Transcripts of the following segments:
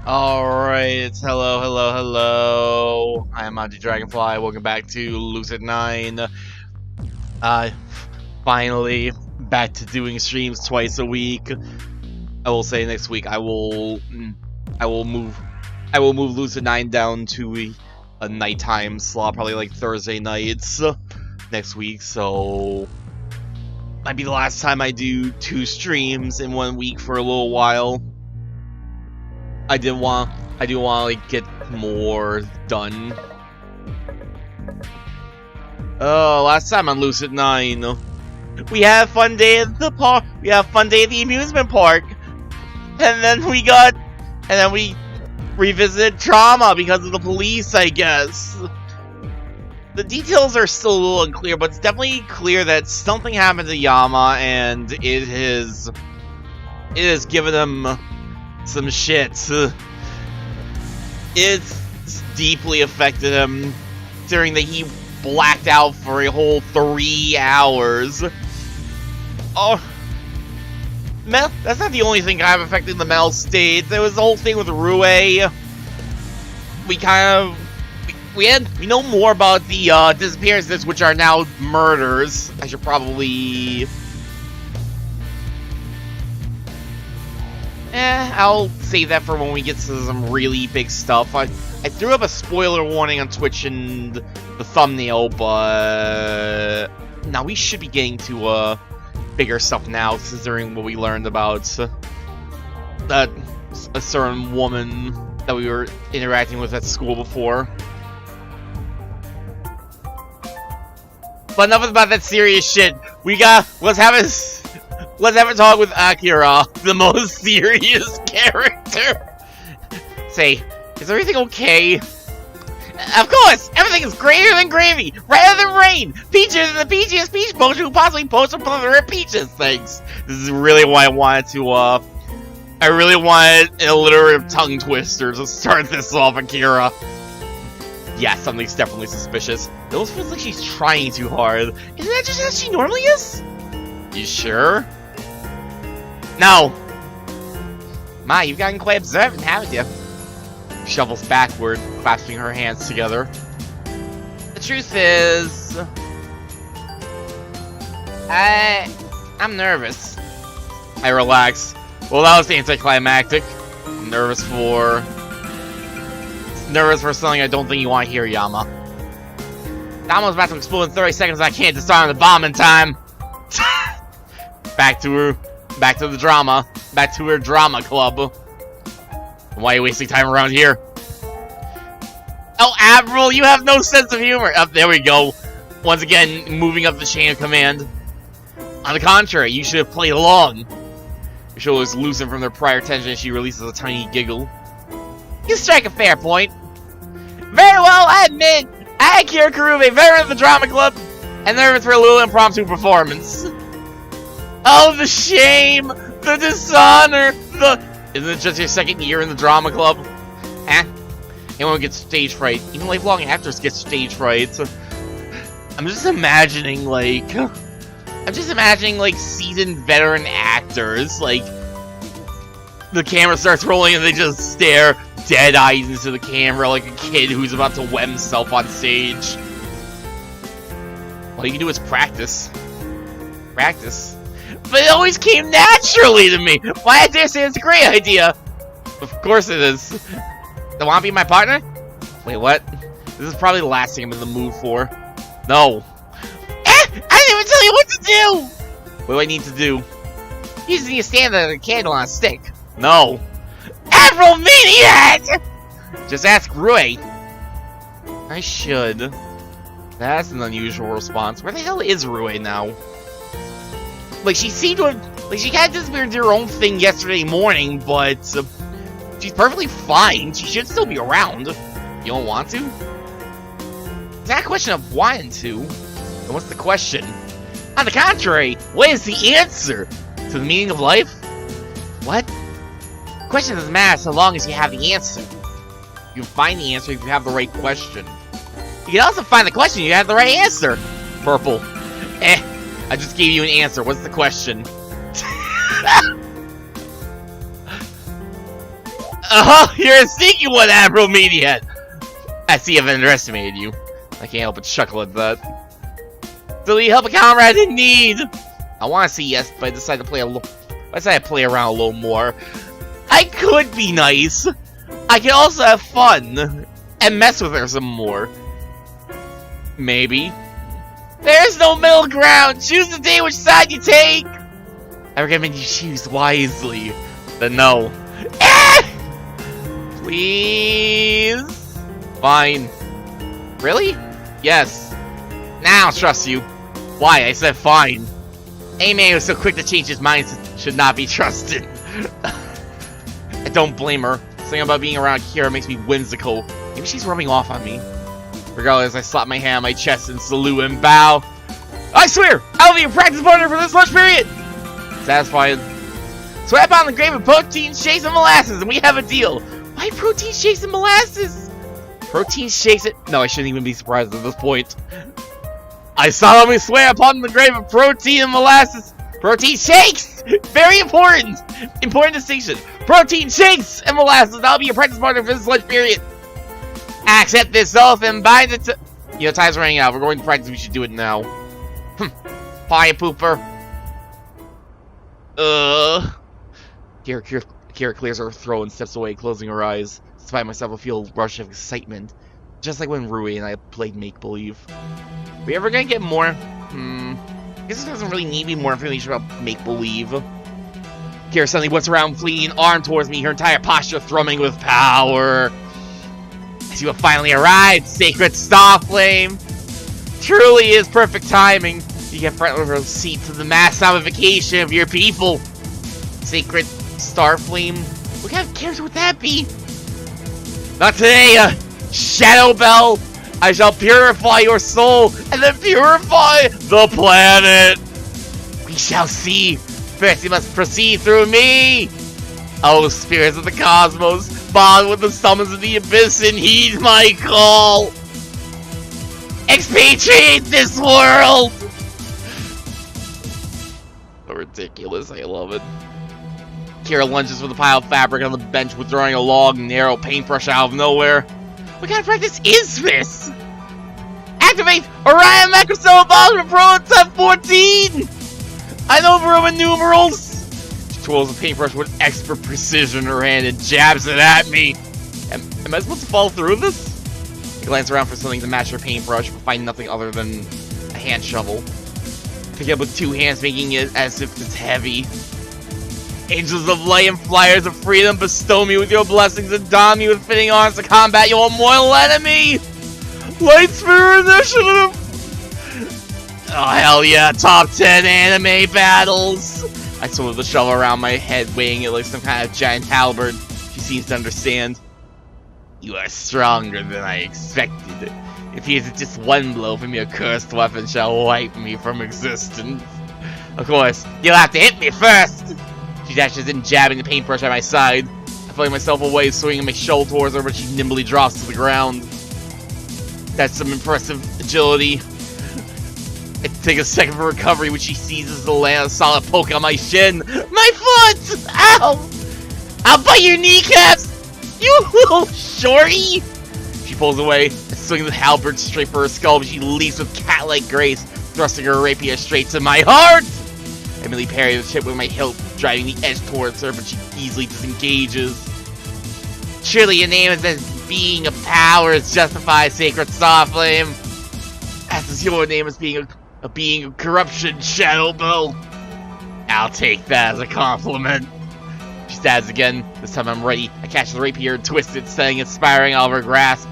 Alright, hello. I am Manji Dragonfly. Welcome back to Lucid9. Finally back to doing streams twice a week. I will say next week I will move Lucid9 down to a nighttime slot, probably like Thursday nights next week. So might be the last time I do 2 streams in 1 week for a little while. I do want to like get more done. Oh, last time on Lucid9, we had a fun day at the park. We had a fun day at the amusement park, and then we revisited trauma because of the police, I guess. The details are still a little unclear, but it's definitely clear that something happened to Yama, and it has given him some shit. It's deeply affected him, considering that he blacked out for a whole 3 hours. Oh, that's not the only thing kind of affecting the mental state. There was the whole thing with Rue. We know more about the disappearances, which are now murders. I should probably... I'll save that for when we get to some really big stuff. I threw up a spoiler warning on Twitch and the thumbnail, but... now we should be getting to bigger stuff now, considering what we learned about that a certain woman that we were interacting with at school before. But enough about that serious shit. Let's have a talk with Akira, the most serious character. Say, is everything okay? Of course! Everything is greater than gravy, rather than rain! Peaches is the peachiest peach potion who possibly post a plethora of peaches. Thanks. This is really why I wanted to, I really wanted an alliterative tongue twister to start this off, Akira. Yeah, something's definitely suspicious. It almost feels like she's trying too hard. Isn't that just how she normally is? You sure? No! Ma, you've gotten quite observant, haven't you? Shovels backward, clasping her hands together. The truth is... I'm nervous. I relax. Well, that was anticlimactic. I'm nervous for something I don't think you want to hear, Yama. Yama's about to explode in 30 seconds. I can't disarm the bomb in time. Back to the drama. Back to her drama club. Why are you wasting time around here? Oh, Admiral, you have no sense of humor. Oh, there we go. Once again, moving up the chain of command. On the contrary, you should have played along. Your shoulders loosen from their prior tension as she releases a tiny giggle. You strike a fair point. Very well, I admit, I, Akira Karube, veteran of the drama club, and nervous for a little impromptu performance. Oh, the shame, the dishonor, Isn't it just your 2nd year in the drama club? Huh? Anyone gets stage fright. Even lifelong actors get stage fright. I'm just imagining, like, seasoned veteran actors, like, the camera starts rolling and they just stare dead-eyed into the camera like a kid who's about to wet himself on stage. All you can do is practice. Practice. But it always came naturally to me! Why, I dare say it's a great idea! Of course it is. Do you want to be my partner? Wait, what? This is probably the last thing I'm in the mood for. No. I didn't even tell you what to do! What do I need to do? You just need to stand there with a candle on a stick. No. Admiral Maniac! Just ask Rue. I should. That's an unusual response. Where the hell is Rue now? Like, she seemed to have... like, she kind of disappeared into her own thing yesterday morning, but... she's perfectly fine. She should still be around. You don't want to? It's not a question of wanting to. Then what's the question? On the contrary, what is the answer? To the meaning of life? What? The question doesn't matter so long as you have the answer. You can find the answer if you have the right question. You can also find the question if you have the right answer. Purple. I just gave you an answer. What's the question? Oh, you're a sneaky one, Admiral Meathead. I see I've underestimated you. I can't help but chuckle at that. So you help a comrade in need? I want to say yes, but I decided to play around a little more. I could be nice. I can also have fun and mess with her some more. Maybe. There's no middle ground. Choose the day which side you take. I recommend you choose wisely. Then no. Please? Fine. Really? Yes. Now I'll trust you. Why? I said fine. A man who's so quick to change his mind should not be trusted. I don't blame her. Something about being around Kira makes me whimsical. Maybe she's rubbing off on me. Regardless, I slap my hand on my chest and salute and bow. I swear, I'll be your practice partner for this lunch period! Satisfied. Swap on the grave of protein shakes and molasses and we have a deal. Why protein shakes and molasses? Protein shakes it? No, I shouldn't even be surprised at this point. I solemnly swear upon the grave of protein and molasses. Protein shakes! Very important! Important distinction. Protein shakes and molasses. I'll be your practice partner for this lunch period. Accept this oath and bind it to... You know, time's running out. We're going to practice. We should do it now. Pie pooper. Kira clears her throat and steps away, closing her eyes. Despite myself, I feel a rush of excitement. Just like when Rui and I played make-believe. Are we ever gonna get more? I guess it doesn't really need me more information about make-believe. Kira suddenly whips around, fleeing an arm towards me, her entire posture thrumming with power. As you have finally arrived, Sacred Starflame! Truly is perfect timing. You get front row seat to the mass zombification of your people. Sacred Starflame? What kind of character would that be? Not today, Shadow Bell! I shall purify your soul, and then purify the planet! We shall see! First you must proceed through me! Oh, spirits of the cosmos, bond with the summons of the abyss and heed my call! Expatriate this world! So ridiculous, I love it. Kira lunges with a pile of fabric on the bench, withdrawing a long, narrow paintbrush out of nowhere. What kind of practice is this? Activate Orion Macrocell Evolvement Prototype 14! I know Roman numerals! She twirls the paintbrush with expert precision in her hand and jabs it at me. Am I supposed to follow through this? I glance around for something to match her paintbrush, but find nothing other than a hand shovel. I pick it up with two hands, making it as if it's heavy. Angels of light and flyers of freedom, bestow me with your blessings and don me with fitting arms to combat your mortal enemy! Light Spirit Initiative! Oh, hell yeah, top 10 anime battles! I swirl the shovel around my head, weighing it like some kind of giant halberd. She seems to understand. You are stronger than I expected. If he is just one blow from your cursed weapon shall wipe me from existence. Of course, you'll have to hit me first! She dashes in, jabbing the paintbrush at my side. I fling myself away, swinging my shovel towards her, but she nimbly drops to the ground. That's some impressive agility. I take a second for recovery when she seizes the land a solid poke on my shin. My foot! Ow! I'll bite your kneecaps! You little shorty! She pulls away and swings the halberd straight for her skull, but she leaps with cat-like grace, thrusting her rapier straight to my heart! I immediately parry the tip with my hilt, driving the edge towards her, but she easily disengages. Surely your name is as being of powers justifies Sacred Starflame. As is your name as being a being of corruption, Shadow Bell. I'll take that as a compliment. She stabs again. This time I'm ready. I catch the rapier and twist it, sending it spiraling out of her grasp.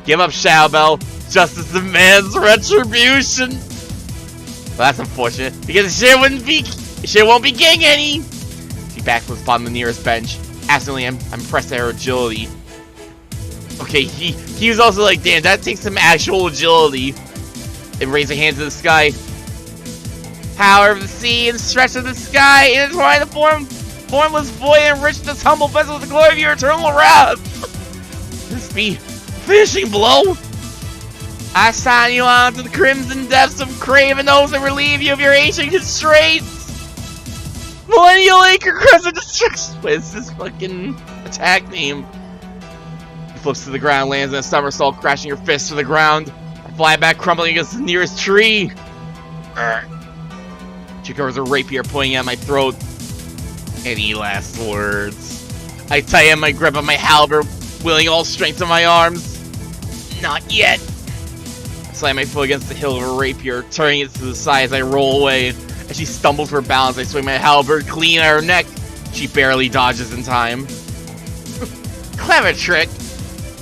Give up, Shadow Bell. Justice demands retribution. Well, that's unfortunate, because the shit won't be getting any! She backflips upon the nearest bench. Accidentally, I'm impressed at her agility. Okay, he was also like, damn, that takes some actual agility. And raise her hands to the sky. Power of the sea and stretch of the sky, intertwine the formless void and enrich this humble vessel with the glory of your eternal wrath. This be finishing blow? I sign you on to the crimson depths of craven oaths and relieve you of your ancient constraints! Millennial Acre Crescent Destruction! What is this fucking attack name? He flips to the ground, lands in a somersault, crashing your fist to the ground. I fly back, crumbling against the nearest tree. She covers her rapier, pointing at my throat. Any last words? I tighten my grip on my halberd, willing all strength of my arms. Not yet. I slam my foot against the hilt of her rapier, turning it to the side as I roll away. As she stumbles for balance, I swing my halberd clean at her neck. She barely dodges in time. Clever trick.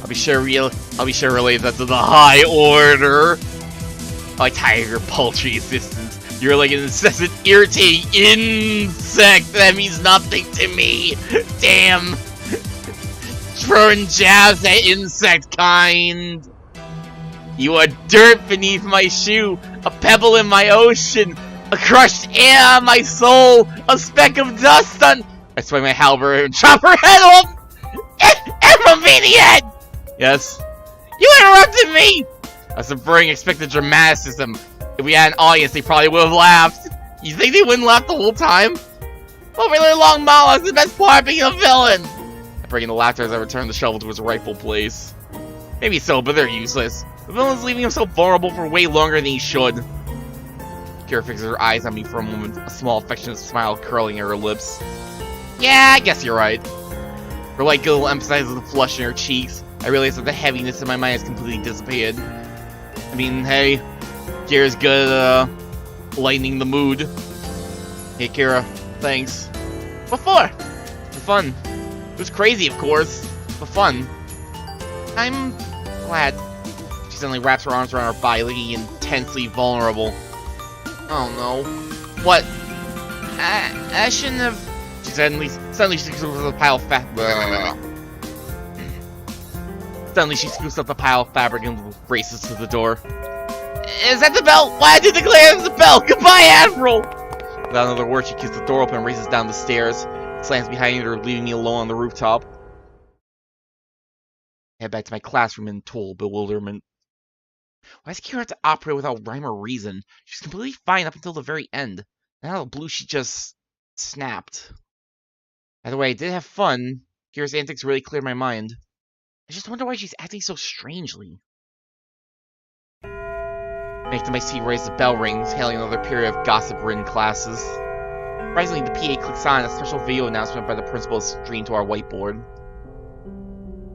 I'll be sure to relay that to the High Order. Oh, I tire your paltry existence. You're like an incessant, irritating insect that means nothing to me. Damn. Throwing jabs at insect kind. You are dirt beneath my shoe, a pebble in my ocean, a crushed air on my soul, a speck of dust on... I swing my halberd and chop her head off! Epimaniac! Yes? You interrupted me! I was inferring expected dramaticism. If we had an audience, they probably would have laughed. You think they wouldn't laugh the whole time? Well, really long monologues is the best part of being a villain! I bring in the laughter as I return the shovel to its rightful place. Maybe so, but they're useless. The villain's leaving himself vulnerable for way longer than he should. Kira fixes her eyes on me for a moment, a small affectionate smile curling at her lips. Yeah, I guess you're right. Her light glow emphasizes the flush in her cheeks. I realize that the heaviness in my mind has completely dissipated. I mean, hey, Kira's good at lightening the mood. Hey, Kira, thanks. What for? For fun. It was crazy, of course, but fun. I'm glad. She suddenly wraps her arms around her body, looking intensely vulnerable. Oh no. What? I shouldn't have... She suddenly she scoops up the pile of Suddenly she scoops up the pile of fabric and races to the door. Is that the bell? Why did you declare it was the bell? Goodbye, Admiral! Without another word, she kicks the door open and races down the stairs. Slams behind her, leaving me alone on the rooftop. I head back to my classroom in total bewilderment. Why does Kira have to operate without rhyme or reason? She's completely fine up until the very end. And out of the blue, she just snapped. By the way, I did have fun. Kira's antics really cleared my mind. I just wonder why she's acting so strangely. Back to my seat, raise the bell rings, hailing another period of gossip-ridden classes. Surprisingly, the PA clicks on a special video announcement by the principal is streamed to our whiteboard.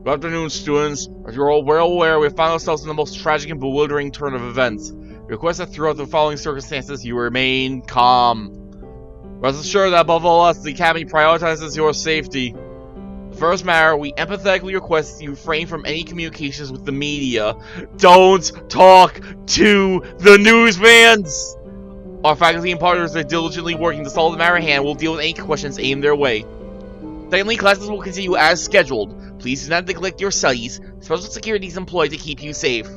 Good afternoon, students. As you're all well aware, we have found ourselves in the most tragic and bewildering turn of events. We request that throughout the following circumstances, you remain calm. Rest assured that above all else, the Academy prioritizes your safety. The first matter, we empathetically request that you refrain from any communications with the media. Don't talk to the newsmans! Our faculty and partners are diligently working to solve the matter at hand. We'll deal with any questions aimed their way. Secondly, classes will continue as scheduled. Please do not neglect your studies. Special security is employed to keep you safe.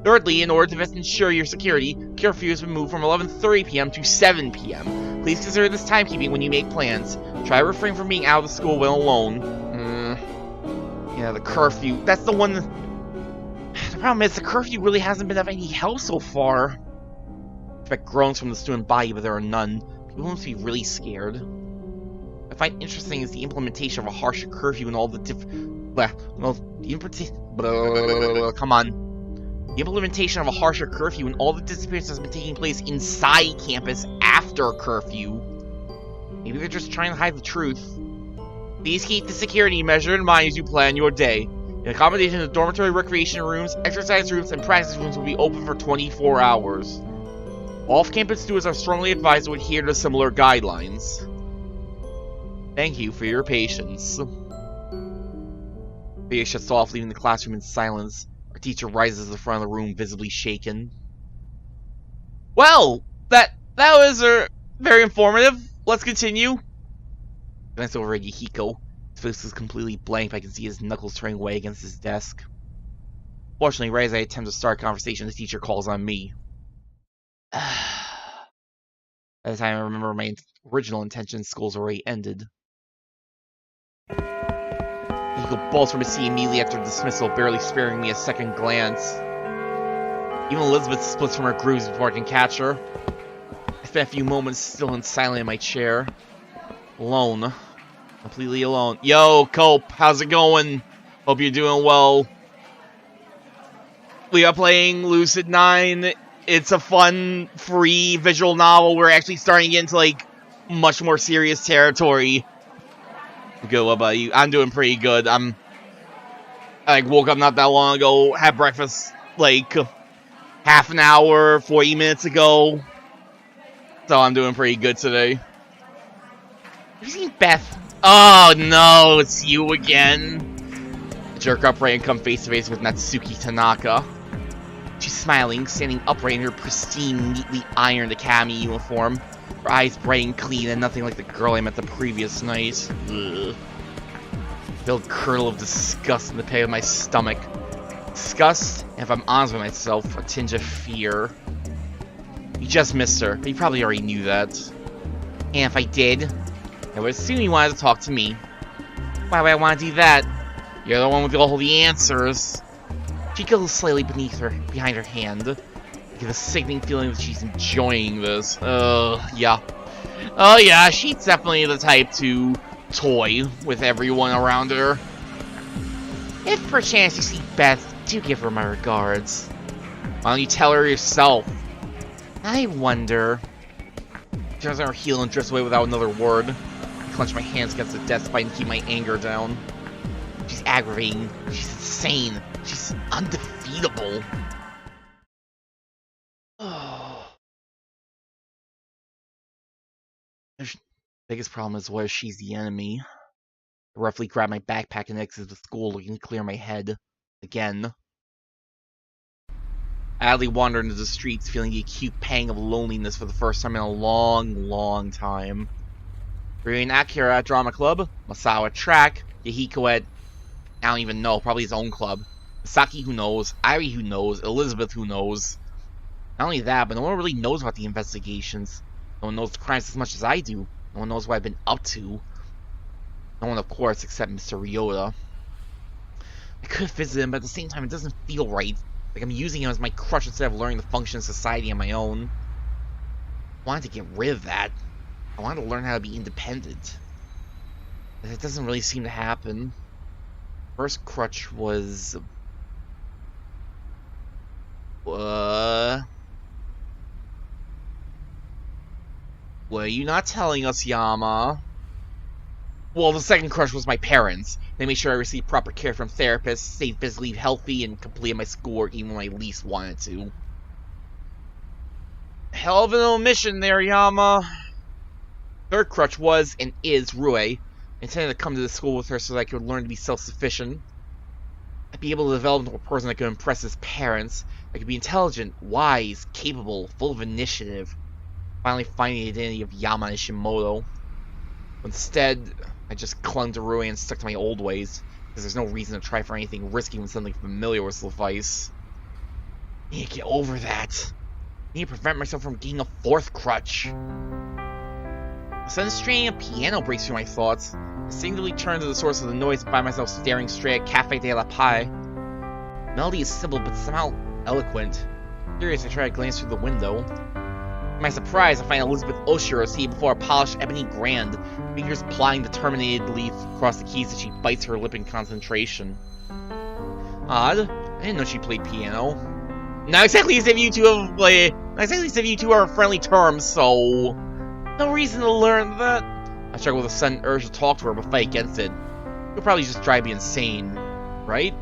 Thirdly, in order to best ensure your security, curfew has been moved from 11:30 p.m. to 7 p.m. Please consider this timekeeping when you make plans. Try to refrain from being out of the school when alone. Yeah, the curfew. That's the one... The problem is, the curfew really hasn't been of any help so far. I expect groans from the student body, but there are none. People must be really scared. What I find interesting is the implementation of a harsher curfew and all the come on. The implementation of a harsher curfew and all the disappearances has been taking place inside campus after curfew. Maybe they're just trying to hide the truth. Please keep the security measure in mind as you plan your day. In accommodation, the dormitory recreation rooms, exercise rooms, and practice rooms will be open for 24 hours. Off-campus students are strongly advised to adhere to similar guidelines. Thank you for your patience. Video shuts off, leaving the classroom in silence. Our teacher rises to the front of the room, visibly shaken. Well, that was very informative. Let's continue. I glance over at Yahiko. His face is completely blank, but I can see his knuckles turning away against his desk. Fortunately, right as I attempt to start a conversation, the teacher calls on me. By the time I remember my original intention, school's already ended. Yahiko bolts from his seat immediately after dismissal, barely sparing me a second glance. Even Elizabeth splits from her grooves before I can catch her. I spent a few moments still and silent in my chair. Alone. Completely alone. Yo, Cope, how's it going? Hope you're doing well. We are playing Lucid9. It's a fun, free visual novel. We're actually starting to get into, like, much more serious territory. Good, what about you? I'm doing pretty good. I woke up not that long ago, had breakfast, like, half an hour, 40 minutes ago. So I'm doing pretty good today. Have you seen Beth? Oh no, it's you again. I jerk upright and come face to face with Natsuki Tanaka. She's smiling, standing upright in her pristine, neatly ironed academy uniform. Her eyes bright and clean and nothing like the girl I met the previous night. Ugh. I feel a kernel of disgust in the pit of my stomach. Disgust, and if I'm honest with myself, a tinge of fear. You just missed her, but you probably already knew that. And if I did, I would assume you wanted to talk to me. Why would I want to do that? You're the one with all the answers. She giggles slightly behind her hand. I get a sickening feeling that she's enjoying this. Yeah. Oh yeah, she's definitely the type to toy with everyone around her. If perchance you see Beth, do give her my regards. Why don't you tell her yourself? I wonder. She turns on her heel and drifts away without another word. I clench my hands against the desk fight and keep my anger down. She's aggravating. She's insane. She's undefeatable. Oh. The biggest problem is whether she's the enemy. I roughly grab my backpack and exit the school, looking to clear my head. Again. I idly wander into the streets, feeling the acute pang of loneliness for the first time in a long, long time. Reviewing Akira at Drama Club, Masawa at Track, Yahiko at, I don't even know, probably his own club. Misaki, who knows, Irie, who knows, Elizabeth, who knows. Not only that, but no one really knows about the investigations. No one knows the crimes as much as I do. No one knows what I've been up to. No one, of course, except Mr. Ryota. I could visit him, but at the same time, it doesn't feel right. Like I'm using him as my crutch instead of learning to function in society on my own. I wanted to get rid of that. I wanted to learn how to be independent. But it doesn't really seem to happen. First crutch was... What are you not telling us, Yama? Well, the second crutch was my parents. They made sure I received proper care from therapists, stayed physically healthy, and completed my schoolwork even when I least wanted to. Hell of an omission there, Yama. Third crutch was, and is, Rue. I intended to come to the school with her so that I could learn to be self-sufficient. I'd be able to develop into a person that could impress his parents. I could be intelligent, wise, capable, full of initiative. Finally finding the identity of Yama Ishimoto. Instead, I just clung to Rue and stuck to my old ways, because there's no reason to try for anything risky when something familiar will suffice. I need to get over that. I need to prevent myself from getting a fourth crutch. A sudden strain of piano breaks through my thoughts. I instinctively turn to the source of the noise and find myself staring straight at Cafe de la Paix. The melody is simple but somehow eloquent. Curious, I try to glance through the window. To my surprise, I find Elizabeth Oshiro seated before a polished ebony grand, fingers plying determinedly across the keys as she bites her lip in concentration. Odd. I didn't know she played piano. Not exactly as if you two are on friendly terms, so no reason to learn that. I struggle with a sudden urge to talk to her but fight against it. It'll probably just drive me insane, right?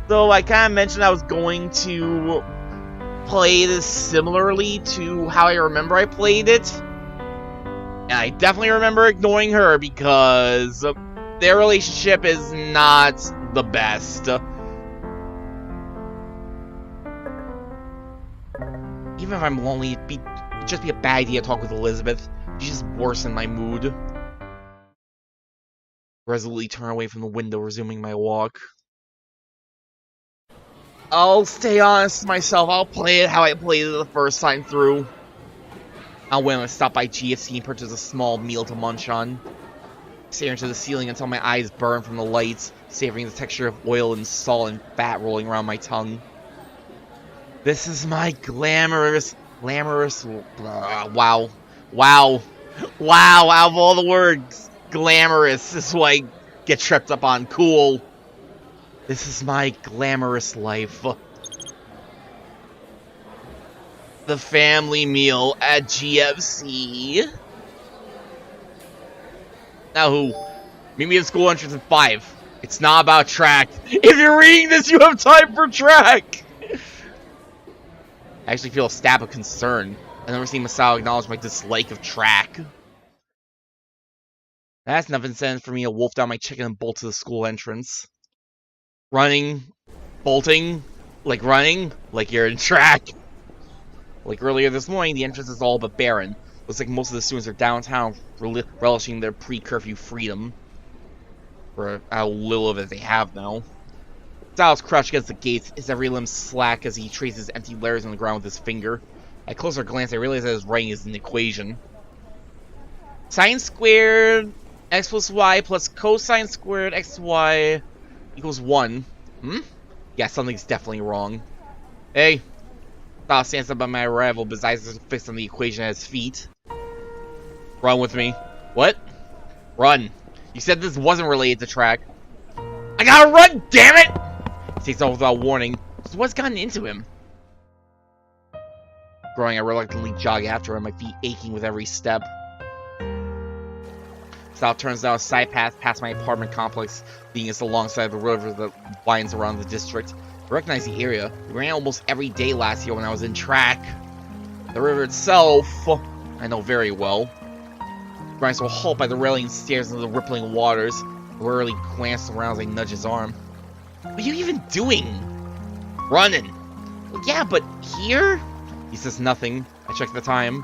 So I kind of mentioned I was going to play this similarly to how I remember I played it. And I definitely remember ignoring her because their relationship is not the best. Even if I'm lonely, it'd just be a bad idea to talk with Elizabeth. She's just worsen my mood. Resolutely turn away from the window, resuming my walk. I'll stay honest to myself. I'll play it how I played it the first time through. I'll wait and stop by GFC and purchase a small meal to munch on. Stare into the ceiling until my eyes burn from the lights, savoring the texture of oil and salt and fat rolling around my tongue. This is my glamorous, Glamorous. Wow. Wow. Wow. Out of all the words, glamorous is what I get tripped up on. Cool. This is my glamorous life. The family meal at GFC. Now who? Meet me at school entrance at 5. It's not about track. If you're reading this, you have time for track. I actually feel a stab of concern. I've never seen Masao acknowledge my dislike of track. That's nothing sense for me to wolf down my chicken and bolt to the school entrance. Running, bolting, like you're in track. Like earlier this morning, the entrance is all but barren. Looks like most of the students are downtown, relishing their pre-curfew freedom. For how little of it they have now. Styles crouched against the gates, his every limb slack as he traces empty letters on the ground with his finger. At closer glance, I realized that his writing is an equation. Sine squared x plus y plus cosine squared xy equals 1. Yeah, something's definitely wrong. Hey. Styles stands up by my arrival, but his eyes are fixed on the equation at his feet. Run with me. What? Run. You said this wasn't related to track. I gotta run, damn it! He takes off without warning. So what's gotten into him? Growing, I reluctantly jog after him, my feet aching with every step. Sal turns down a side path past my apartment complex, leading us alongside the river that winds around the district. I recognize the area. We ran almost every day last year when I was in track. The river itself, I know very well. Grinds to a halt by the railing and stares into the rippling waters. I rarely glanced around as I nudge his arm. What are you even doing? Running. Well, yeah, but here? He says nothing. I check the time.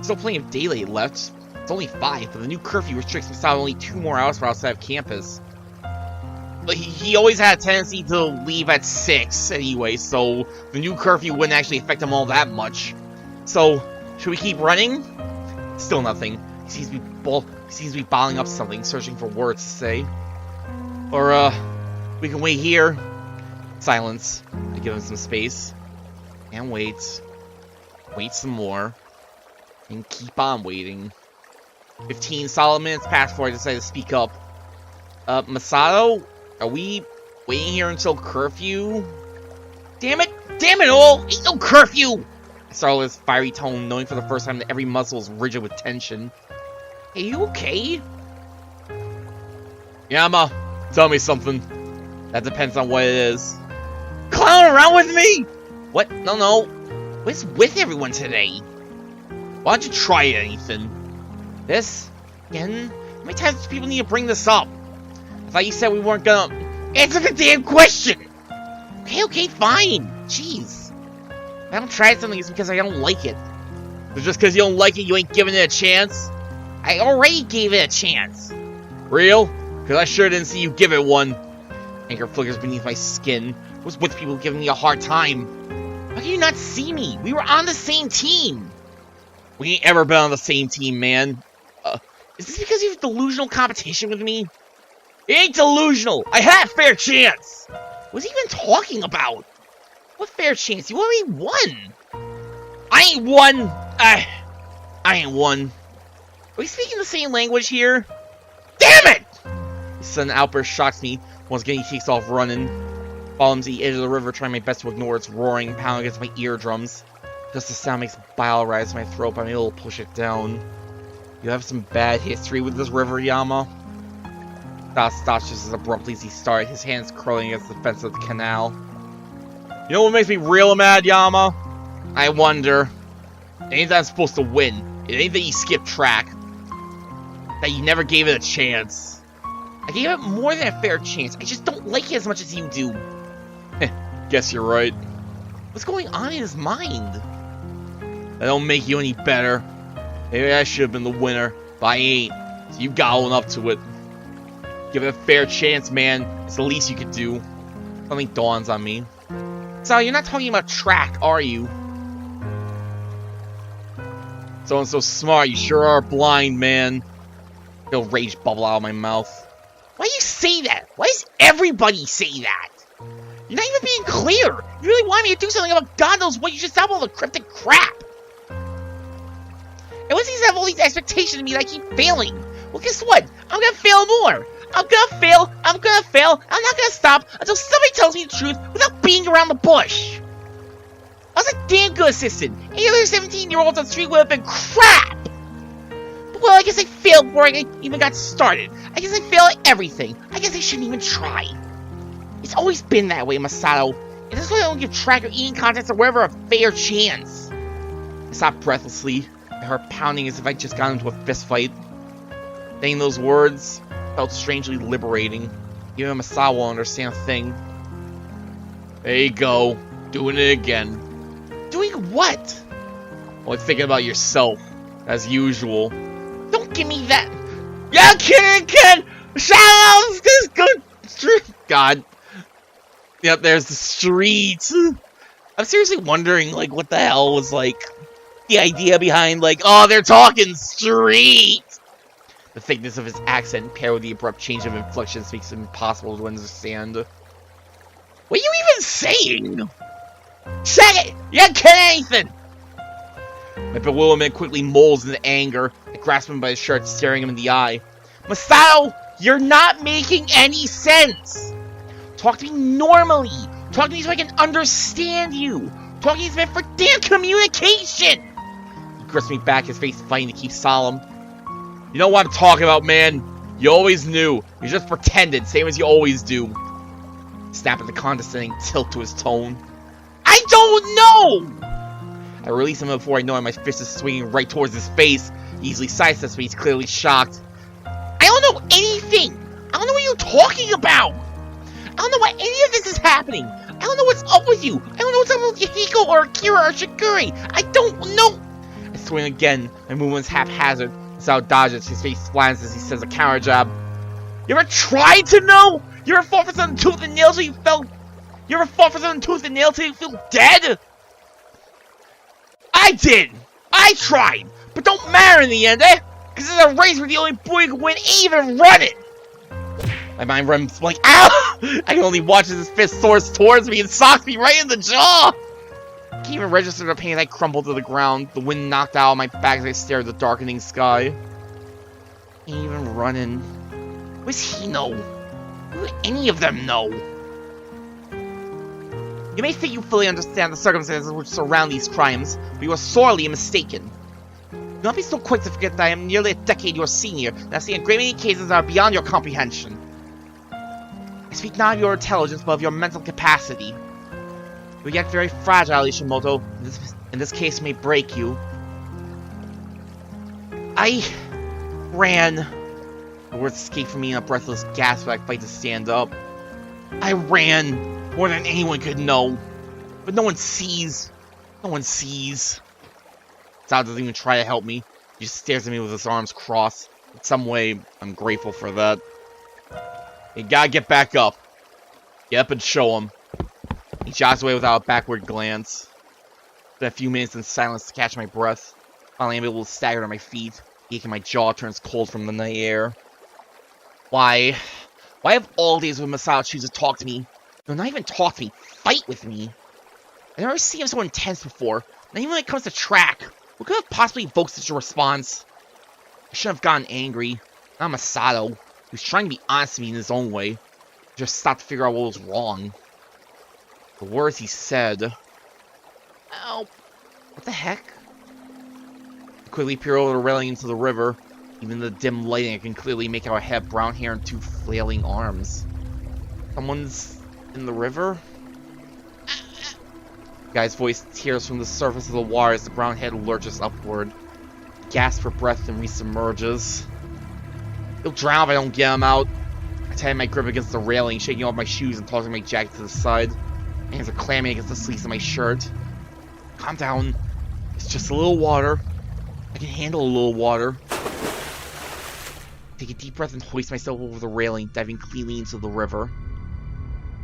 Still plenty of daylight left. It's only 5, but the new curfew restricts me to only 2 more hours for outside of campus. But he always had a tendency to leave at 6 anyway, so the new curfew wouldn't actually affect him all that much. So, should we keep running? Still nothing. He seems to be bottling up something, searching for words to say. Or, we can wait here. Silence. I give him some space. And wait. Wait some more. And keep on waiting. 15 solid minutes pass before I decide to speak up. Masato? Are we waiting here until curfew? Damn it! Damn it all! Ain't no curfew! I startled his fiery tone, knowing for the first time that every muscle is rigid with tension. Hey, you okay? Yama, tell me something. That depends on what it is. Clown around with me? What? No. What's with everyone today? Why don't you try anything? This? Again? How many times do people need to bring this up? I thought you said we weren't gonna... Answer the damn question! Okay, fine. Jeez. If I don't try something, it's because I don't like it. But just because you don't like it, you ain't giving it a chance? I already gave it a chance. Real? Because I sure didn't see you give it one. Anger flickers beneath my skin. What's with people giving me a hard time? How can you not see me? We were on the same team. We ain't ever been on the same team, man. Is this because you have delusional competition with me? It ain't delusional. I had a fair chance. What's he even talking about? What fair chance? You already won. I ain't won. I ain't won. Are we speaking the same language here? Damn it! His sudden outburst shocks me. Once again, he takes off running. Follow him to the edge of the river, trying my best to ignore its roaring, pounding against my eardrums. Just the sound makes bile rise to my throat, but I'm able to push it down. You have some bad history with this river, Yama? Stops just as abruptly as he started, his hands curling against the fence of the canal. You know what makes me real mad, Yama? I wonder. It ain't that I'm supposed to win. It ain't that you skipped track. That you never gave it a chance. I gave it more than a fair chance. I just don't like it as much as you do. Guess you're right. What's going on in his mind? That don't make you any better. Maybe I should have been the winner, but I ain't. So you got on up to it. Give it a fair chance, man. It's the least you could do. Something dawns on me. So, you're not talking about track, are you? Someone so smart, you sure are blind, man. I feel rage bubble out of my mouth. Why do you say that? Why does everybody say that? You're not even being clear! You really want me to do something about God knows what? You just stop all the cryptic crap! And once these have all these expectations of me that I keep failing, well, guess what? I'm gonna fail more! I'm gonna fail, I'm not gonna stop until somebody tells me the truth without beating around the bush! I was a damn good assistant. Any other 17-year-olds on the street would have been crap! But well, I guess I failed before I even got started. I guess I failed at everything. I guess I shouldn't even try. It's always been that way, Masato. And that's why I don't give track of eating contests or wherever a fair chance. I stopped breathlessly, my heart pounding as if I just got into a fist fight. Saying those words felt strangely liberating. Even Masato won't understand a thing. There you go. Doing it again. Doing what? Well, thinking about yourself, as usual. Don't give me that. Yeah, kid! Shadows! This good street. God. Yep, there's the street. I'm seriously wondering, like, what the hell was, like, the idea behind, like, oh, they're talking street. The thickness of his accent, paired with the abrupt change of inflections, makes it impossible to understand. What are you even saying? Say it! You can't anything! My bewilderment quickly molds into anger. I grasp him by his shirt, staring him in the eye. Masato, you're not making any sense! Talk to me normally! Talk to me so I can understand you! Talking is meant for damn communication! He grips me back, his face fighting to keep solemn. You know what I'm talking about, man. You always knew. You just pretended, same as you always do. Snap at the condescending tilt to his tone. I don't know! I release him before I know it, my fist is swinging right towards his face. He easily sidesteps me, he's clearly shocked. I don't know anything! I don't know what you're talking about! I don't know why any of this is happening! I don't know what's up with you! I don't know what's up with Yahiko or Akira or Shiguri! I don't know! I swing again, my movement's haphazard. Masato dodges, his face flattens as he says a counter jab. You ever tried to know? You ever fought for something tooth and nail till you felt... You ever fought for something tooth and nail till you feel dead? I did! I tried! But don't matter in the end, eh? Because it's a race where the only boy who can win ain't even running! My mind runs like, ow! I can only watch as his fist soars towards me and socks me right in the jaw! I can't even register the pain as I crumble to the ground, the wind knocked out of my back as I stare at the darkening sky. Ain't even running. What does he know? What do any of them know? You may think you fully understand the circumstances which surround these crimes, but you are sorely mistaken. Do not be so quick to forget that I am nearly a decade your senior, and have seen a great many cases that are beyond your comprehension. I speak not of your intelligence, but of your mental capacity. You are yet very fragile, Ishimoto, and this case may break you. I ran. The words escape from me in a breathless gasp as I fight to stand up. I ran more than anyone could know. But no one sees. No one sees. Sal doesn't even try to help me. He just stares at me with his arms crossed. In some way, I'm grateful for that. You gotta get back up. Get up and show him. He jogs away without a backward glance. Spent a few minutes in silence to catch my breath. Finally, I'm able to stagger to my feet. The ache in my jaw turns cold from the night air. Why have all days when Masato choose to talk to me? No, not even talk to me. Fight with me. I've never seen him so intense before. Not even when it comes to track. What could have possibly evoked such a response? I shouldn't have gotten angry. Not Masato. He was trying to be honest to me in his own way. I just stopped to figure out what was wrong. The words he said... Ow. What the heck? I quickly peer over the railing into the river. Even in the dim lighting, I can clearly make out a head, brown hair, and two flailing arms. Someone's in the river? The guy's voice tears from the surface of the water as the brown head lurches upward. He gasps for breath and resubmerges. He'll drown if I don't get him out. I tighten my grip against the railing, shaking off my shoes and tossing my jacket to the side. My hands are clamming against the sleeves of my shirt. Calm down. It's just a little water. I can handle a little water. Take a deep breath and hoist myself over the railing, diving cleanly into the river.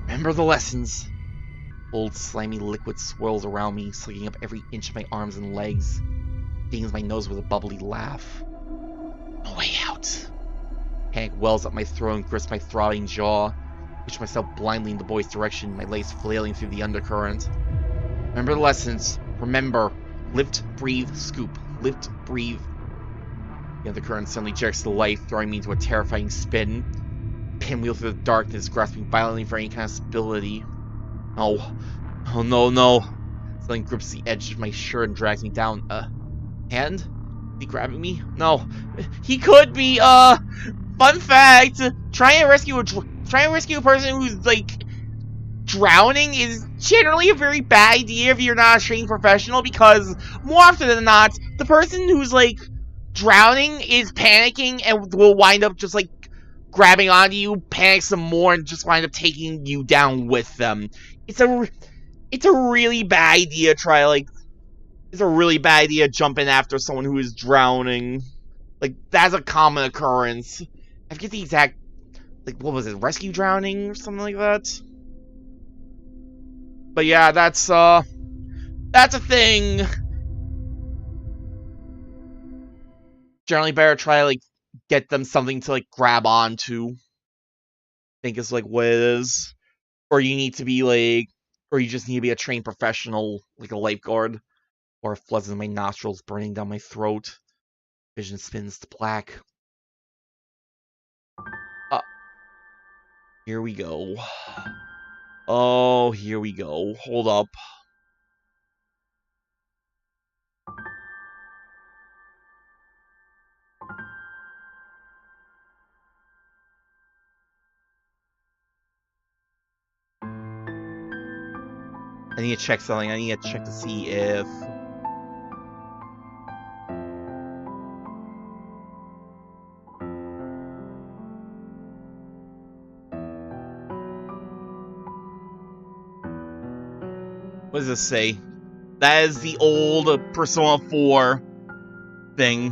Remember the lessons. Old slimy liquid swirls around me, sucking up every inch of my arms and legs. Stings my nose with a bubbly laugh. No way out. Panic wells up my throat and grips my throbbing jaw. push myself blindly in the boy's direction, my legs flailing through the undercurrent. Remember the lessons. Remember. Lift, breathe, scoop. Lift, breathe. The undercurrent suddenly jerks to life, throwing me into a terrifying spin. Pinwheel through the darkness, grasping violently for any kind of stability. Oh. Oh no, no. Something grips the edge of my shirt and drags me down. Hand? Is he grabbing me? No. He could be, fun fact! Trying to rescue a person who's, like, drowning is generally a very bad idea if you're not a trained professional, because more often than not, the person who's, like, drowning is panicking and will wind up just, like, grabbing onto you, panic some more, and just wind up taking you down with them. It's a really bad idea it's a really bad idea jumping after someone who is drowning. Like, that's a common occurrence. I forget the exact, like, what was it, rescue drowning or something like that? But yeah, that's a thing. Generally better try to, like, get them something to, like, grab onto. I think is, like, what it is. Or you need to be, like, or you just need to be a trained professional, like a lifeguard. Or floods in my nostrils, burning down my throat. Vision spins to black. Here we go. Oh, here we go. Hold up. I need to check something. I need to check to see if... What does this say? That is the old Persona 4 thing.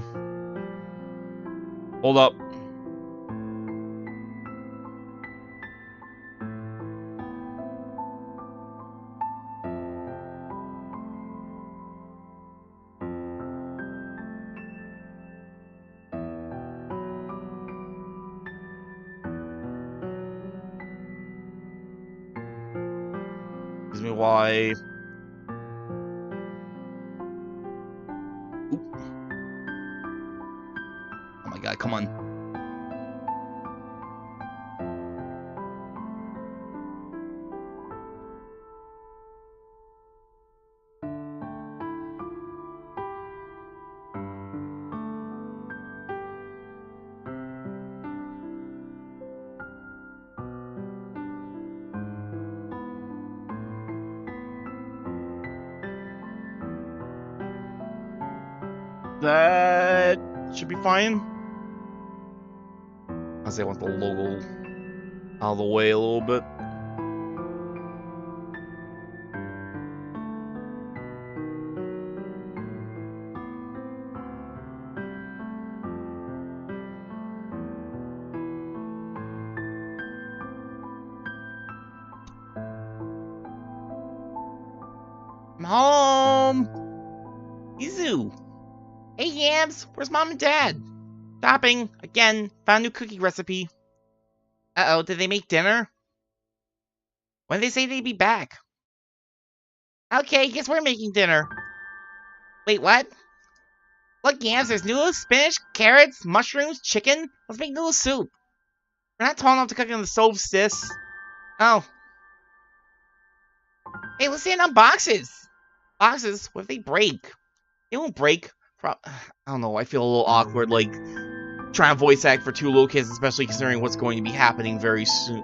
Hold up. Excuse me, why... Oh my god, come on. That should be fine. I say I want the logo out of the way a little bit. I'm home! Izu! Hey Yams, where's Mom and Dad? Shopping, again, found a new cookie recipe. Uh-oh, did they make dinner? When did they say they'd be back? Okay, guess we're making dinner. Wait, what? Look, Yams, there's noodles, spinach, carrots, mushrooms, chicken. Let's make noodle soup. We're not tall enough to cook on the stove, sis. Oh. Hey, let's stand on boxes. Boxes? What if they break? They won't break. I don't know, I feel a little awkward, like, trying to voice act for two little kids, especially considering what's going to be happening very soon.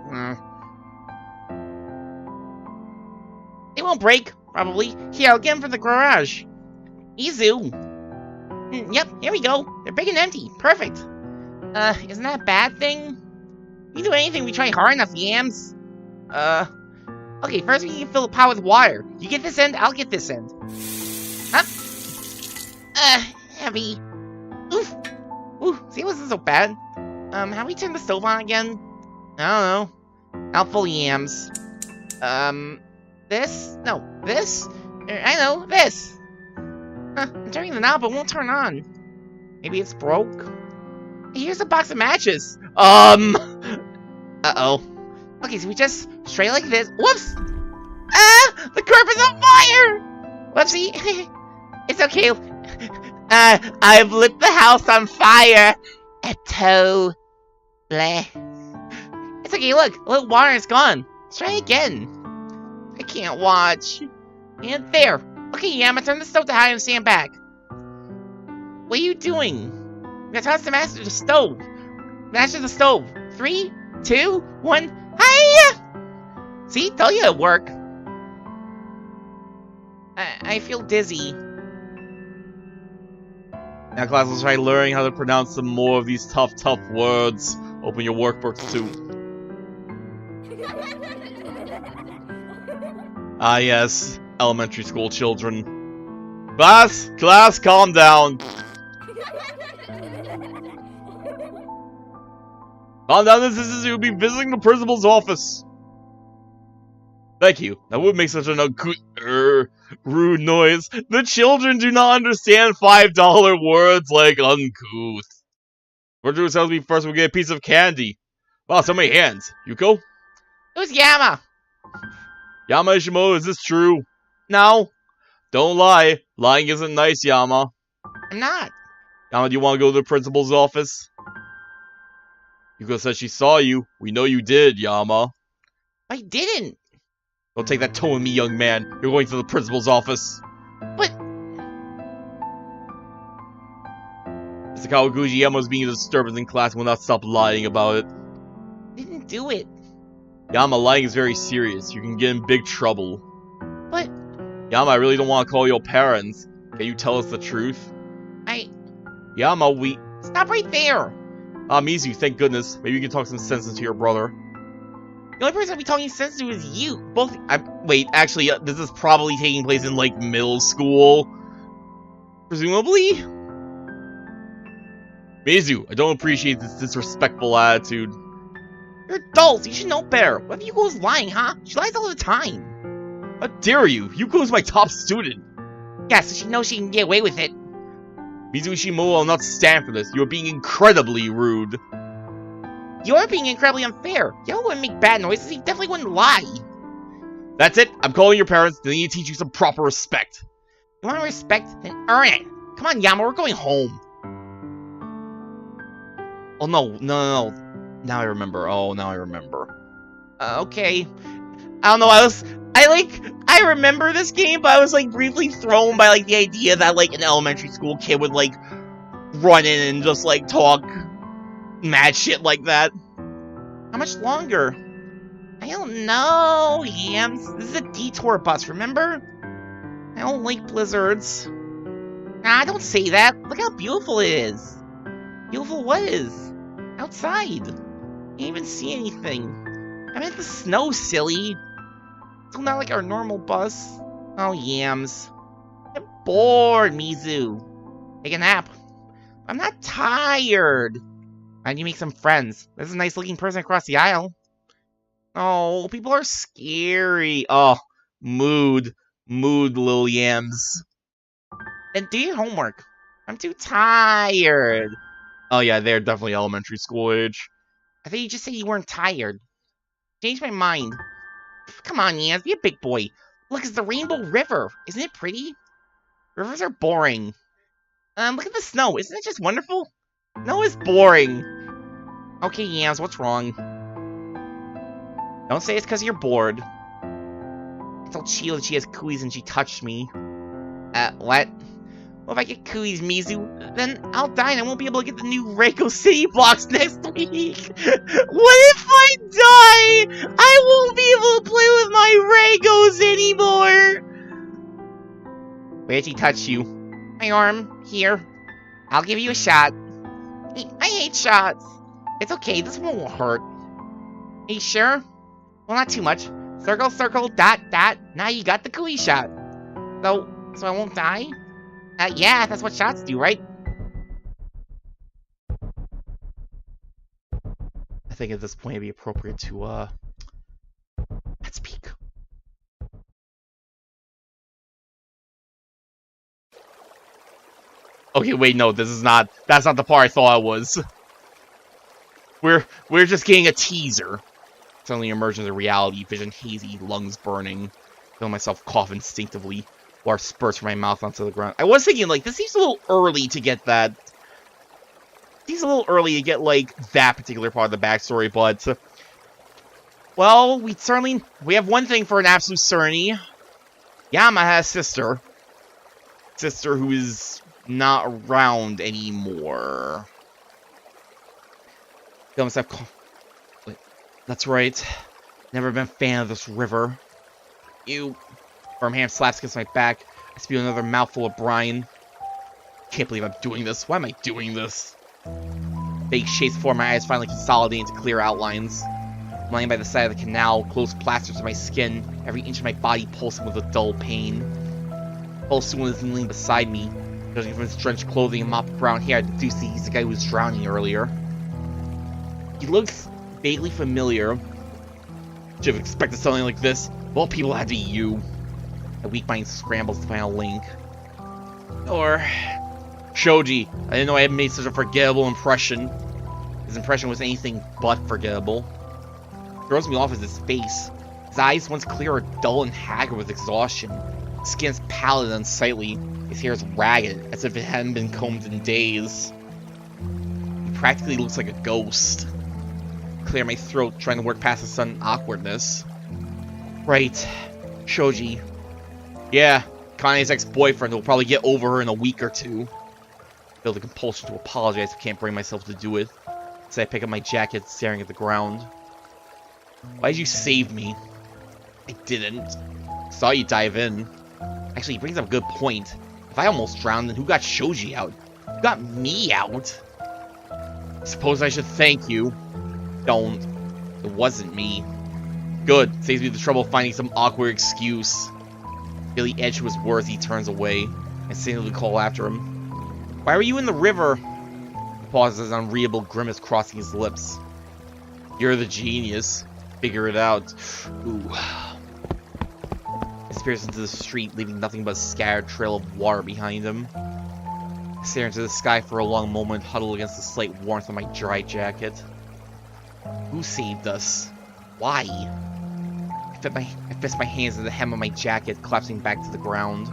They won't break, probably. Here, I'll get them from the garage. Izu. Yep, here we go. They're big and empty. Perfect. Isn't that a bad thing? We do anything we try hard enough, Yams. Okay, first we need to fill the pot with water. You get this end, I'll get this end. Up. Heavy. Oof. Ooh, see, it wasn't so bad. How do we turn the stove on again? I don't know. I'll full Yams. This? No, this? I know, this. I'm turning the knob, but it won't turn on. Maybe it's broke? Here's a box of matches. Uh-oh. Okay, so we just straight like this. Whoops! Ah! The carpet's on fire! Whoopsie. It's okay. I've lit the house on fire. Eto. Bleh. It's okay, look. A little water is gone. Let's try again. I can't watch. And there. Okay, yeah, I'm gonna turn the stove to high and stand back. What are you doing? I'm gonna toss the master the stove. Master the stove. 3, 2, 1. Hiya! See? Told you it'd work. I feel dizzy. Now, class, let's try learning how to pronounce some more of these tough words. Open your workbooks, too. Ah, yes. Elementary school children. Class, calm down. Calm down, this is you'll be visiting the principal's office. Thank you. That would make such an rude noise. The children do not understand $5 words like uncouth. Virtual tells me first we'll get a piece of candy. Wow, so many hands. Yuko? Who's Yama? Yama Ishimoto, is this true? No. Don't lie. Lying isn't nice, Yama. I'm not. Yama, do you want to go to the principal's office? Yuko says she saw you. We know you did, Yama. I didn't. Don't take that tone with me, young man. You're going to the principal's office. But... Mr. Kawaguchi, Yama's being a disturbance in class and will not stop lying about it. Didn't do it. Yama, lying is very serious. You can get in big trouble. But... Yama, I really don't want to call your parents. Can you tell us the truth? Yama, we... Stop right there! Ah, Mizu, thank goodness. Maybe you can talk some sense into your brother. The only person I'll be talking sense to is you. Both. Wait, actually, this is probably taking place in, like, middle school. Presumably? Mizu, I don't appreciate this disrespectful attitude. You're adults, you should know better. What if Yuko's lying, huh? She lies all the time. How dare you? Yuko's my top student. Yeah, so she knows she can get away with it. Mizu Ishimoto will not stand for this. You are being incredibly rude. You're being incredibly unfair. Yellow wouldn't make bad noises. He definitely wouldn't lie. That's it. I'm calling your parents. They need to teach you some proper respect. You want respect? Then earn it. Come on, Yama. We're going home. Oh, no. Now I remember. Oh, now I remember. Okay. I don't know. I remember this game, but I was, like, briefly thrown by, like, the idea that, like, an elementary school kid would, like, run in and just, like, talk mad shit like that. How much longer? I don't know, Yams. This is a detour bus, remember? I don't like blizzards. Nah, don't say that. Look how beautiful it is. Beautiful what is? Outside. Can't even see anything. I'm in the snow, silly. It's not like our normal bus. Oh, Yams. I'm bored, Mizu. Take a nap. I'm not tired. I need to make some friends. There's a nice looking person across the aisle. Oh, people are scary. Oh, mood, little Yams. Then do your homework. I'm too tired. Oh yeah, they're definitely elementary school age. I thought you just said you weren't tired. Changed my mind. Come on, Yams, be a big boy. Look, it's the Rainbow River. Isn't it pretty? Rivers are boring. Look at the snow. Isn't it just wonderful? No, it's boring. Okay, Yams, what's wrong? Don't say it's because you're bored. I told Chio that she has cooties and she touched me. What? Well, if I get cooties, Mizu, then I'll die and I won't be able to get the new Reiko City blocks next week. What if I die? I won't be able to play with my Reikos anymore. Where'd she touch you? My arm. Here. I'll give you a shot. I hate shots. It's okay, this one won't hurt. Are you sure? Well, not too much. Circle, circle, dot, dot. Now you got the cootie shot. So I won't die? Yeah, that's what shots do, right? I think at this point it'd be appropriate to, let's peek. Okay, wait, no, that's not the part I thought it was. We're just getting a teaser. suddenly emerge into reality, vision hazy, lungs burning. Feel myself cough instinctively. Water spurts from my mouth onto the ground. I was thinking, like, this seems a little early to get that. Seems a little early to get, like, that particular part of the backstory, but... well, we have one thing for an absolute certainty. Yama has a sister. Sister who is not around anymore. Feel myself... wait, that's right. Never been a fan of this river. You... Firm hand slaps against my back. I spew another mouthful of brine. Can't believe I'm doing this. Why am I doing this? Vague shapes before my eyes finally consolidate into clear outlines. I'm lying by the side of the canal, close plasters to my skin, every inch of my body pulsing with a dull pain. Soon is kneeling beside me. Judging from his drenched clothing and mop of brown hair, I deduce that he's the guy who was drowning earlier. He looks vaguely familiar. Should have expected something like this. Of all people, it had to be you. My weak mind scrambles to find a link. Or... Shoji. I didn't know I had made such a forgettable impression. His impression was anything but forgettable. What throws me off is his face. His eyes, once clear, are dull and haggard with exhaustion. His skin's pallid and unsightly. His hair is ragged, as if it hadn't been combed in days. He practically looks like a ghost. I clear my throat, trying to work past the sudden awkwardness. Right. Shoji. Yeah, Kane's ex-boyfriend will probably get over her in a week or two. I feel the compulsion to apologize, but can't bring myself to do it. So I pick up my jacket, staring at the ground. Why did you save me? I didn't. Saw you dive in. Actually, he brings up a good point. If I almost drowned, then who got Shoji out? Who got me out? I suppose I should thank you. Don't. It wasn't me. Good. Saves me the trouble of finding some awkward excuse. I feel the edge to his words, he turns away. I singularly call after him. Why were you in the river? He pauses, an unreadable grimace crossing his lips. You're the genius. Figure it out. Ooh. He disappears into the street, leaving nothing but a scattered trail of water behind him. I stare into the sky for a long moment, huddled against the slight warmth of my dry jacket. Who saved us? Why? I fist my hands in the hem of my jacket, collapsing back to the ground.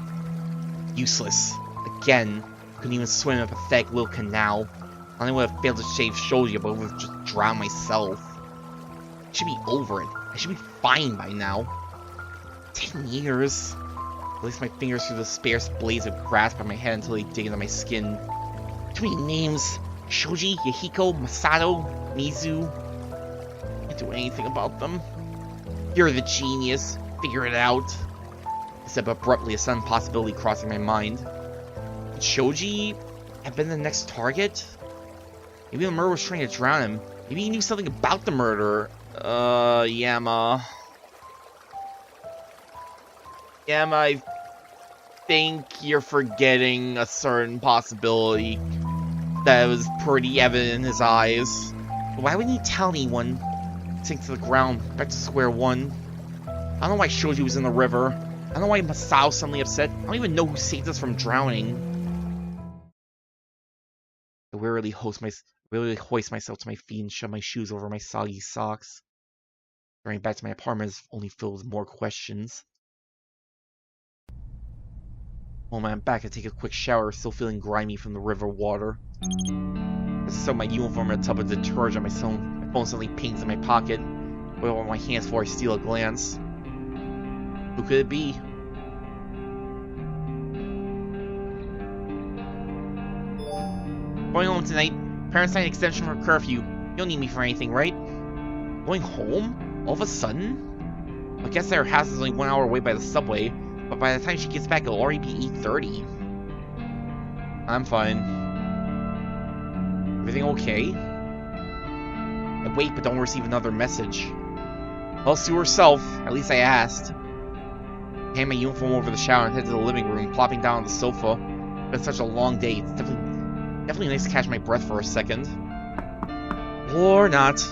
Useless. Again. Couldn't even swim in a pathetic little canal. I only would have failed to save Shoji, but would have just drowned myself. I should be over it. I should be fine by now. 10 years. I place my fingers through the sparse blades of grass by my head until they dig into my skin. Too many names. Shoji, Yahiko, Masato, Mizu. Can't do anything about them. You're the genius. Figure it out. I said abruptly, a sudden possibility crossing my mind. Could Shoji have been the next target? Maybe the murderer was trying to drown him. Maybe he knew something about the murderer. Yama. Yama, I think you're forgetting a certain possibility that was pretty evident in his eyes. But why wouldn't he tell anyone? Sink to the ground, back to square one. I don't know why Shoji was in the river. I don't know why Masao suddenly upset. I don't even know who saved us from drowning. I wearily hoist myself to my feet and shove my shoes over my soggy socks. Going back to my apartment is only filled with more questions. When I'm back, I take a quick shower, still feeling grimy from the river water. I sew my uniform in a tub of detergent. My phone suddenly pings in my pocket. I oil my hands before I steal a glance. Who could it be? Going home tonight. Parents signed extension for curfew. You don't need me for anything, right? Going home? All of a sudden? I guess their house is only 1 hour away by the subway, but by the time she gets back, it'll already be 8:30. I'm fine. Everything okay? I wait, but don't receive another message. Well, Sue herself. At least I asked. I hand my uniform over the shower and head to the living room, plopping down on the sofa. It's been such a long day. It's definitely nice to catch my breath for a second. Or not.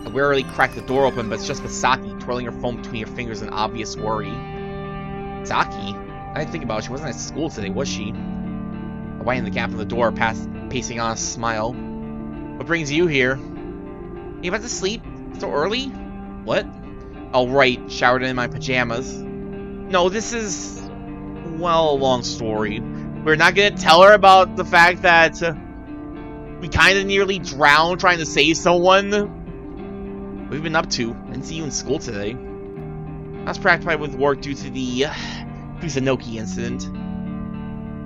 I warily crack the door open, but it's just Misaki, twirling her phone between her fingers in obvious worry. Misaki? I didn't think about it. She wasn't at school today, was she? I widen the gap in the door, pasting on a smile. What brings you here? Are you about to sleep? So early? What? Oh, right. Showered in my pajamas. No, this is... well, a long story. We're not gonna tell her about the fact that we kind of nearly drowned trying to save someone. What have you been up to? I didn't see you in school today. I was preoccupied with work due to the Kusunoki incident.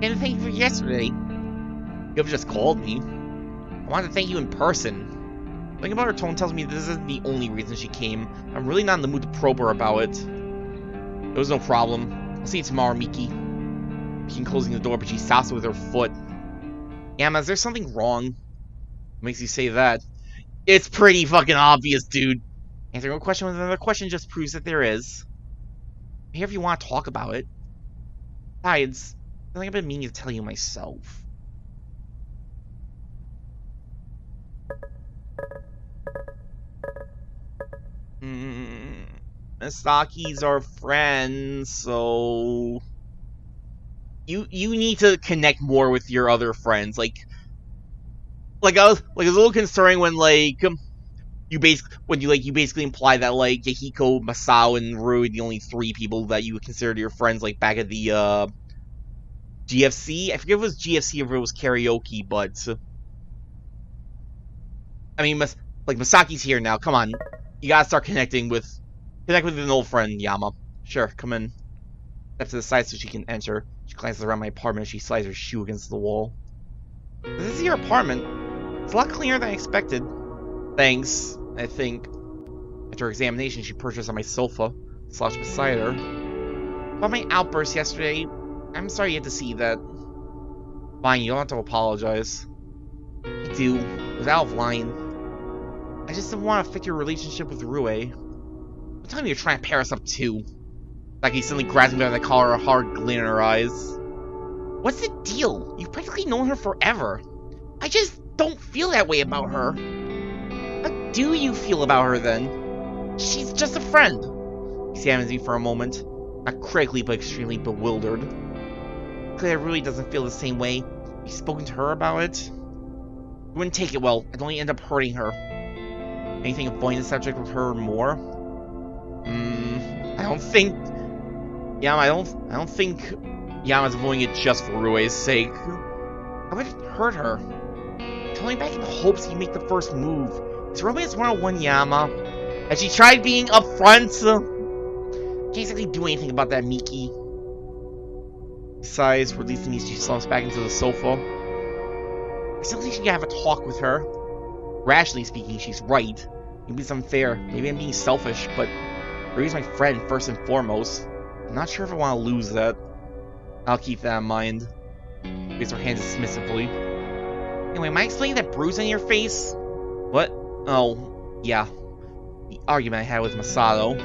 And thank you for yesterday. You have just called me. I wanted to thank you in person. Thinking about her tone tells me this isn't the only reason she came. I'm really not in the mood to probe her about it. It was no problem. I'll see you tomorrow, Miki. She's closing the door, but she stops with her foot. Yama, is there something wrong? What makes you say that? It's pretty fucking obvious, dude. Answering one question with another question just proves that there is. I'm here if you want to talk about it. Besides, I think I've been meaning to tell you myself. Misaki's our friend, so you need to connect more with your other friends. Like I was a little concerning when you basically imply that like Yahiko, Masao, and Rui are the only 3 people that you would consider your friends, like back at the GFC. I forget if it was GFC or if it was karaoke, but I mean, Masaki's here now. Come on, you gotta start connect with an old friend, Yama. Sure, come in. Step to the side so she can enter. She glances around my apartment as she slides her shoe against the wall. This is your apartment. It's a lot cleaner than I expected. Thanks, I think. After her examination, she perches on my sofa, slouched beside her. About my outburst yesterday, I'm sorry you had to see that. Fine, you don't have to apologize. I do. It was out of line. I just didn't want to affect your relationship with Rue. Don't tell me you're trying to pair us up too. Like he suddenly grabs me by the collar, a hard glint in her eyes. What's the deal? You've practically known her forever. I just don't feel that way about her. What do you feel about her then? She's just a friend. He examines me for a moment, not critically but extremely bewildered. Claire really doesn't feel the same way. Have you spoken to her about it? You wouldn't take it well. I'd only end up hurting her. Anything avoiding the subject with her more? I don't think Yama's avoiding it just for Rue's sake. I would hurt her. Telling back in hopes you make the first move. It's romance 101, Yama. Has she tried being upfront? Can't exactly do anything about that, Miki. He sighs, releasing me as she slumps back into the sofa. I still think she can have a talk with her. Rationally speaking, she's right. Maybe it's unfair. Maybe I'm being selfish, but Rui's my friend first and foremost. I'm not sure if I want to lose that. I'll keep that in mind. Raise her hands dismissively. Anyway, am I explaining that bruise on your face? What? Oh, yeah. The argument I had with Masato.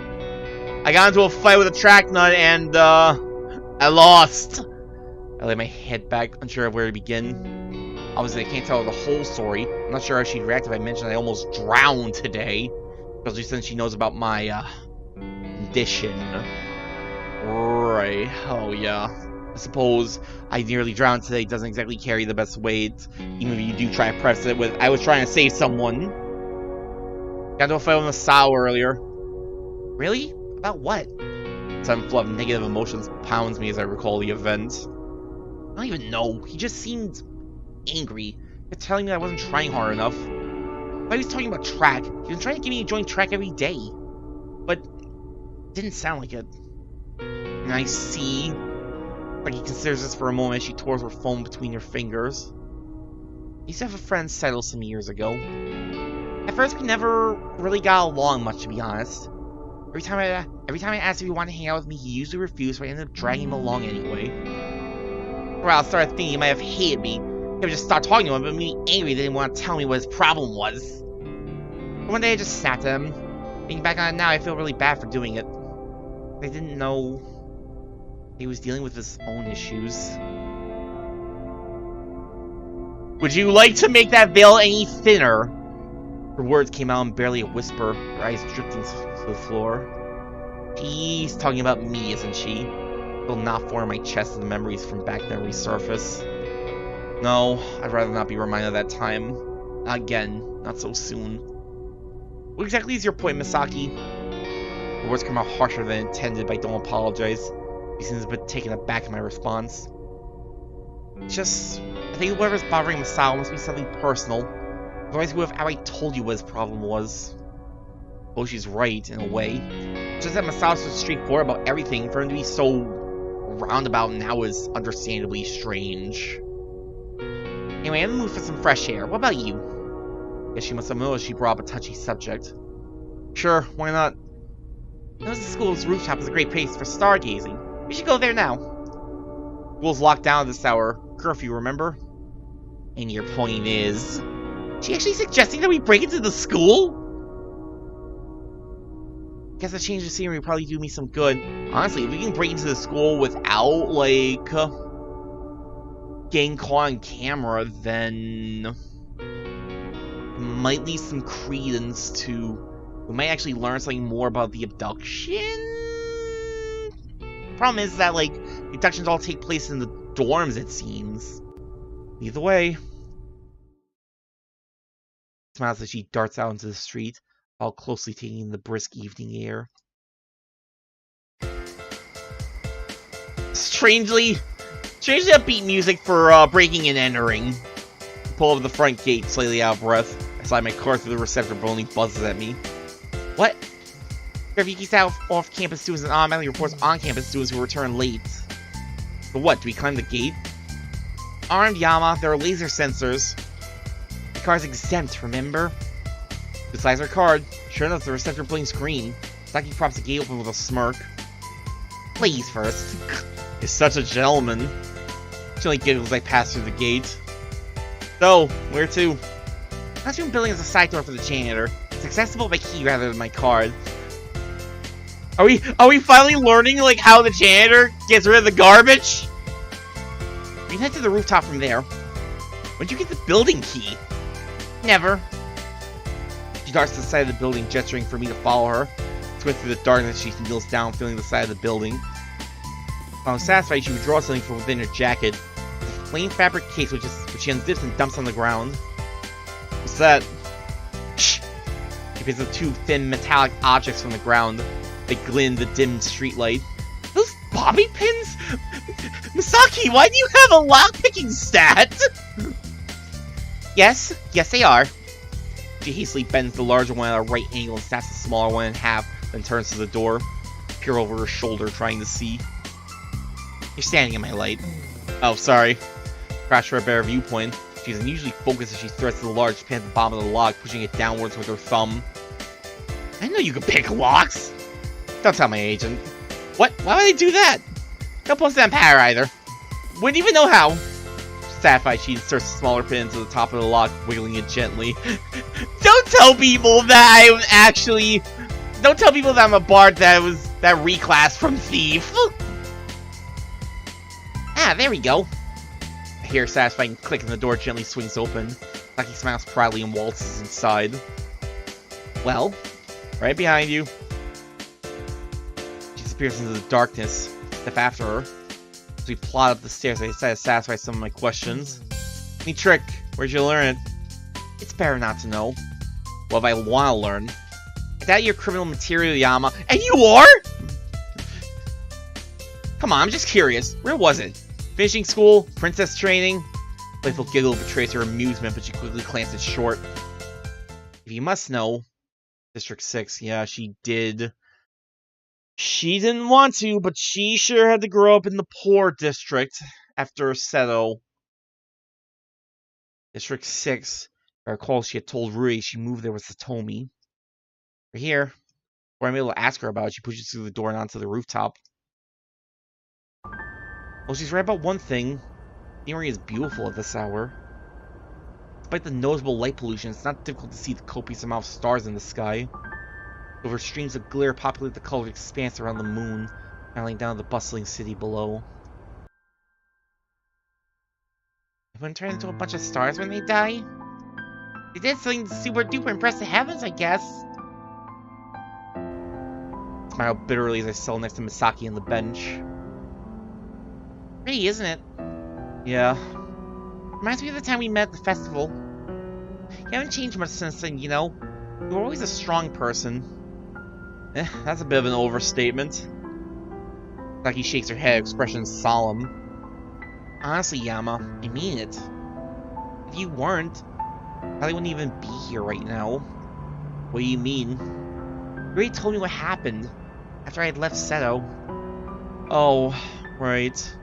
I got into a fight with a track nut and, I lost. I lay my head back, unsure of where to begin. Obviously, I can't tell her the whole story. I'm not sure how she'd react if I mentioned I almost drowned today. Especially since she knows about my, condition. Right. Oh, yeah. I suppose I nearly drowned today doesn't exactly carry the best weight. Even if you do try to preface it with, I was trying to save someone. Got into a fight with Masao earlier. Really? About what? Some flood of negative emotions pounds me as I recall the event. I don't even know. He just seemed angry. He was telling me I wasn't trying hard enough. I was talking about track. He was trying to get me to join track every day. But it didn't sound like it. And I see. Like he considers this for a moment as she tours her phone between her fingers. I used to have a friend settled some years ago. At first, we never really got along much, to be honest. Every time I asked if he wanted to hang out with me, he usually refused, so I ended up dragging him along anyway. Well, I started thinking he might have hated me. He would just start talking to him, but made me angry that he didn't want to tell me what his problem was. But one day I just snapped at him. Thinking back on it now, I feel really bad for doing it. I didn't know he was dealing with his own issues. Would you like to make that veil any thinner? Her words came out in barely a whisper, her eyes drifting to the floor. She's talking about me, isn't she? Will not form my chest as the memories from back then resurface. No, I'd rather not be reminded of that time. Not again, not so soon. What exactly is your point, Misaki? The words come out harsher than intended, but I don't apologize. He seems a bit taken aback at my response. Just, I think whatever's bothering Masao must be something personal. Otherwise, he would have outright told you what his problem was. Well, she's right, in a way. Just that Masao's so straightforward about everything, for him to be so roundabout now is understandably strange. Anyway, I'm in the mood for some fresh air. What about you? Guess she must have noticed she brought up a touchy subject. Sure, why not? Notice the school's rooftop is a great place for stargazing. We should go there now. School's locked down at this hour. Curfew, remember? And your point is... She actually suggesting that we break into the school? Guess a change of scenery would probably do me some good. Honestly, if we can break into the school without, like... getting caught on camera, then... it might leave some credence to... we might actually learn something more about the abduction? Problem is that, like, the abductions all take place in the dorms, it seems. Either way. Smiles as she darts out into the street, while closely taking the brisk evening air. Strangely upbeat music for breaking and entering. Pull over the front gate, slightly out of breath. I slide my car through the receptor, but only buzzes at me. What? Sylvierchii's out off-campus students and automatically reports on-campus students who return late. But what, do we climb the gate? Armed, Yama, there are laser sensors. The car's exempt, remember? Besides our card, sure enough, the receptor blinks green. Saki props the gate open with a smirk. Ladies first. You're such a gentleman. She only giggles as I pass through the gate. So, where to? Classroom building is a side door for the janitor. It's accessible by key rather than my card. Are we finally learning, like, how the janitor gets rid of the garbage? We can head to the rooftop from there. When'd you get the building key? Never. She darts to the side of the building, gesturing for me to follow her. Swift through the darkness, she kneels down, feeling the side of the building. While satisfied, she withdraws something from within her jacket. It's a plain fabric case which she unzips and dumps on the ground. What's that? Shh! She picks up two thin metallic objects from the ground. They glint in the dim streetlight. Those bobby pins? Misaki, why do you have a lockpicking stat? Yes they are. She hastily bends the larger one at a right angle and snaps the smaller one in half, then turns to the door. Peer over her shoulder, trying to see. You're standing in my light. Oh, sorry. Crash for a better viewpoint. She's unusually focused as she threads the large pin at the bottom of the lock, pushing it downwards with her thumb. I know you can pick locks! Don't tell my agent. What? Why would I do that? Don't post it on Power either. Wouldn't even know how. Satisfied, she inserts a smaller pin into the top of the lock, wiggling it gently. Don't tell people that I'm actually... Don't tell people that I'm a bard that reclassed from Thief. Ah, there we go. I hear a satisfying click and the door gently swings open. Saki smiles proudly and waltzes inside. Well, right behind you. She disappears into the darkness. Step after her. As we plod up the stairs, I decide to satisfy some of my questions. Any trick? Where'd you learn it? It's better not to know. Well, if I want to learn. I doubt you're criminal material, Yama. And you are?! Come on, I'm just curious. Where was it? Finishing school? Princess training? Playful giggle betrays her amusement, but she quickly clamps it short. If you must know, District 6, yeah, she did. She didn't want to, but she sure had to grow up in the poor district after Seto. District 6, I recall she had told Rui she moved there with Satomi. We're here. Before I'm able to ask her about it, she pushes through the door and onto the rooftop. Well, she's right about one thing. The area is beautiful at this hour. Despite the noticeable light pollution, it's not difficult to see the copious amount of stars in the sky. Over streams of glare populate the colored expanse around the moon, traveling down the bustling city below. Everyone turns into a bunch of stars when they die? They did something super duper impress the heavens, I guess. I smile bitterly as I settle next to Misaki on the bench. Pretty, isn't it? Yeah. Reminds me of the time we met at the festival. You haven't changed much since then, you know. You were always a strong person. That's a bit of an overstatement. Saki shakes her head, expression solemn. Honestly, Yama, I mean it. If you weren't, I probably wouldn't even be here right now. What do you mean? You already told me what happened after I had left Seto. Oh, right.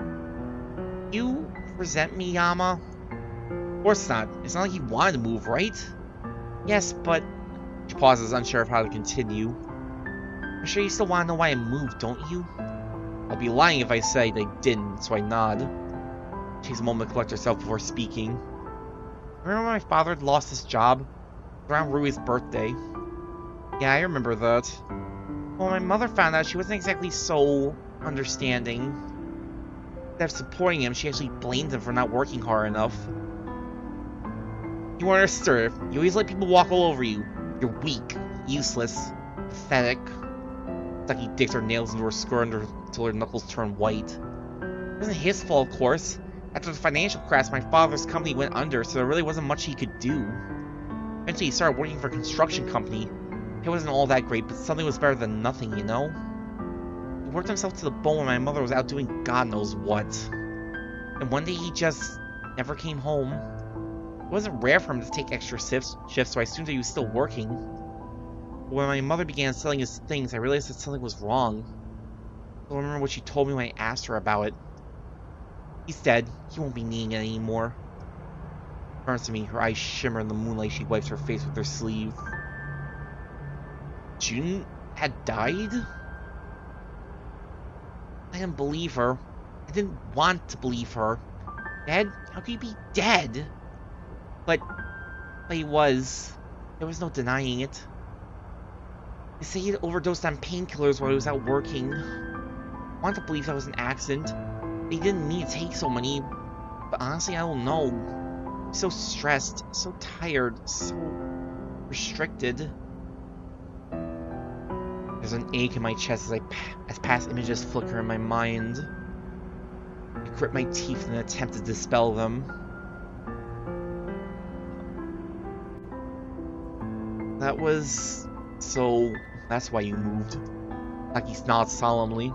You resent me, Yama? Of course not. It's not like you wanted to move, right? Yes, but... She pauses, unsure of how to continue. I'm sure you still want to know why I moved, don't you? I'd be lying if I said I didn't, so I nod. She takes a moment to collect herself before speaking. Remember when my father had lost his job? Around Rui's birthday. Yeah, I remember that. Well, my mother found out she wasn't exactly so understanding. Instead of supporting him, she actually blamed him for not working hard enough. You weren't assertive. You always let people walk all over you. You're weak, useless, pathetic. Saki digs her nails into her skirt until her knuckles turn white. It wasn't his fault, of course. After the financial crash, my father's company went under, so there really wasn't much he could do. Eventually, he started working for a construction company. It wasn't all that great, but something was better than nothing, you know? He worked himself to the bone when my mother was out doing God knows what. And one day he just never came home. It wasn't rare for him to take extra shifts, so I assumed that he was still working. But when my mother began selling his things, I realized that something was wrong. I don't remember what she told me when I asked her about it. He's dead. He won't be needing it anymore. She turns to me, her eyes shimmer in the moonlight. She wipes her face with her sleeve. June had died? I didn't believe her. I didn't want to believe her. Dead? How could he be dead? But he was. There was no denying it. They say he had overdosed on painkillers while he was out working. I want to believe that was an accident. He didn't need to take so many. But honestly, I don't know. He's so stressed, so tired, so restricted. There's an ache in my chest as past images flicker in my mind. I grit my teeth in an attempt to dispel them. That was... So, that's why you moved. Saki nods solemnly.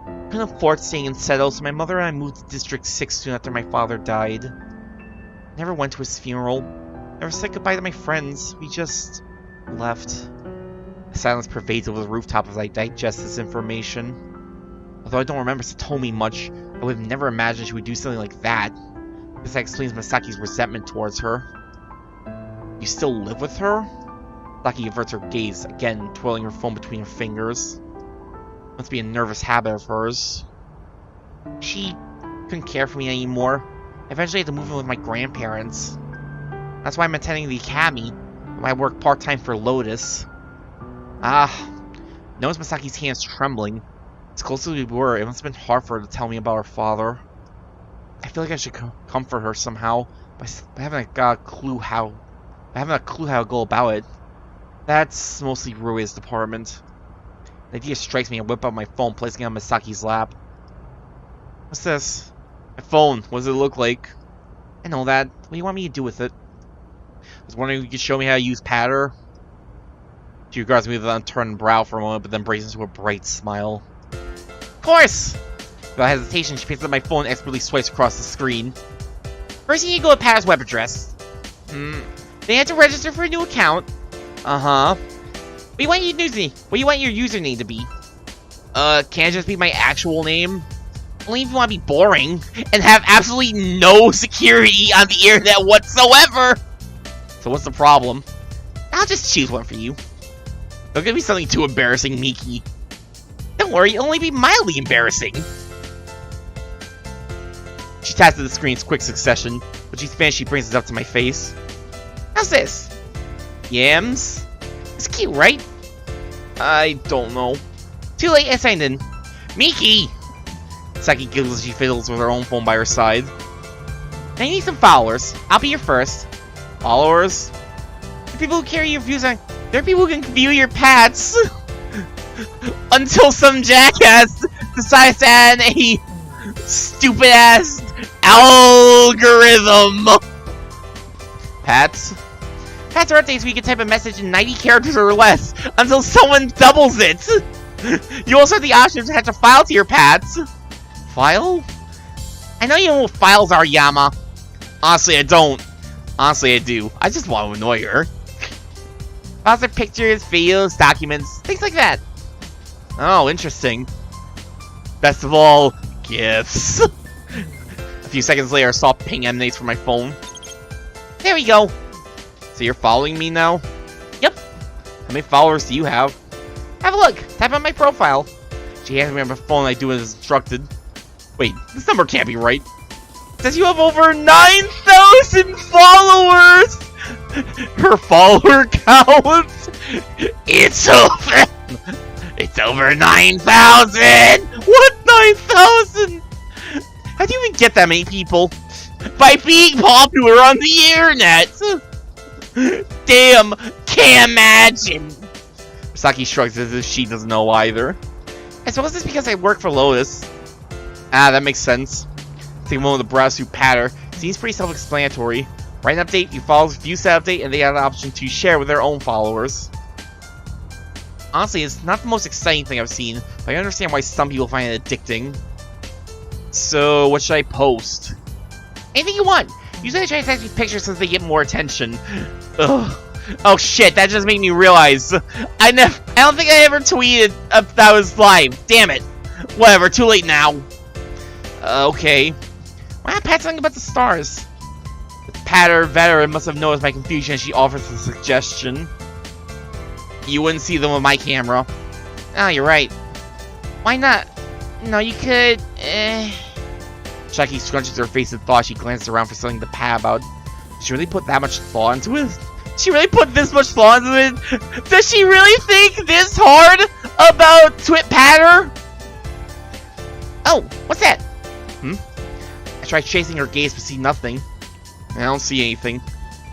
I couldn't afford staying in Seto, so my mother and I moved to District 6 soon after my father died. I never went to his funeral. Never said goodbye to my friends. We just... left. The silence pervades over the rooftop as I digest this information. Although I don't remember Satomi much, I would have never imagined she would do something like that. This explains Masaki's resentment towards her. You still live with her? Saki averts her gaze, again twirling her phone between her fingers. Must be a nervous habit of hers. She couldn't care for me anymore. I eventually had to move in with my grandparents. That's why I'm attending the academy. I work part-time for Lotus. Notice Masaki's hands trembling. As close as we were, it must have been hard for her to tell me about her father. I feel like I should comfort her somehow, but I haven't got a clue how. I haven't a clue how to go about it. That's mostly Rui's department. The idea strikes me. I whip out my phone, placing it on Masaki's lap. What's this? My phone. What does it look like? I know that. What do you want me to do with it? I was wondering if you could show me how to use Patter. She regards me with an unturned brow for a moment, but then breaks into a bright smile. Of course! Without hesitation, she picks up my phone and expertly swipes across the screen. First, you need to go to Patter's web address. Then you have to register for a new account. What do you want your username to be? Can't it just be my actual name? Only if you want to be boring and have absolutely no security on the internet whatsoever. So what's the problem? I'll just choose one for you. Don't give me something too embarrassing, Miki. Don't worry, it'll only be mildly embarrassing. She taps at the screen's quick succession, but she's finished. She brings it up to my face. How's this? Yams? It's cute, right? I don't know. Too late, I signed in. Miki! Saki giggles as she fiddles with her own phone by her side. Now you need some followers. I'll be your first. Followers? There are people who carry your views on... There are people who can view your pats. Until some jackass decides to add a stupid-ass algorithm. Pats? Faster updates where you can type a message in 90 characters or less until someone doubles it. You also have the option to attach a file to your pads. File? I know you know what files are, Yama. Honestly, I don't. Honestly, I do. I just want to annoy her. Files are pictures, videos, documents, things like that. Oh, interesting. Best of all, gifts. A few seconds later, I saw ping emanates from my phone. There we go. So you're following me now? Yep. How many followers do you have? Have a look. Tap on my profile. She hands me on my phone. I do as instructed. Wait, this number can't be right. It says you have over 9,000 followers. Her follower count. It's over 9,000. What 9,000? How do you even get that many people? By being popular on the internet. Damn, can't imagine. Misaki shrugs as if she doesn't know either. I suppose it's because I work for Lotus. Ah, that makes sense. Take a moment to browse through Patter. Seems pretty self-explanatory. Write an update, you follow, view set update, and they have the option to share with their own followers. Honestly, it's not the most exciting thing I've seen, but I understand why some people find it addicting. So, what should I post? Anything you want. Usually I try to text you pictures since they get more attention. Ugh. Oh shit, that just made me realize. I don't think I ever tweeted if that was live. Damn it. Whatever, too late now. Okay. Why not Pat something about the stars? The Patter veteran must have noticed my confusion and she offers a suggestion. You wouldn't see them with my camera. Oh, you're right. Why not? No, you could, Chucky scrunches her face in thought. She glances around for something to pat about. Did she really put that much thought into it? She really put this much thought into it? Does she really think this hard about Twit Patter? Oh, what's that? I try chasing her gaze but see nothing. I don't see anything.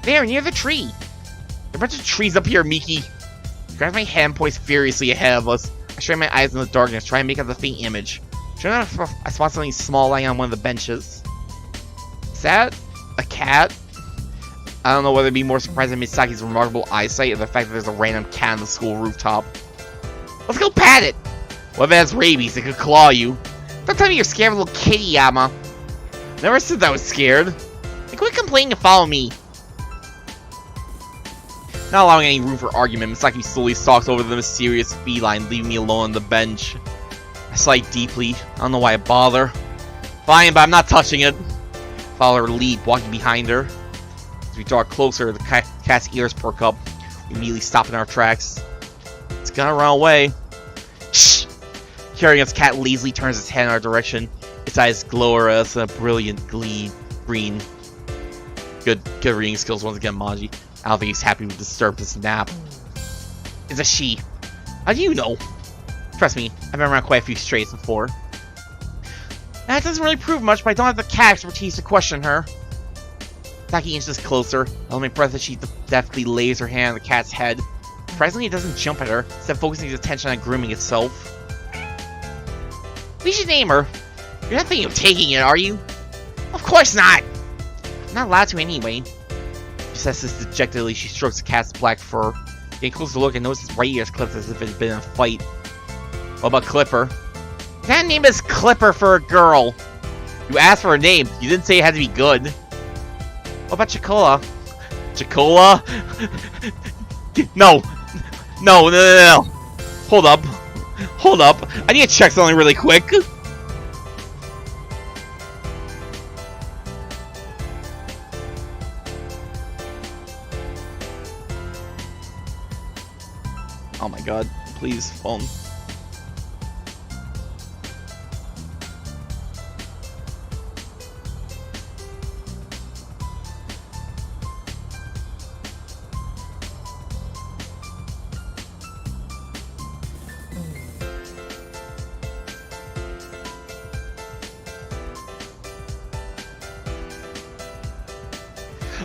There, near the tree. There are a bunch of trees up here, Miki. She grabs my hand and points furiously ahead of us. I strain my eyes in the darkness, trying to make out the faint image. Sure enough, I spot something small lying on one of the benches. Is that a cat? I don't know whether to be more surprised at Misaki's remarkable eyesight or the fact that there's a random cat on the school rooftop. Let's go pat it! What if it has rabies? It could claw you. Don't tell me you're scared of a little kitty, Yama. Never said I was scared. Then quit complaining and follow me. Not allowing any room for argument, Misaki slowly stalks over the mysterious feline, leaving me alone on the bench. I sigh deeply. I don't know why I bother. Fine, but I'm not touching it. Follow her lead, walking behind her. As we draw closer, the cat's ears perk up. We immediately stop in our tracks. It's gonna run away. Shh! Hearing us, cat lazily turns its head in our direction. Its eyes glow at us in a brilliant green. Good reading skills once again, Manji. I don't think he's happy with this nap. It's a she. How do you know? Trust me, I've been around quite a few strays before. That doesn't really prove much, but I don't have the cat expertise to question her. Taki inches closer. I hold my breath as she deftly lays her hand on the cat's head. Surprisingly, it doesn't jump at her, instead focusing its attention on grooming itself. We should name her. You're not thinking of taking it, are you? Of course not! I'm not allowed to anyway. She says this dejectedly. She strokes the cat's black fur. Getting closer to look, and notices its right ear is clipped as if it had been in a fight. What about Clipper? That name is Clipper for a girl. You asked for a name. You didn't say it had to be good. What about Chicola? Chicola? No. No. Hold up. I need to check something really quick. Oh my god. Please, phone.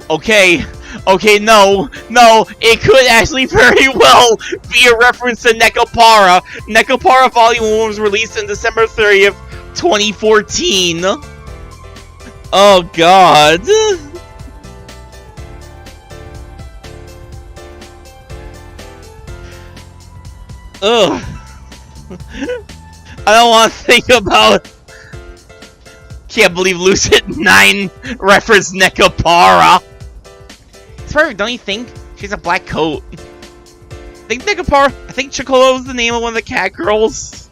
Okay, no, it could actually very well be a reference to Nekopara. Nekopara Volume 1 was released on December 30th, 2014. Oh god. Ugh. I don't want to think about. Can't believe Lucid9 referenced Nekapara. It's perfect, don't you think? She's a black coat. I think Nekapara. I think Chocola was the name of one of the cat girls.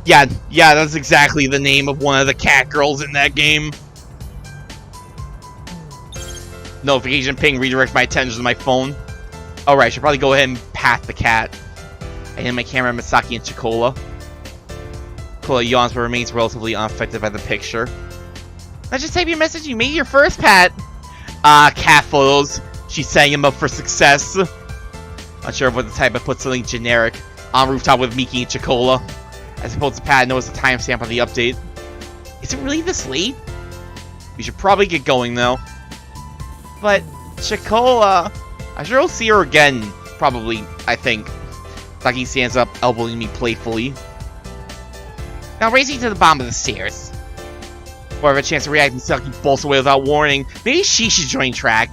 Yeah, that's exactly the name of one of the cat girls in that game. Notification ping redirects my attention to my phone. Alright, I should probably go ahead and pat the cat. I hand my camera Misaki and Chocola. Chocola yawns but remains relatively unaffected by the picture. Let's just type your message. You made your first pat. Cat photos. She's setting him up for success. Unsure of what the type, I put something generic on rooftop with Miki and Chocola. I suppose the pad knows the timestamp on the update. Is it really this late? We should probably get going though. But Chocola, I sure will see her again. Probably, I think. Saki stands up, elbowing me playfully. Now racing to the bottom of the stairs. Before I have a chance to react, Saki bolts away without warning. Maybe she should join track.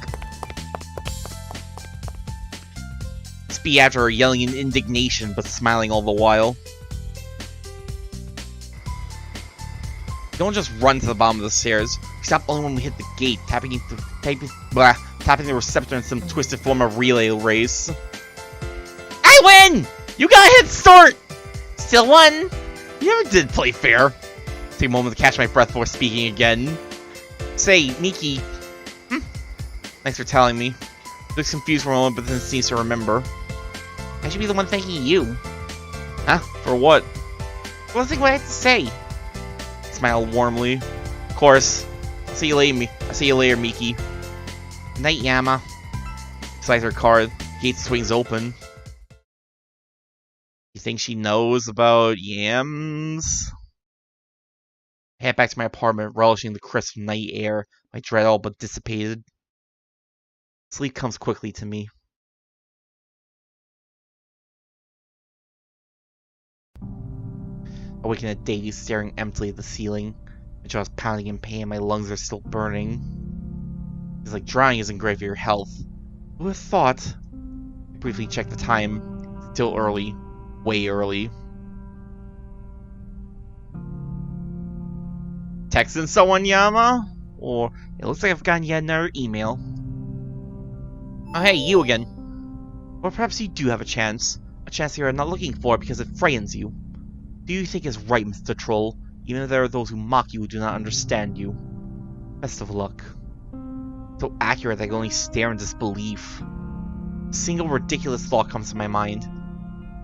Speed after her, yelling in indignation, but smiling all the while. Don't just run to the bottom of the stairs. We stop only when we hit the gate, tapping the receptor in some twisted form of relay race. I win! You got a head start! Still won! You never did play fair. Take a moment to catch my breath before speaking again. Say, Miki. Thanks for telling me. Looks confused for a moment, but then seems to remember. I should be the one thanking you. Huh? For what? Well, think what I have to say. Smile warmly. Of course. I'll see you later, Miki. Night, Yama. Slides her card. Gate swings open. You think she knows about yams? I head back to my apartment, relishing the crisp night air. My dread all but dissipated. Sleep comes quickly to me. I awaken at daze, staring emptily at the ceiling. My jaw is pounding in pain, my lungs are still burning. It's like drying isn't great for your health. Who would have thought? I briefly checked the time. It's still early. Way early. Texting someone, Yama? Or, it looks like I've gotten yet another email. Oh hey, you again. Or perhaps you do have a chance. A chance you're not looking for because it frightens you. Do you think is right, Mr. Troll? Even if there are those who mock you who do not understand you. Best of luck. So accurate that I can only stare in disbelief. A single ridiculous thought comes to my mind.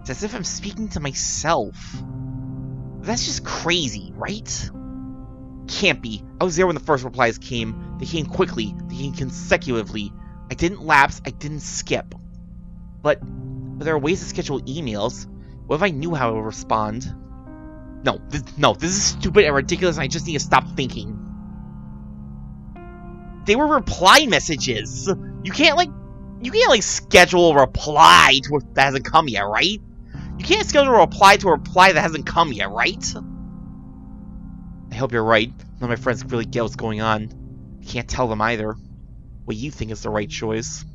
It's as if I'm speaking to myself. That's just crazy, right? Can't be. I was there when the first replies came. They came quickly. They came consecutively. I didn't lapse. I didn't skip. But there are ways to schedule emails. What if I knew how I would respond? No, this is stupid and ridiculous and I just need to stop thinking. They were reply messages! You can't schedule a reply to that hasn't come yet, right? You can't schedule a reply to a reply that hasn't come yet, right? I hope you're right. None of my friends really get what's going on. I can't tell them either. What you think is the right choice.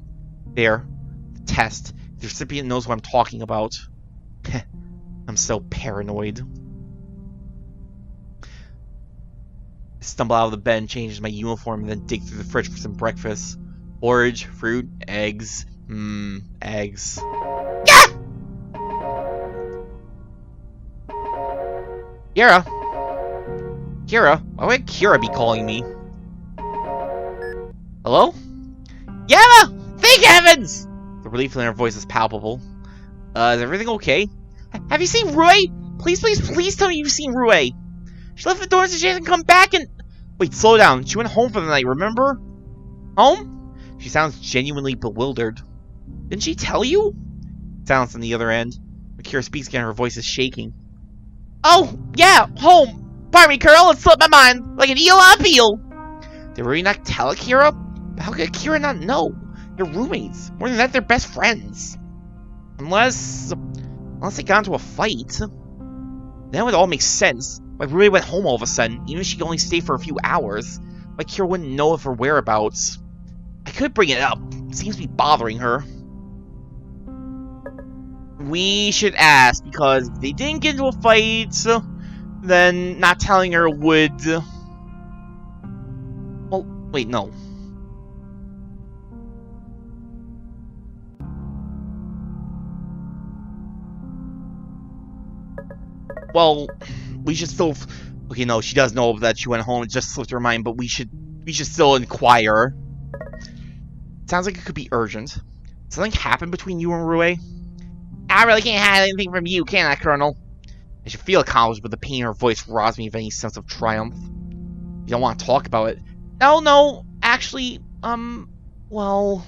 There. The test. The recipient knows what I'm talking about. I'm so paranoid. I stumble out of the bed and change my uniform and then dig through the fridge for some breakfast. Porridge, fruit, eggs. Eggs. Yeah! Kira? Why would Kira be calling me? Hello? Yama! Thank heavens! The relief in her voice is palpable. Is everything okay? Have you seen Rui? Please tell me you've seen Rui. She left the door and she hasn't come back and... Wait, slow down. She went home for the night, remember? Home? She sounds genuinely bewildered. Didn't she tell you? Silence on the other end. When Kira speaks again, her voice is shaking. Oh, yeah, home. Pardon me, Curl, it slipped my mind. Like an eel on a peel. Did Rui not tell Kira? How could Kira not know? They're roommates. More than that, they're best friends. Unless they got into a fight. Then it would all make sense. My roommate went home all of a sudden, even if she could only stay for a few hours. My Kira wouldn't know of her whereabouts. I could bring it up. It seems to be bothering her. We should ask, because if they didn't get into a fight, then not telling her would... Well, wait, no. Well, we should still... Okay, no, she does know that she went home. It just slipped her mind, but we should still inquire. Sounds like it could be urgent. Something happened between you and Rue? I really can't hide anything from you, can I, Colonel? I should feel accomplished, but the pain in her voice robs me of any sense of triumph. You don't want to talk about it. No, actually, well...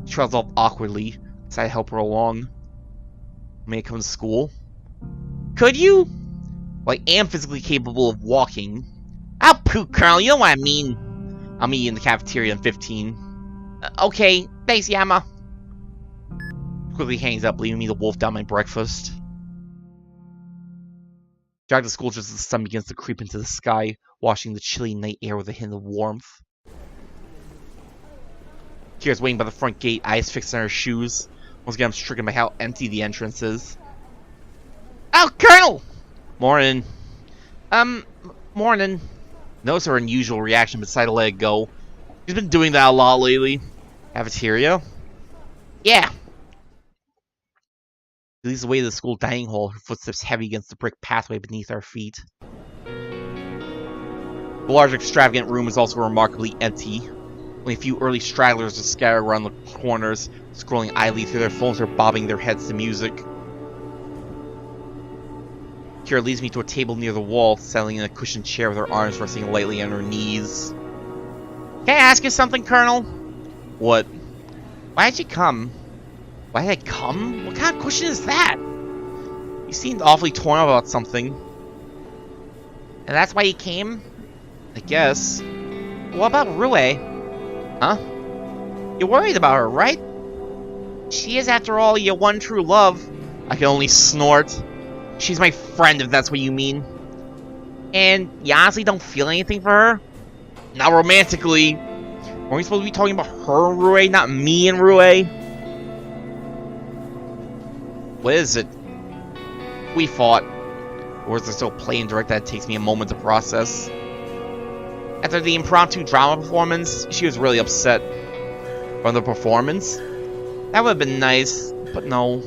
She trails off awkwardly, so I help her along. May I come to school? Could you? Well, I am physically capable of walking. Oh, poop, Colonel, you know what I mean. I'll meet you in the cafeteria in 15. Okay, thanks, Yama. Quickly hangs up, leaving me to wolf down my breakfast. Drive to school just as the sun begins to creep into the sky, washing the chilly night air with a hint of warmth. Kira's waiting by the front gate, eyes fixed on her shoes. Once again, I'm stricken by how empty the entrance is. Oh, Colonel! Morning. Morning. Notice her unusual reaction, but decided to let it go. She's been doing that a lot lately. Cafeteria? Yeah. She leads the way to the school dining hall, her footsteps heavy against the brick pathway beneath our feet. The large, extravagant room is also remarkably empty. Only a few early stragglers are scattered around the corners, scrolling idly through their phones or bobbing their heads to music. Kira leads me to a table near the wall, settling in a cushioned chair with her arms resting lightly on her knees. Can I ask you something, Colonel? What? Why did you come? Why did I come? What kind of question is that? You seemed awfully torn up about something. And that's why you came? I guess. What about Rue? Huh? You're worried about her, right? She is, after all, your one true love. I can only snort. She's my friend, if that's what you mean. And you honestly don't feel anything for her? Not romantically. Weren't we supposed to be talking about her and Rue, not me and Rue? What is it? We fought. Words are so plain and direct that it takes me a moment to process. After the impromptu drama performance, she was really upset. From the performance? That would have been nice, but no.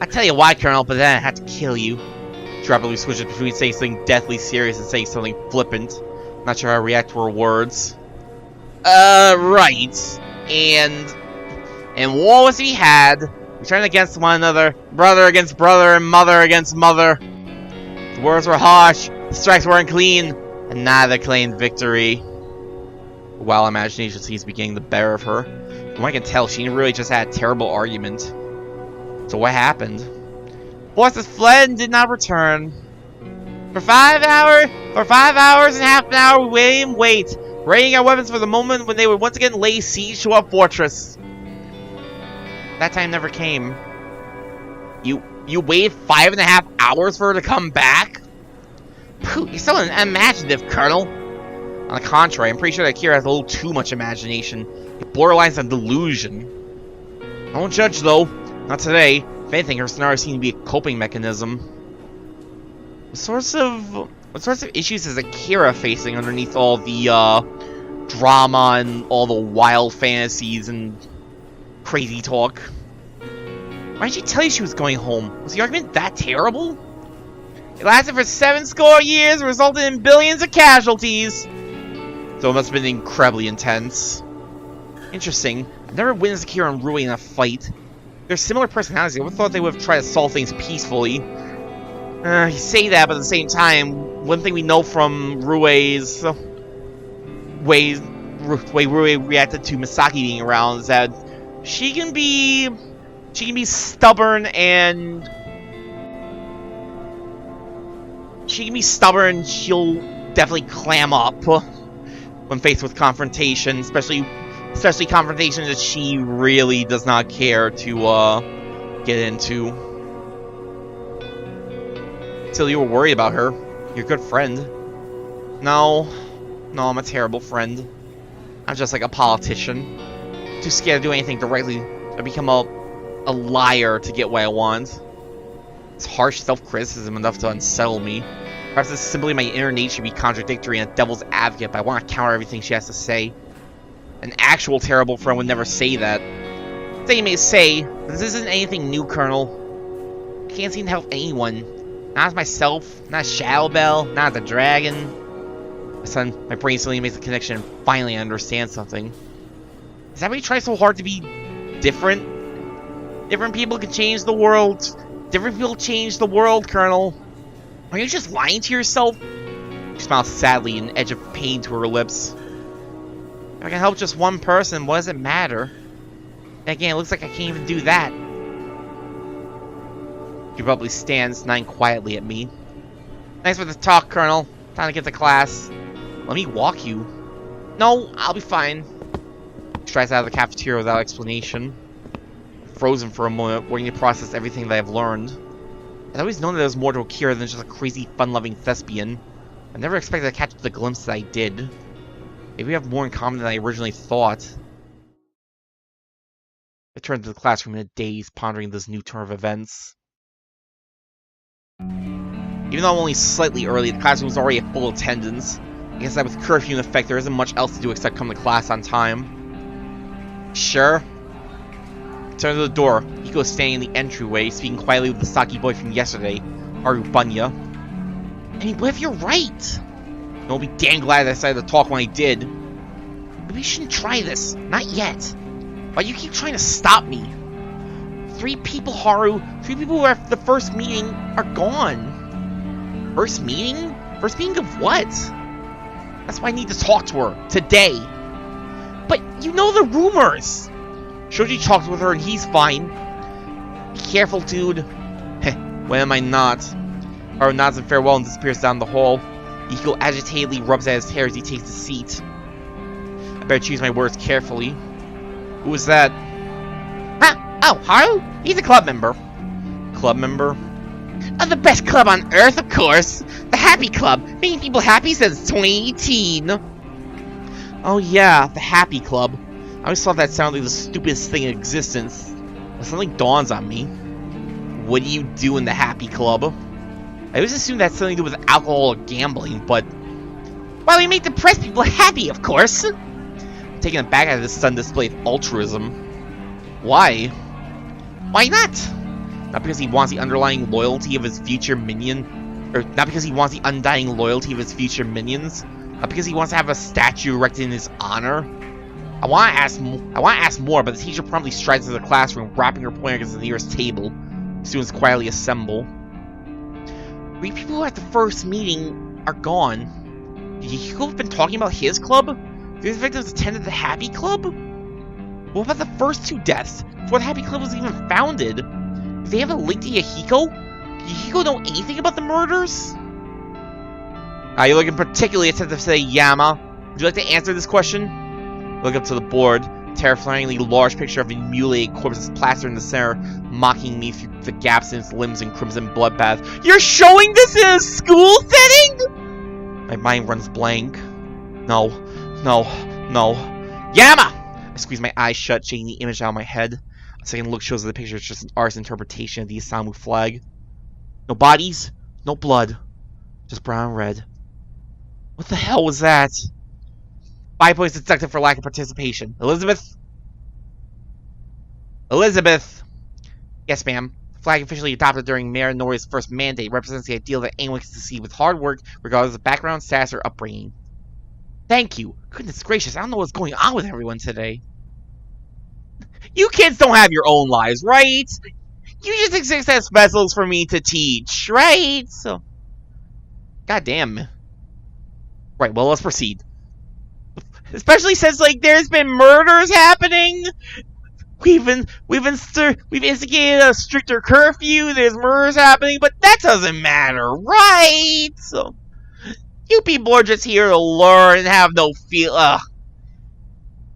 I tell you why, Colonel, but then I had to kill you. She rapidly switches between saying something deathly serious and saying something flippant. Not sure how to react to her words. Right. And war was to be had. We turned against one another, brother against brother, and mother against mother. The words were harsh, the strikes were unclean, and neither claimed victory. While imagination seems to be getting the better of her, from what I can tell, she really just had a terrible argument. So what happened? Forces fled and did not return. For 5 hours and half an hour, we waited and waited, readying our weapons for the moment when they would once again lay siege to our fortress. That time never came. You waited 5.5 hours for her to come back? Pooh, you're so unimaginative, Colonel. On the contrary, I'm pretty sure that Kira has a little too much imagination. It borderlines on delusion. I won't judge, though. Not today. If anything, her scenario seems to be a coping mechanism. What sorts of issues is Akira facing underneath all the drama and all the wild fantasies and crazy talk? Why didn't she tell you she was going home? Was the argument that terrible? It lasted for 70 years and resulted in billions of casualties. So it must have been incredibly intense. Interesting. I've never witnessed Akira and Rue in a fight. They're similar personalities. I would have thought they would have tried to solve things peacefully. You say that, but at the same time, one thing we know from Rue's way Rue reacted to Misaki being around is that she can be stubborn and she'll definitely clam up when faced with confrontation, especially confrontation that she really does not care to get into. Till you were worried about her. You're a good friend. No, I'm a terrible friend. I'm just like a politician. Too scared to do anything directly. I become a liar to get what I want. It's harsh self-criticism enough to unsettle me. Perhaps it's simply my inner nature to be contradictory and a devil's advocate, but I want to counter everything she has to say. An actual terrible friend would never say that. So you may say, but this isn't anything new, Colonel. I can't seem to help anyone. Not as myself, not as Shadowbell, not as the dragon. My brain suddenly makes a connection and finally I understand something. Is that why you try so hard to be different? Different people can change the world. Different people change the world, Colonel. Are you just lying to yourself? She smiled sadly, an edge of pain to her lips. If I can help just one person, what does it matter? And again, it looks like I can't even do that. She probably stands, nodding quietly at me. Thanks for the talk, Colonel. Time to get to class. Let me walk you. No, I'll be fine. She strides out of the cafeteria without explanation. Frozen for a moment, waiting to process everything that I've learned. I'd always known that there was more to Akira than just a crazy, fun-loving thespian. I never expected to catch the glimpse that I did. Maybe we have more in common than I originally thought. I turned to the classroom in a daze, pondering this new turn of events. Even though I'm only slightly early, the classroom was already at full attendance. I guess that with curfew in effect, there isn't much else to do except come to class on time. Sure. I turned to the door. Hiko was standing in the entryway, speaking quietly with the Saki boy from yesterday, Haru Bunya. I mean, what if you're right? And I'll be damn glad I decided to talk when I did. Maybe we shouldn't try this. Not yet. Why do you keep trying to stop me? 3 people, Haru. 3 people who were at the first meeting are gone. First meeting? First meeting of what? That's why I need to talk to her. Today. But you know the rumors. Shoji talked with her and he's fine. Be careful, dude. Heh, when am I not? Haru nods in farewell and disappears down the hall. Hiko agitatedly rubs at his hair as he takes the seat. I better choose my words carefully. Who is that? Ah! Oh, Haru? He's a club member. Club member? The best club on Earth, of course! The Happy Club! Making people happy since 2018! Oh yeah, the Happy Club. I always thought that sounded like the stupidest thing in existence. But something dawns on me. What do you do in the Happy Club? I always assumed that had something to do with alcohol or gambling, but... Well, we make depressed people happy, of course! I'm taken aback at this sudden display of altruism. Why? Why not? Not because he wants the underlying loyalty of his future minion, or not because he wants the undying loyalty of his future minions, not because he wants to have a statue erected in his honor. I want to ask more, but the teacher promptly strides into the classroom, wrapping her pointer against the nearest table. Students quietly assemble. 3 people who at the first meeting are gone. Did Hiko have been talking about his club? These victims attended the Happy Club? What about the first 2 deaths, before the Happy Club was even founded? Do they have a link to Yahiko? Did Yahiko know anything about the murders? You're looking particularly attentive today, Yama. Would you like to answer this question? Look up to the board. Terrifyingly large picture of a mutilated corpse is plastered in the center, mocking me through the gaps in its limbs and crimson bloodbath. You're showing this in a school setting? My mind runs blank. No. Yama! I squeeze my eyes shut, shaking the image out of my head. A second look shows that the picture is just an artist's interpretation of the Isamu flag. No bodies, no blood, just brown and red. What the hell was that? 5 points deducted for lack of participation. Elizabeth? Yes, ma'am. The flag officially adopted during Mayor Nori's first mandate represents the ideal that anyone can succeed with hard work, regardless of background, status, or upbringing. Thank you. Goodness gracious, I don't know what's going on with everyone today. You kids don't have your own lives, right? You just exist as vessels for me to teach, right? So, goddamn. Right, well, let's proceed. Especially since, like, there's been murders happening. We've instigated a stricter curfew. There's murders happening, but that doesn't matter, right? So, you people are just here to learn and have no feel.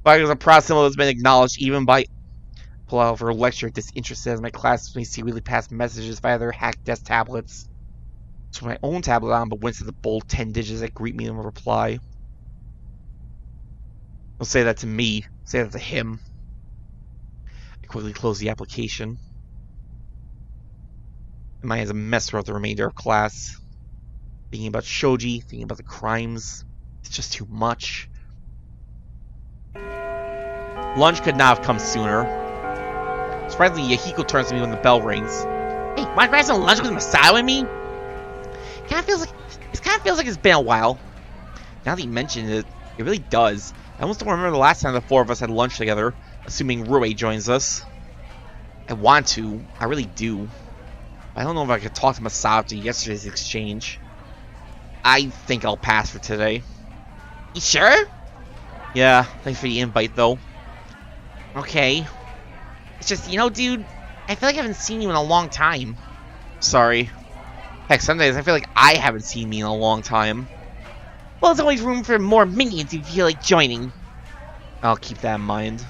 Flag is a proud symbol that's been acknowledged even by. Pull out of her lecture, disinterested as my class may secretly pass messages via their hacked desk tablets. So my own tablet on, but went to the bold 10 digits that greet me in reply. Don't say that to me. Say that to him. I quickly close the application. My mind's a mess throughout the remainder of class. Thinking about Shoji, thinking about the crimes. It's just too much. Lunch could not have come sooner. Surprisingly, Yahiko turns to me when the bell rings. Hey, wanna grab some lunch with Masai with me? It kind of feels like it's been a while. Now that you mention it, it really does. I almost don't remember the last time the four of us had lunch together, assuming Rue joins us. I want to. I really do. I don't know if I could talk to Masai after yesterday's exchange. I think I'll pass for today. You sure? Yeah, thanks for the invite, though. Okay. It's just, you know, dude, I feel like I haven't seen you in a long time. Sorry. Heck, some days I feel like I haven't seen me in a long time. Well, there's always room for more minions if you feel like joining. I'll keep that in mind.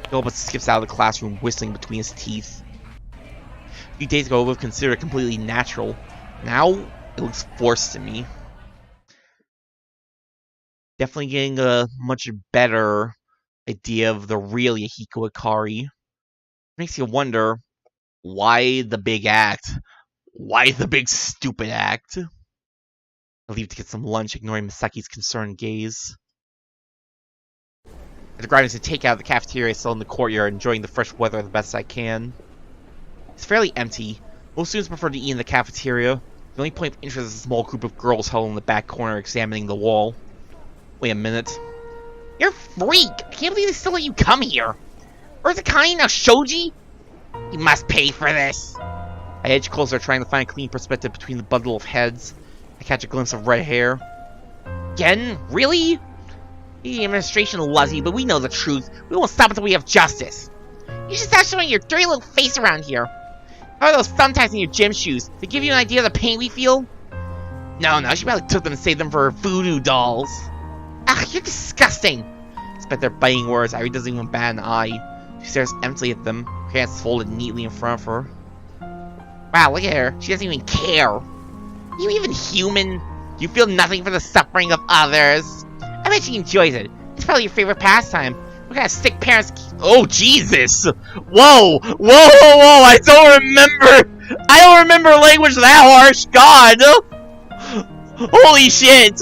Gilbert skips out of the classroom, whistling between his teeth. A few days ago, I would have considered it completely natural. Now, it looks forced to me. Definitely getting a much better idea of the real Yahiko Akari. Makes you wonder, why the big act? Why the big stupid act? I leave to get some lunch, ignoring Misaki's concerned gaze. After grabbing some takeout of the cafeteria, still in the courtyard, enjoying the fresh weather the best I can. It's fairly empty. Most students prefer to eat in the cafeteria. The only point of interest is a small group of girls huddled in the back corner examining the wall. Wait a minute. You're a freak! I can't believe they still let you come here! Where's the kind now, Shoji? You must pay for this! I edge closer, trying to find a clean perspective between the bundle of heads. I catch a glimpse of red hair. Again? Really? The administration loves you, but we know the truth. We won't stop until we have justice. You should stop showing your dirty little face around here. How are those thumbtacks in your gym shoes? They give you an idea of the pain we feel? No, she probably took them and saved them for her voodoo dolls. Ugh, you're disgusting! Despite their biting words, Irie doesn't even bat an eye. She stares emptily at them, her hands folded neatly in front of her. Wow, look at her. She doesn't even care. Are you even human? Do you feel nothing for the suffering of others? I bet she enjoys it. It's probably your favorite pastime. What kind of sick parents... Oh, Jesus! Whoa! I don't remember language that harsh! God! Holy shit!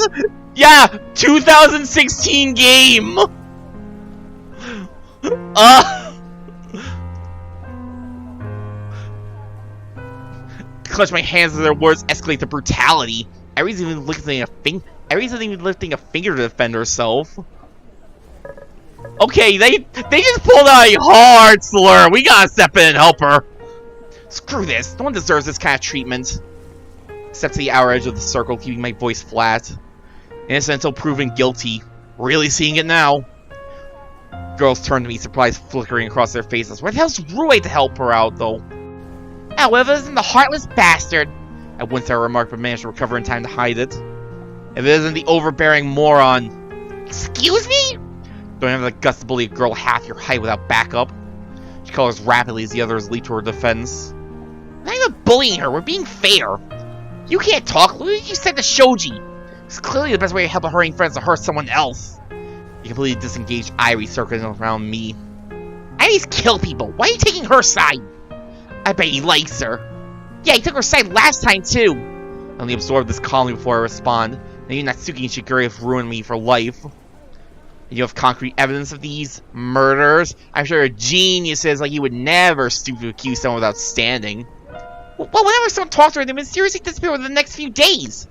Yeah! 2016 game! Clutch my hands as their words escalate to brutality. Irie's even lifting a finger to defend herself. Okay, they just pulled out a hard slur. We gotta step in and help her. Screw this. No one deserves this kind of treatment. Step to the outer edge of the circle, keeping my voice flat. Innocent until proven guilty. Really seeing it now. Girls turn to me, surprise flickering across their faces. Where the hell's Rue to help her out, though? However, isn't the heartless bastard. I winced at her remark, but managed to recover in time to hide it. If it isn't the overbearing moron. Excuse me? Don't have the guts to bully a girl half your height without backup. She colors rapidly as the others leap to her defense. I'm not even bullying her, we're being fair. You can't talk, what did you say to Shoji? It's clearly the best way to help a hurting friend is to hurt someone else. You completely disengaged Irie circling around me. Irie's kill people, why are you taking her side? I bet he likes her. Yeah, he took her side last time too. I only absorbed this calmly before I respond. And even Natsuki and Shigure have ruined me for life. And you have concrete evidence of these murders? I'm sure a genius is like you would never stoop to accuse someone without standing. Well, whenever someone talks to her, they've mysteriously disappeared within the next few days.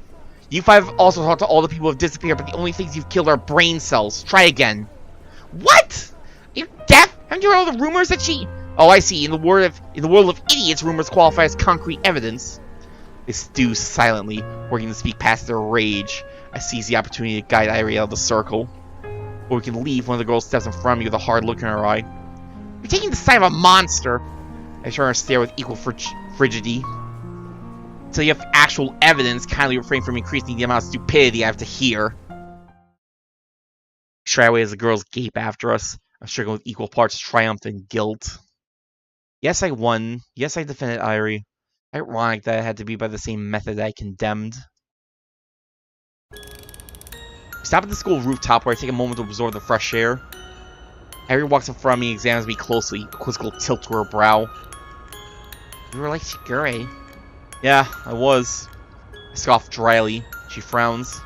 You five have also talked to all the people who have disappeared, but the only things you've killed are brain cells. Try again. What? Are you deaf? Haven't you heard all the rumors that she... Oh, I see. In the world of idiots, rumors qualify as concrete evidence. They stew silently, working to speak past their rage. I seize the opportunity to guide Irie out of the circle. Or we can leave. One of the girls steps in front of me with a hard look in her eye. You're taking the side of a monster. I turn and stare with equal frigidity. Until you have actual evidence, kindly refrain from increasing the amount of stupidity I have to hear. Shy away as the girls gape after us. I'm struggling with equal parts triumph and guilt. Yes, I won. Yes, I defended Irie. Ironic that it had to be by the same method I condemned. We stop at the school rooftop where I take a moment to absorb the fresh air. Harry walks in front of me and examines me closely, a quizzical tilt to her brow. You were like Shigure. Yeah, I was. I scoff dryly. She frowns.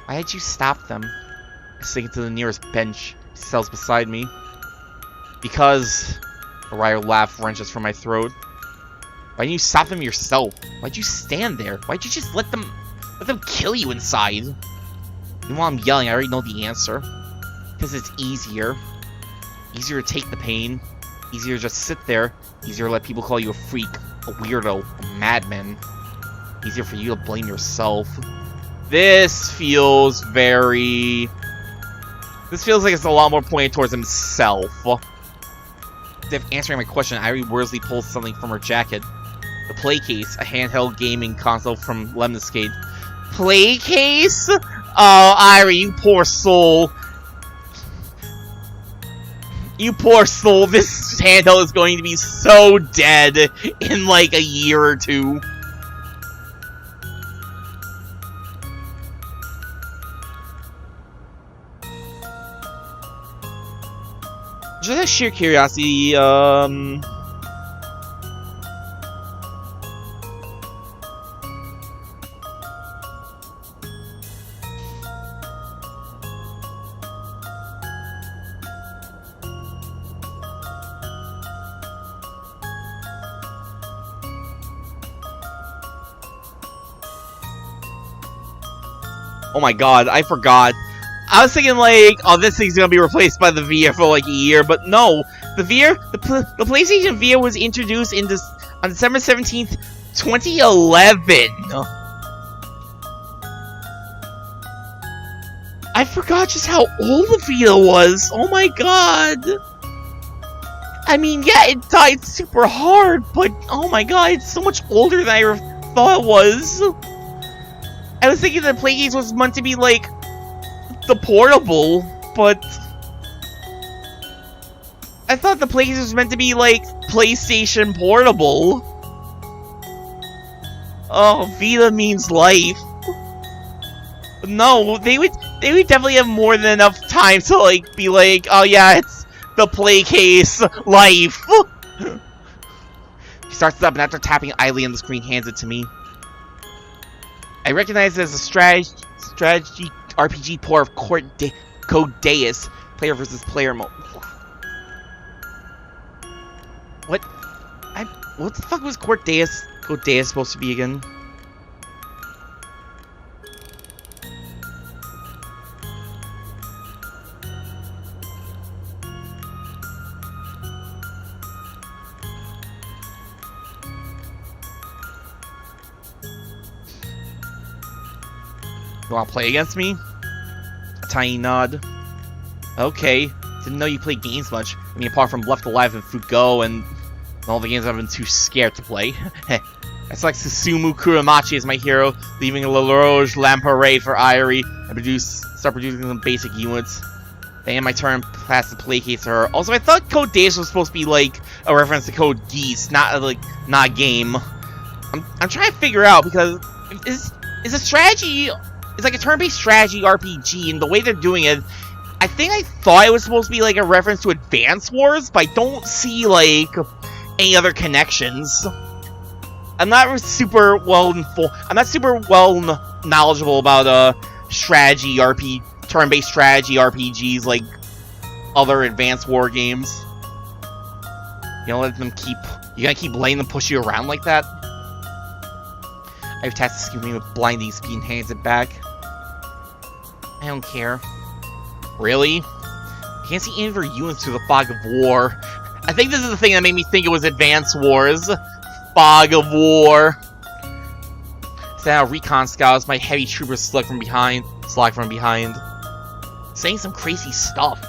Why did you stop them? I sink into the nearest bench. She settles beside me. Because... A wry laugh wrenches from my throat. Why didn't you stop them yourself? Why'd you stand there? Why'd you just let them kill you inside? Even while I'm yelling, I already know the answer. Because it's easier. Easier to take the pain. Easier to just sit there. Easier to let people call you a freak, a weirdo, a madman. Easier for you to blame yourself. This feels very... This feels like it's a lot more pointed towards himself. Instead of answering my question, Irie wordlessly pulls something from her jacket. The play case, a handheld gaming console from Lemniscate. Play case? Oh, Irie, you poor soul. You poor soul. This handheld is going to be so dead in like a year or two. Just out of sheer curiosity, oh my god, I forgot. I was thinking like, oh, this thing's gonna be replaced by the VR for like a year, but no. The VR, the PlayStation VR was introduced on December 17th, 2011. I forgot just how old the Vita was. Oh my god. I mean, yeah, it died super hard, but oh my god, it's so much older than I thought it was. I was thinking the PlayStation was meant to be like the portable, but I thought the PlayStation was meant to be like PlayStation Portable. Oh, Vita means life. No, they would definitely have more than enough time to like be like, oh yeah, it's the play case life. He starts it up and after tapping idly on the screen, hands it to me. I recognize it as a strategy RPG port of Code Deus, player versus player mode. What the fuck was Code Deus supposed to be again? You wanna play against me? A tiny nod. Okay. Didn't know you played games much. I mean, apart from Left Alive and Fugo and all the games I've been too scared to play. I select Susumu Kuramachi as my hero, leaving a La Lamparade for Irie, and start producing some basic units. Then in my turn, pass the play case to her. Also, I thought Code Deus was supposed to be like a reference to Code Geass, not a game. I'm trying to figure out because is a strategy. It's like a turn-based strategy RPG, and the way they're doing it, I thought it was supposed to be like a reference to Advance Wars, but I don't see like any other connections. I'm not super well knowledgeable about turn-based strategy RPGs like other Advance War games. You gonna keep letting them push you around like that? I have tasked the screen with blinding speed and hands it back. I don't care. Really? I can't see any of her units through the fog of war. I think this is the thing that made me think it was Advance Wars. Fog of war. Send out recon scouts, my heavy troopers slug from behind. Saying some crazy stuff.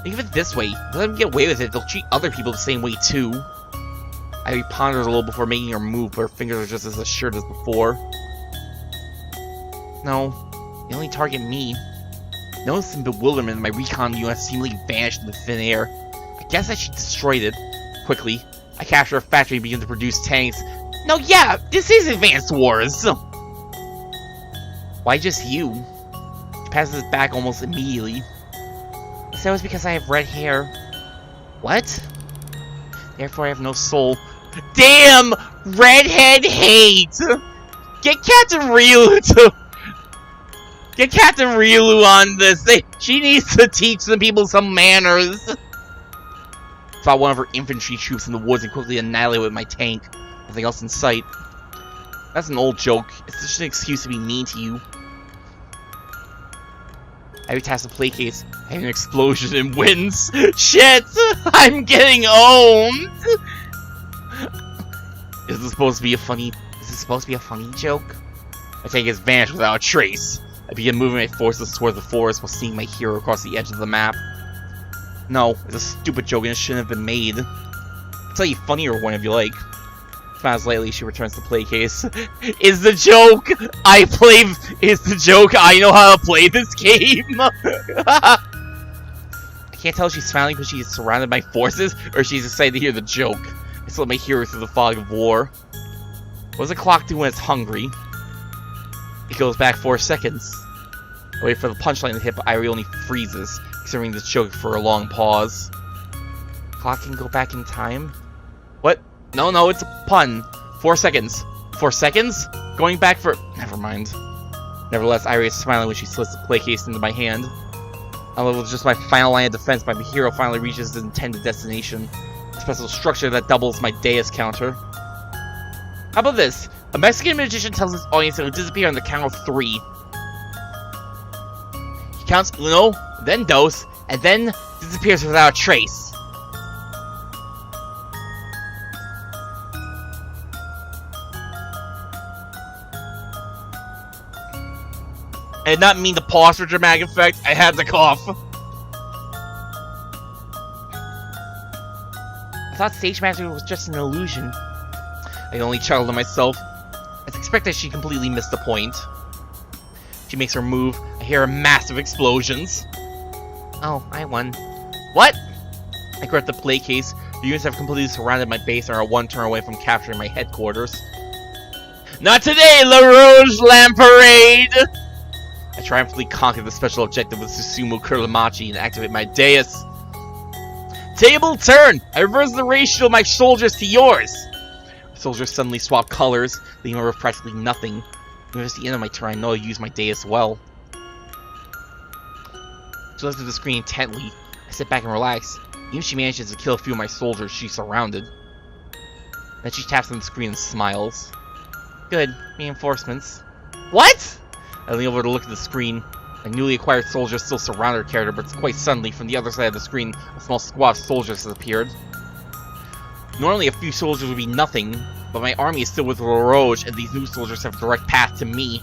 Think of it this way, let them get away with it, they'll treat other people the same way too. I pondered a little before making her move, but her fingers are just as assured as before. No, they only target me. Notice in bewilderment, my recon unit seemingly vanished into thin air. I guess I should destroy it quickly. I capture a factory and begin to produce tanks. No, yeah, this is Advanced Wars! Why just you? She passes it back almost immediately. So it was because I have red hair. What? Therefore I have no soul. Damn! Redhead hate! Get Captain Ryu on this. She needs to teach some people some manners. Fought one of her infantry troops in the woods and quickly annihilated with my tank. Nothing else in sight. That's an old joke. It's just an excuse to be mean to you. Every task to placate, I have an explosion and wins. Shit! I'm getting owned! Is this supposed to be a funny joke? My tank has vanished without a trace. I begin moving my forces towards the forest while seeing my hero across the edge of the map. No, it's a stupid joke and it shouldn't have been made. I'll tell you a funnier one if you like. Smiles lightly, she returns the play case. Is the joke I know how to play this game? I can't tell if she's smiling because she's surrounded by forces or she's excited to hear the joke. I slip my hero through the fog of war. What does a clock do when it's hungry? It goes back 4 seconds. I wait for the punchline to hit, but Irie only freezes, considering this joke for a long pause. Clock can go back in time? What? No, it's a pun. 4 seconds. 4 seconds? Going back for... Never mind. Nevertheless, Irie is smiling when she slips the play case into my hand. I level just my final line of defense, my hero finally reaches his intended destination. A special structure that doubles my Deus counter. How about this? A Mexican magician tells his audience it will disappear on the count of 3. He counts uno, then dos, and then disappears without a trace. I did not mean to pause for dramatic effect. I had to cough. I thought Stage Master was just an illusion. I only chuckled to myself. As expected, she completely missed the point. She makes her move. I hear massive explosions. Oh, I won. What? I grab the play case. The units have completely surrounded my base and are 1 turn away from capturing my headquarters. Not today, La Rouge Lamparade! I triumphantly conquer the special objective with Susumu Kuramachi and activate my Deus. Table turn! I reverse the ratio of my soldiers to yours! My soldiers suddenly swap colors, leaving me with practically nothing. Even at the end of my turn, I know I use my Deus well. She looks at the screen intently. I sit back and relax. Even if she manages to kill a few of my soldiers, she's surrounded. Then she taps on the screen and smiles. Good. Reinforcements. What? I lean over to look at the screen. My newly acquired soldiers still surround her character, but quite suddenly, from the other side of the screen, a small squad of soldiers has appeared. Normally, a few soldiers would be nothing, but my army is still with La Rouge, and these new soldiers have a direct path to me.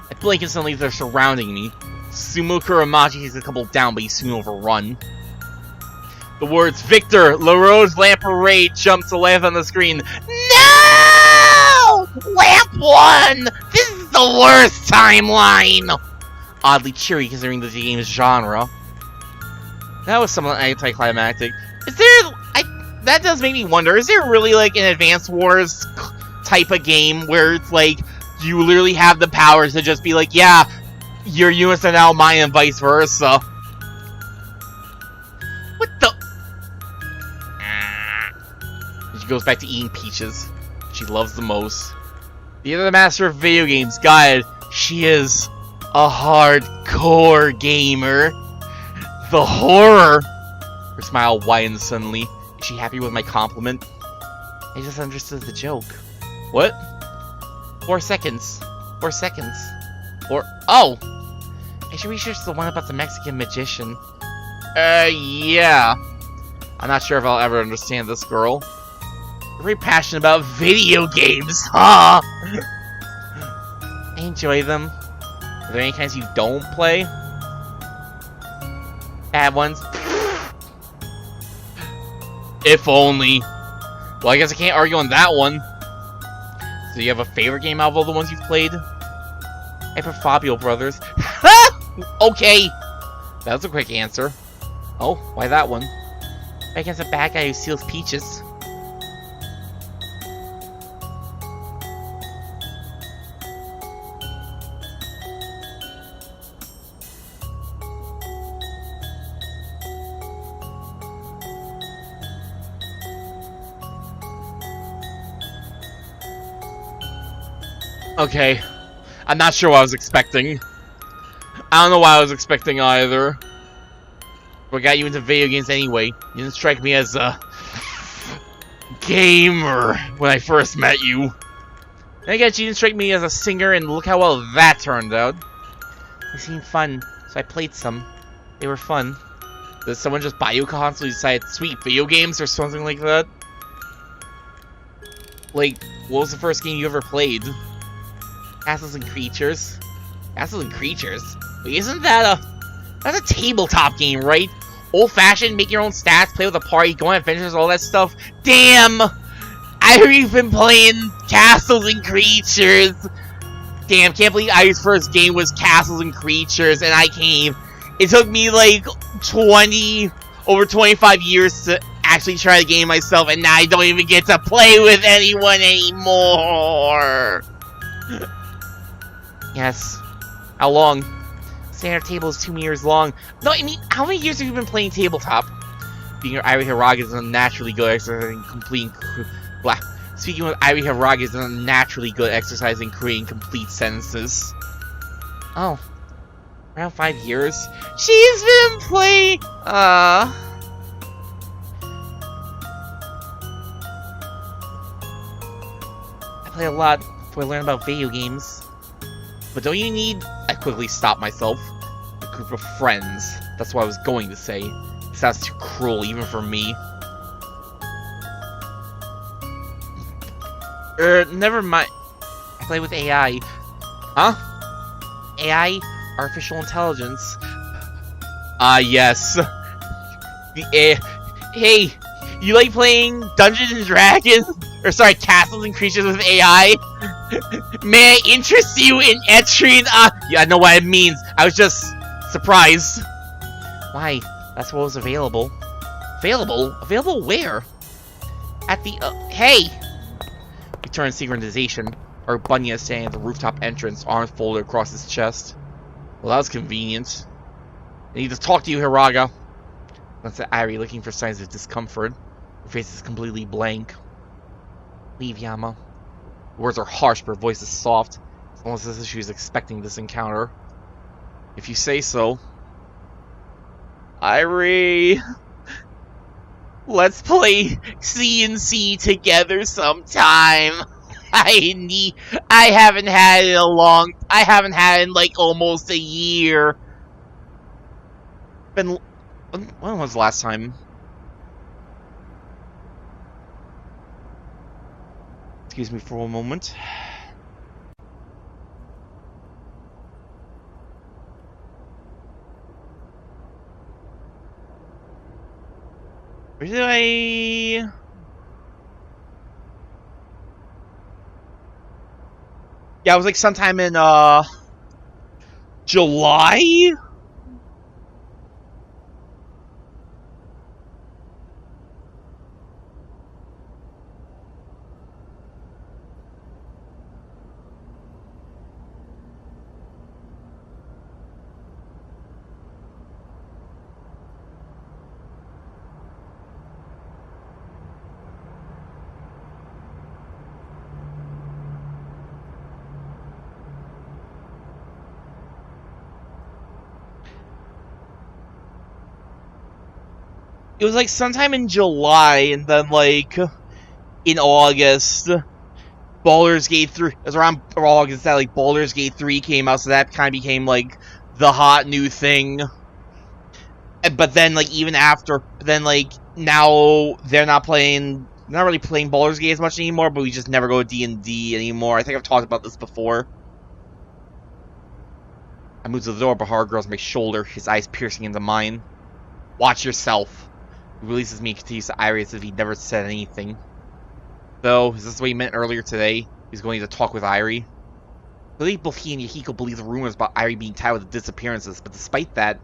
I blink and suddenly they're surrounding me. Susumu Kuramachi is a couple down, but he's soon overrun. The words Victor, La Rouge Lamparade jump to life on the screen. No! Lamp won! This is the worst timeline! Oddly cheery considering the game's genre. That was somewhat anticlimactic. Is there... that does make me wonder, is there really like an Advanced Wars type of game where it's like, you literally have the powers to just be like, yeah, your units are now mine and vice versa? What the... She goes back to eating peaches. She loves the most. The other master of video games, God, she is a hardcore gamer. The horror! Her smile widens suddenly. Is she happy with my compliment? I just understood the joke. What? 4 seconds. 4 seconds. Or... Oh! I should research the one about the Mexican magician. Yeah. I'm not sure if I'll ever understand this girl. You're very passionate about video games, huh? I enjoy them. Are there any kinds you don't play? Bad ones? If only. Well, I guess I can't argue on that one. So do you have a favorite game out of all the ones you've played? I prefer Fabio Brothers. Okay! That was a quick answer. Oh, why that one? Against a bad guy who steals peaches. Okay. I'm not sure what I was expecting. I don't know what I was expecting either. What got you into video games anyway? You didn't strike me as a gamer when I first met you. And I guess you didn't strike me as a singer, and look how well that turned out. They seemed fun, so I played some. They were fun. Did someone just buy you a console and decide, sweet, video games or something like that? Like, what was the first game you ever played? Castles and Creatures? Castles and Creatures? Wait, isn't that that's a tabletop game, right? Old-fashioned, make your own stats, play with a party, go on adventures, all that stuff. Damn! I've been playing Castles and Creatures! Damn, can't believe Irie's first game was Castles and Creatures, and I came. It took me like over 25 years to actually try the game myself, and now I don't even get to play with anyone anymore! Yes. How long? Standard table is 2 meters long. No, I mean, how many years have you been playing tabletop? Being your Irie Hiraga is unnaturally good exercising complete. Blah. Speaking with Irie Hiraga is unnaturally good exercising creating complete sentences. Oh. Around 5 years? She's been playing. I play a lot before I learn about video games. But don't you need... I quickly stopped myself. A group of friends. That's what I was going to say. It sounds too cruel, even for me. Never mind. I play with AI. Huh? AI? Artificial intelligence. Yes. Hey, you like playing Dungeons and Dragons? Or sorry, Castles and Creatures with AI? May I interest you in entering? Yeah, I know what it means. I was just surprised. Why? That's what was available. Available? Available where? At the, hey! Return synchronization. Our bunny is standing at the rooftop entrance, arms folded across his chest. Well, that was convenient. I need to talk to you, Hiraga. That's Irie, looking for signs of discomfort. Her face is completely blank. Leave, Yama. The words are harsh, but her voice is soft. It's almost as if she was expecting this encounter. If you say so. Irie... Let's play C&C together sometime. I haven't had it I haven't had it in like almost a year. When was the last time? Excuse me for one moment. Where did I... Yeah, it was like sometime in, July? It was like sometime in July, and then like in August, Baldur's Gate 3. It was around August that like Baldur's Gate 3 came out, so that kind of became like the hot new thing. But then like even after, then like now they're not really playing Baldur's Gate as much anymore. But we just never go to D&D anymore. I think I've talked about this before. I moved to the door, but Hard grabs my shoulder, his eyes piercing into mine. Watch yourself. He releases me and continues to Irie as if he never said anything. Though, is this what he meant earlier today? He's going to talk with Irie. I believe both he and Yahiko believe the rumors about Irie being tied with the disappearances, but despite that,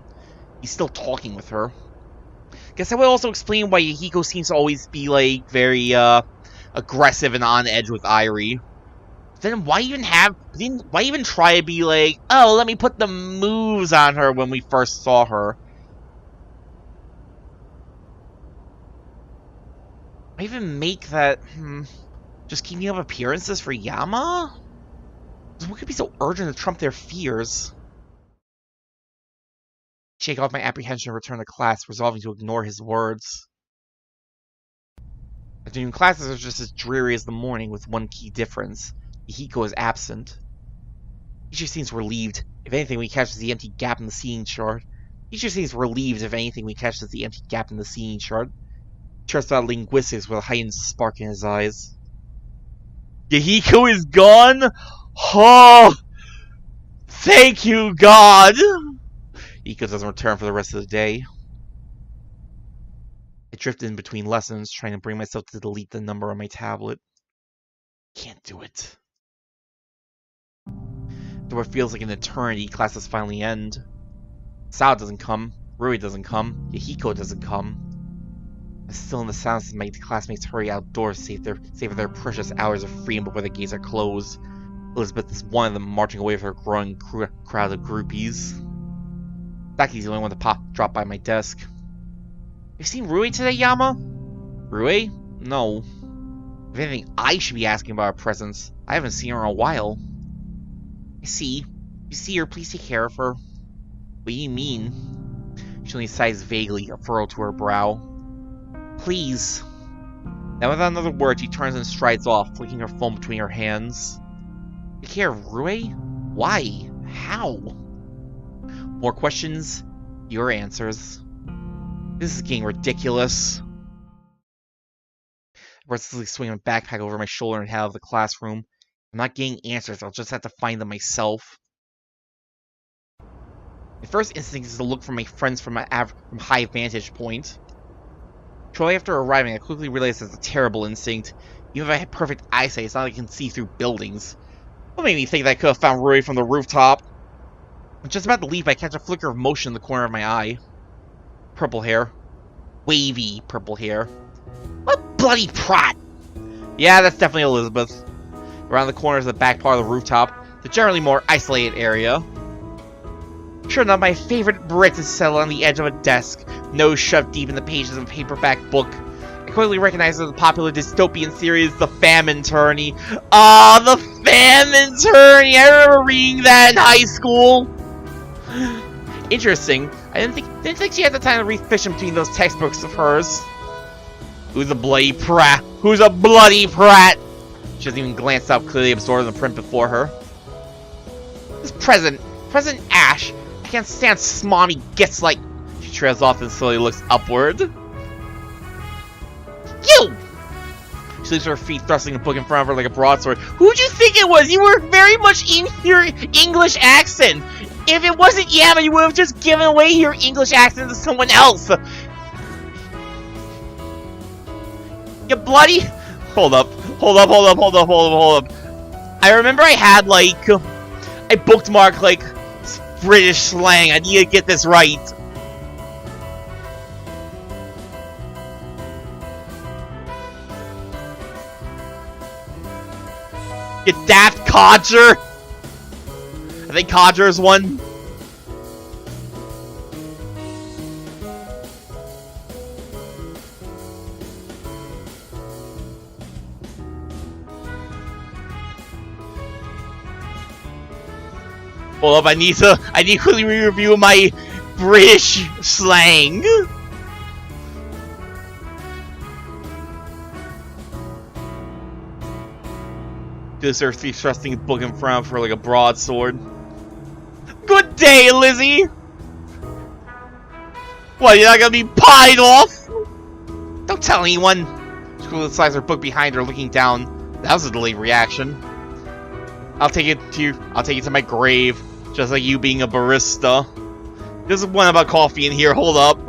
he's still talking with her. Guess that would also explain why Yahiko seems to always be, like, very, aggressive and on edge with Irie. Then why even try to be like, oh, let me put the moves on her when we first saw her? Why even make that, just keeping up appearances for Yama? What could be so urgent to trump their fears? Shake off my apprehension and return to class, resolving to ignore his words. Afternoon classes are just as dreary as the morning, with one key difference. Yahiko is absent. Teacher seems relieved. If anything, we catch the empty gap in the seeing chart. Teacher seems relieved if anything, we catch the empty gap in the seeing chart. Trusts out linguistics with a heightened spark in his eyes. Yahiko is gone? Oh! Thank you, God! Yahiko doesn't return for the rest of the day. I drift in between lessons, trying to bring myself to delete the number on my tablet. Can't do it. Though it feels like an eternity, classes finally end. Sao doesn't come, Rui doesn't come, Yahiko doesn't come. I'm still in the silence as my classmates hurry outdoors, savor their precious hours of freedom before the gates are closed. Elizabeth is one of them, marching away with her growing crowd of groupies. Saki's the only one to drop by my desk. Have you seen Rui today, Yama? Rui? No. If anything, I should be asking about her presence. I haven't seen her in a while. I see. You see her, please take care of her. What do you mean? She only sighs vaguely, a furrow to her brow. Please. Then without another word, she turns and strides off, flicking her phone between her hands. Take care of Rui? Why? How? More questions, fewer answers. This is getting ridiculous. I restlessly swing my backpack over my shoulder and head out of the classroom. I'm not getting answers, I'll just have to find them myself. My first instinct is to look for my friends from high vantage point. Shortly after arriving, I quickly realized it's a terrible instinct. Even if I had perfect eyesight, it's not like I can see through buildings. What made me think that I could have found Rui from the rooftop? I'm just about to leave, I catch a flicker of motion in the corner of my eye. Purple hair. Wavy purple hair. What bloody prat! Yeah, that's definitely Elizabeth. Around the corner is the back part of the rooftop, the generally more isolated area. Sure enough, my favorite brick is settled on the edge of a desk, nose shoved deep in the pages of a paperback book. I quickly recognize the popular dystopian series, The Famine Tourney. Ah, The Famine Tourney! I remember reading that in high school! Interesting. I didn't think she had the time to read fiction between those textbooks of hers. Who's a bloody prat? Who's a bloody prat? She doesn't even glance up, clearly absorbed in the print before her. This President Ash, I can't stand smarmy gits like... She trails off and slowly looks upward. You! She leaves her feet, thrusting a book in front of her like a broadsword. Who'd you think it was? You were very much in your English accent. If it wasn't Yama, you would have just given away your English accent to someone else. You bloody... Hold up. I remember I had, like... I bookmarked, like, British slang. I need to get this right. You daft codger! I think Codger's one. Hold up, I need to quickly review my British slang. This earthy thrusting book in front of her like a broadsword. Good day, Lizzie! What, you're not gonna be pied off? Don't tell anyone! She quickly slides her book behind her, looking down. That was a delayed reaction. I'll take it to my grave, just like you being a barista. There's one about coffee in here, hold up.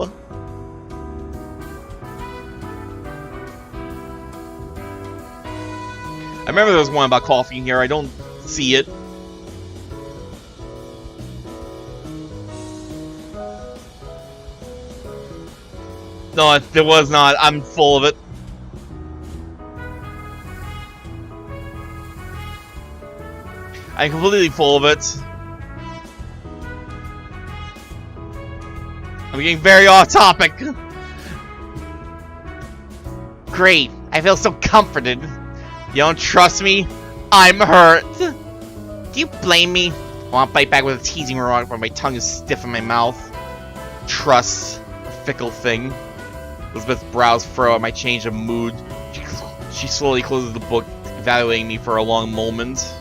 I remember there was one about coffee in here, I don't see it. No, there was not. I'm full of it. I'm completely full of it. I'm getting very off topic. Great. I feel so comforted. You don't trust me? I'm hurt. Do you blame me? I want to bite back with a teasing remark, but my tongue is stiff in my mouth. Trust, a fickle thing. Elizabeth's brows furrow at my change of mood. She slowly closes the book, evaluating me for a long moment.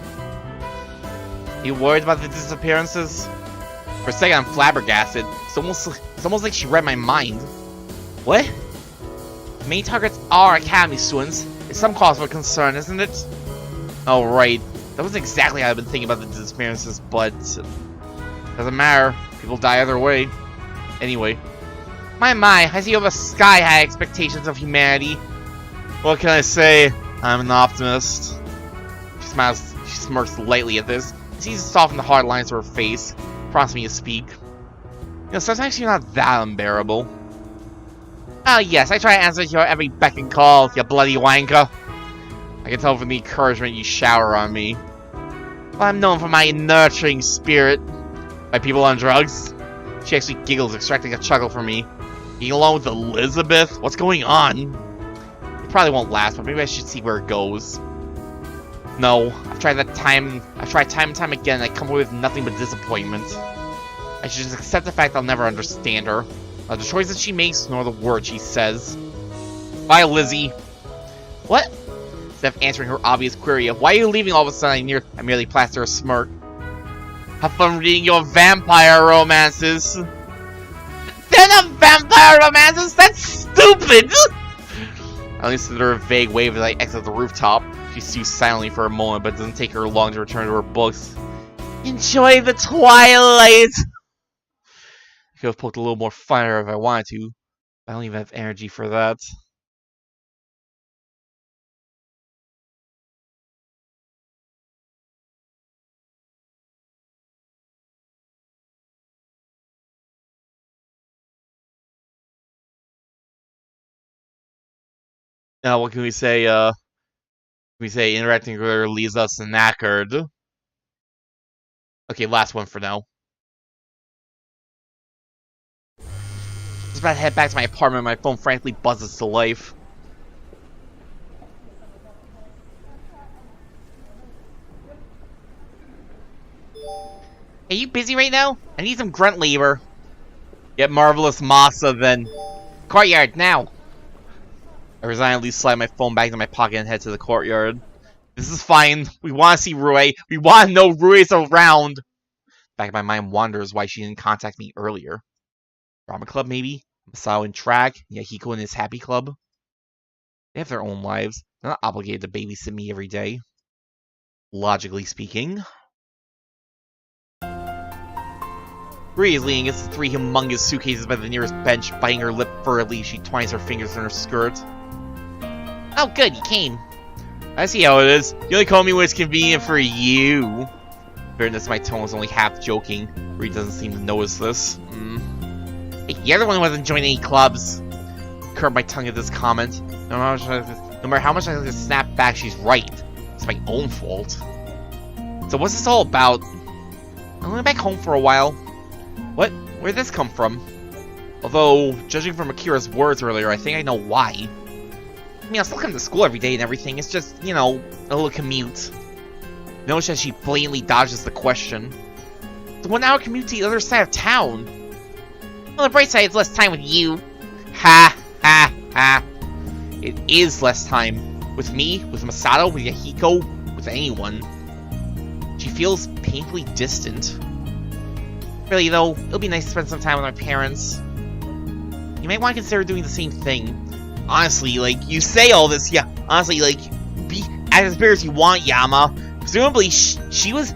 Are you worried about the disappearances? For a second, I'm flabbergasted. It's almost like she read my mind. What? The main targets are Academy students. It's some cause for concern, isn't it? Oh, right. That wasn't exactly how I've been thinking about the disappearances, but... doesn't matter. People die either way. Anyway. My, I see you have a sky-high expectations of humanity. What can I say? I'm an optimist. She smirks lightly at this. Sees to soften the hard lines of her face, prompts me to speak. You know, sometimes you're not that unbearable. Oh yes, I try to answer your every beck and call, you bloody wanker. I can tell from the encouragement you shower on me. Well, I'm known for my nurturing spirit. By people on drugs? She actually giggles, extracting a chuckle from me. Being alone with Elizabeth? What's going on? It probably won't last, but maybe I should see where it goes. No, I've tried time and time again, and I come away with nothing but disappointment. I should just accept the fact I'll never understand her. Not the choices she makes, nor the words she says. Bye, Lizzie. What? Instead of answering her obvious query of why are you leaving all of a sudden, I merely plaster a smirk. Have fun reading your vampire romances. They're not vampire romances! That's stupid! I only consider a vague wave as I exit the rooftop. She stews silently for a moment, but it doesn't take her long to return to her books. Enjoy the twilight! I could have poked a little more fire if I wanted to, but I don't even have energy for that. Now, what can we say, interacting with her leaves us knackered. Okay, last one for now. Just about to head back to my apartment, my phone frankly buzzes to life. Are you busy right now? I need some grunt labor. Get marvelous masa then. Courtyard, now! I resignedly slide my phone back into my pocket and head to the courtyard. This is fine. We want to see Rui. We want to know Rui's around. Back in my mind wanders why she didn't contact me earlier. Drama club, maybe? Masao in track, Yahiko in his happy club. They have their own lives. They're not obligated to babysit me every day. Logically speaking. Rui is leaning against the 3 humongous suitcases by the nearest bench, biting her lip furtively. She twines her fingers in her skirt. Oh good, you came. I see how it is. You only call me when it's convenient for you. Bitterness in my tone was only half joking. Rui doesn't seem to notice this. Hey, you're the one who wasn't joining any clubs. Curb my tongue at this comment. No matter how much I like to snap back, she's right. It's my own fault. So what's this all about? I went back home for a while. What? Where'd this come from? Although, judging from Akira's words earlier, I think I know why. I mean, I'll still come to school every day and everything. It's just, you know, a little commute. Notice that she blatantly dodges the question. The 1-hour commute to the other side of town. Well, the bright side is less time with you. Ha, ha, ha. It is less time. With me, with Masato, with Yahiko, with anyone. She feels painfully distant. Really, though, it'll be nice to spend some time with my parents. You might want to consider doing the same thing. Honestly, like, you say all this, yeah, honestly, like, be as bitter as you want, Yama. Presumably, she was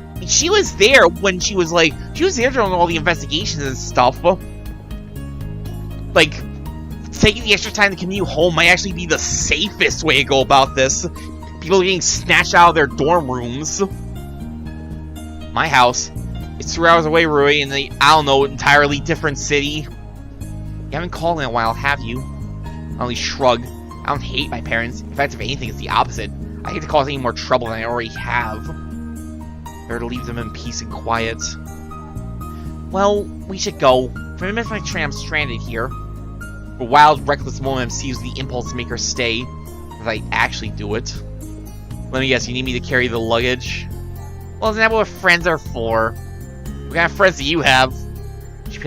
there when she was there during all the investigations and stuff. Like, taking the extra time to commute home might actually be the safest way to go about this. People are getting snatched out of their dorm rooms. My house. It's 2 hours away, Rui, in the, I don't know, entirely different city. You haven't called in a while, have you? I only shrug. I don't hate my parents. In fact, if anything, it's the opposite. I hate to cause any more trouble than I already have. Better to leave them in peace and quiet. Well, we should go. For a minute, my train, I'm stranded here. For a wild, reckless moment, I seized the impulse to make her stay. As I actually do it. Let me guess, you need me to carry the luggage? Well, isn't that what friends are for? What kind of friends do you have? She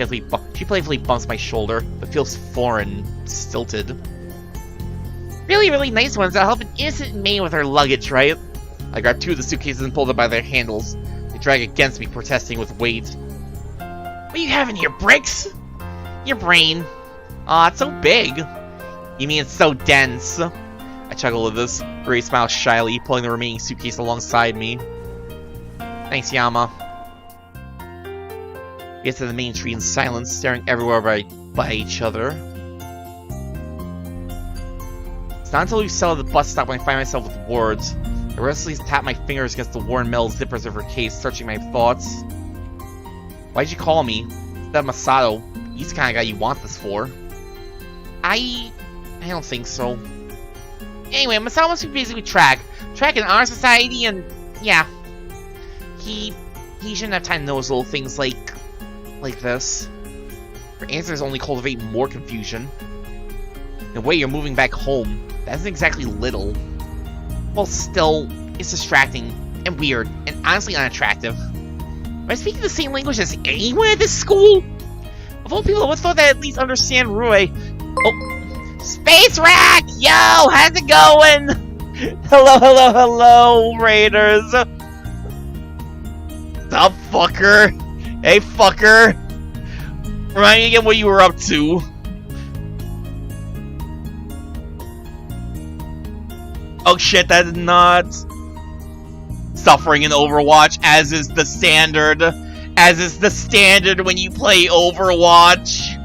playfully bumps my shoulder, but feels foreign, stilted. Really, really nice ones that'll help an innocent maid with her luggage, right? I grab two of the suitcases and pull them by their handles. They drag against me, protesting with weight. What do you have in here, Bricks? Your brain. Aw, it's so big. You mean it's so dense? I chuckle at this. Ray smiles shyly, pulling the remaining suitcase alongside me. Thanks, Yama. We get to the main tree in silence, staring everywhere by each other. It's not until we settle at the bus stop when I find myself with words. I restlessly tap my fingers against the worn metal zippers of her case, searching my thoughts. Why'd you call me? That Masato. He's the kind of guy you want this for. I don't think so. Anyway, Masato must be busy with track in Honor Society, and yeah. He shouldn't have time to notice little things like this. Her answers only cultivate more confusion. In a way, you're moving back home. That isn't exactly little. Well, still, it's distracting and weird and honestly unattractive. Am I speaking the same language as anyone at this school? Of all people, I would thought that at least understand Rue. Oh, Space Rack! Yo, how's it going? Hello, Raiders. What's up, fucker? Hey, fucker. Remind me again what you were up to. Oh shit, that is not suffering in Overwatch, as is the standard. As is the standard when you play Overwatch.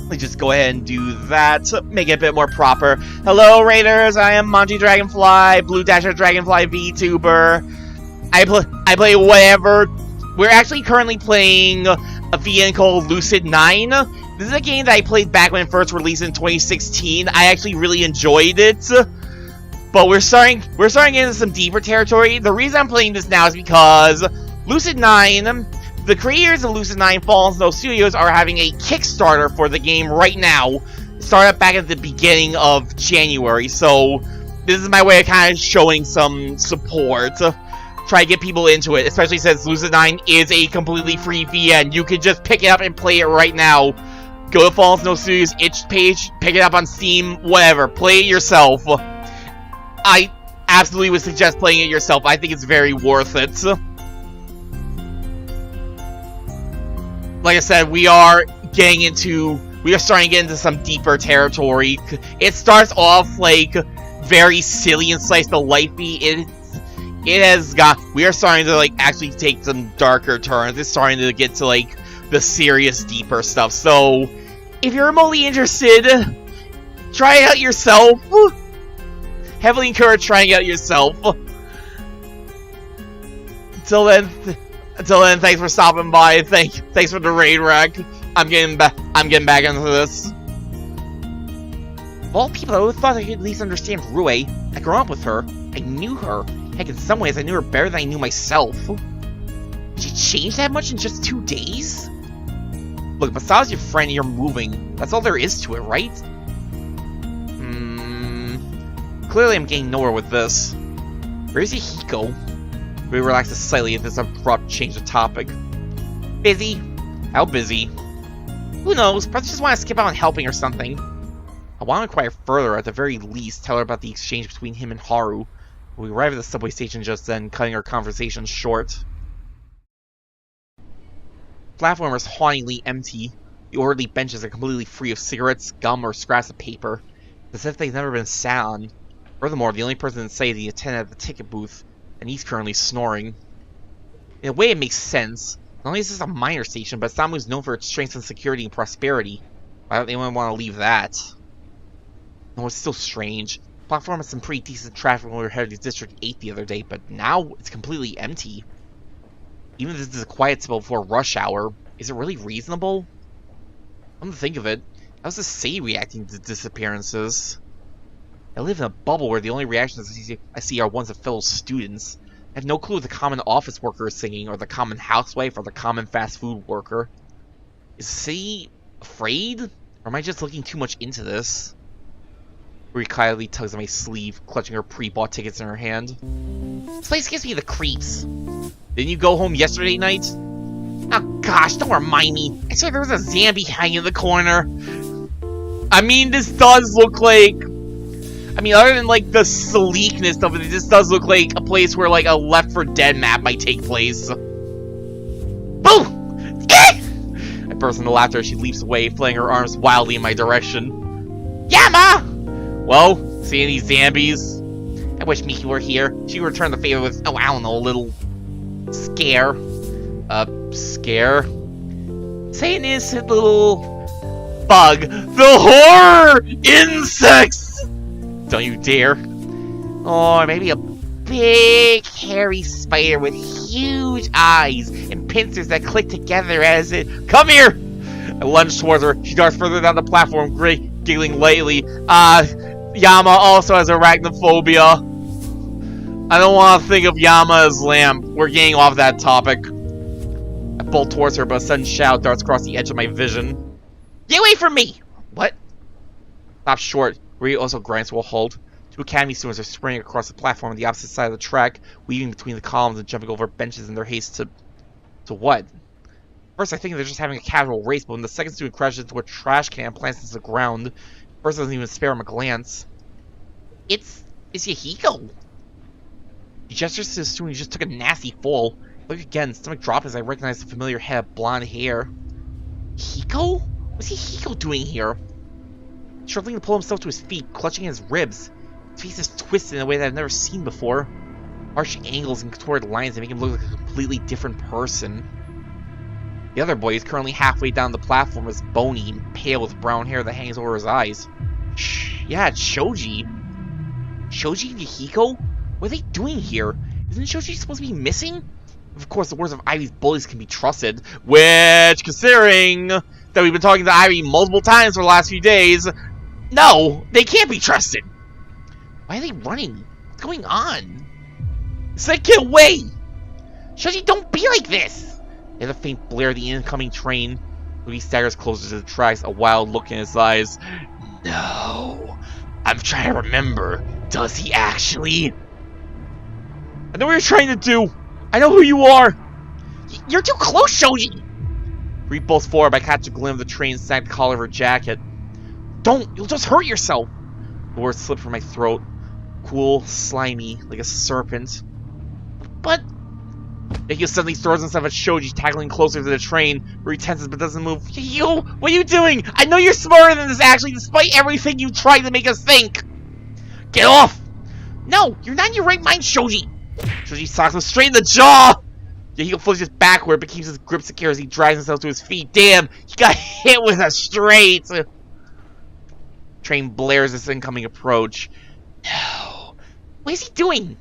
Let's just go ahead and do that. Make it a bit more proper. Hello, Raiders. I am Manji Dragonfly, Blue Dasher Dragonfly VTuber. I play whatever. We're actually currently playing a VN called Lucid9. This is a game that I played back when it first released in 2016. I actually really enjoyed it. But we're starting into some deeper territory. The reason I'm playing this now is because Lucid9, the creators of Lucid9 Fallen Snow Studios, are having a Kickstarter for the game right now. It started back at the beginning of January, so this is my way of kind of showing some support. Try to get people into it, especially since Lucid9 is a completely free VN. You can just pick it up and play it right now. Go to Fallen Snow Studios itch page, pick it up on Steam, whatever. Play it yourself. I absolutely would suggest playing it yourself. I think it's very worth it. Like I said, we are starting to get into some deeper territory. It starts off like very silly and slice of lifey. We are starting to like actually take some darker turns. It's starting to get to like the serious, deeper stuff. So if you're remotely interested, try it out yourself. Heavily encourage trying it out yourself. Until then, thanks for stopping by. Thanks for the raid rack. I'm getting back into this. Of all people, I would have thought I could at least understand Rue. I grew up with her. I knew her. Heck, in some ways, I knew her better than I knew myself. She changed that much in just 2 days? Look, besides your friend, you're moving. That's all there is to it, right? Clearly, I'm getting nowhere with this. Where's Hiko? We relaxed slightly at this abrupt change of topic. Busy? How busy? Who knows? Perhaps just want to skip out on helping or something. I want to inquire further, at the very least, tell her about the exchange between him and Haru. We arrive at the subway station just then, cutting our conversation short. The platform is hauntingly empty. The orderly benches are completely free of cigarettes, gum, or scraps of paper, as if they've never been sat on. Furthermore, the only person in sight is the attendant at the ticket booth, and he's currently snoring. In a way, it makes sense. Not only is this a minor station, but Samu is known for its strength and security and prosperity. Why would anyone want to leave that? No, it's still strange. The platform had some pretty decent traffic when we were headed to District 8 the other day, but now it's completely empty. Even if this is a quiet spell before rush hour, is it really reasonable? Come to think of it, how's the city reacting to disappearances? I live in a bubble where the only reactions I see are ones of fellow students. I have no clue what the common office worker is singing, or the common housewife, or the common fast food worker. Is the city afraid? Or am I just looking too much into this? Rui quietly tugs at my sleeve, clutching her pre-bought tickets in her hand. This place gives me the creeps. Didn't you go home yesterday night? Oh gosh, don't remind me. I swear there was a zombie hanging in the corner. I mean, this does look like... I mean, other than, like, the sleekness of it, this does look like a place where, like, a Left 4 Dead map might take place. Boo! Eh! I burst into laughter as she leaps away, flailing her arms wildly in my direction. Yeah, Ma! Well, see any zombies? I wish Miki were here. She would return the favor with, oh, I don't know, a little... scare. Scare? Say an innocent little... bug. The horror! Insects! Don't you dare. Or maybe a big, hairy spider with huge eyes and pincers that click together as it... Come here! I lunge towards her. She darts further down the platform, giggling lightly. Yama also has arachnophobia. I don't want to think of Yama as lamp. We're getting off that topic. I bolt towards her, but a sudden shout darts across the edge of my vision. Get away from me! What? Stop short. Rui also grinds to a halt. Two academy students are sprinting across the platform on the opposite side of the track, weaving between the columns and jumping over benches in their haste to... To what? First, I think they're just having a casual race, but when the second student crashes into a trash can and plants into the ground, first doesn't even spare him a glance. It's Yahiko. He gestures to the student who just took a nasty fall. Look again, stomach drop as I recognize the familiar head of blonde hair. Hiko? What's Yahiko doing here? Struggling to pull himself to his feet, clutching his ribs. His face is twisted in a way that I've never seen before. Harsh angles and contorted lines that make him look like a completely different person. The other boy is currently halfway down the platform, is bony and pale with brown hair that hangs over his eyes. Yeah, it's Shoji. Shoji and Yahiko? What are they doing here? Isn't Shoji supposed to be missing? Of course, the words of Ivy's bullies can be trusted, which, considering that we've been talking to Ivy multiple times for the last few days, no, they can't be trusted. Why are they running? What's going on? It's like, get away! Shoji, don't be like this! There's a faint blare of the incoming train. Rudy staggers closer to the tracks, a wild look in his eyes. No. I'm trying to remember. Does he actually? I know what you're trying to do. I know who you are. You're too close, Shoji. Reed bolts forward. I catch a glimpse of the train snagged the collar of her jacket. Don't. You'll just hurt yourself. The words slip from my throat. Cool, slimy, like a serpent. But Yahiko suddenly throws himself at Shoji, tackling closer to the train, where he tenses but doesn't move. Yo, what are you doing? I know you're smarter than this, actually, despite everything you tried to make us think. Get off! No, you're not in your right mind, Shoji. Shoji socks him straight in the jaw. Yahiko flinches backward, but keeps his grip secure as he drives himself to his feet. Damn, he got hit with a straight. Train blares its incoming approach. No. What is he doing?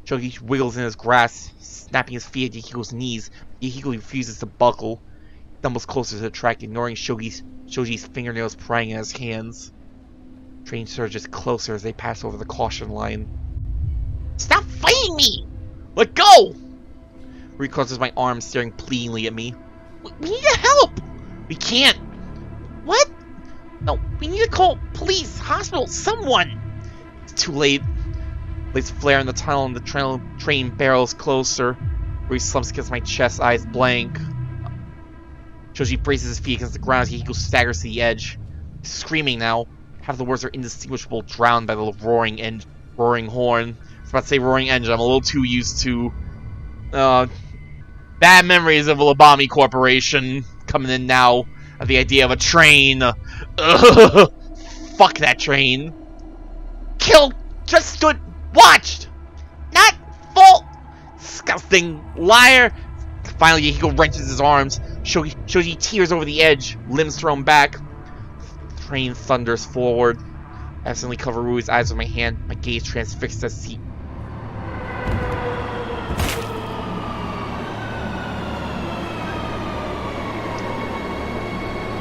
Shoji wiggles in his grasp, snapping his feet at Yahiko's knees. Yahiko refuses to buckle. He stumbles closer to the track, ignoring Shoji's fingernails prying at his hands. Train surges closer as they pass over the caution line. Stop fighting me! Let go! Rui clutches my arm, staring pleadingly at me. We need help! We can't. What? No, we need to call police, hospital, someone! It's too late. Lights flare in the tunnel and the train barrels closer. Rui slumps against my chest, eyes blank. Shoji braces his feet against the ground as Yahiko staggers to the edge. He's screaming now. Half the words are indistinguishable, drowned by the roaring horn. I was about to say roaring engine. I'm a little too used to bad memories of Labami Corporation coming in now at the idea of a train. Ugh. Fuck that train. Kill. Just stood. Watched! Not full! Disgusting liar! Finally, Yahiko wrenches his arms. Shoji tears over the edge, limbs thrown back. The train thunders forward. I accidentally cover Rui's eyes with my hand, my gaze transfixed as he...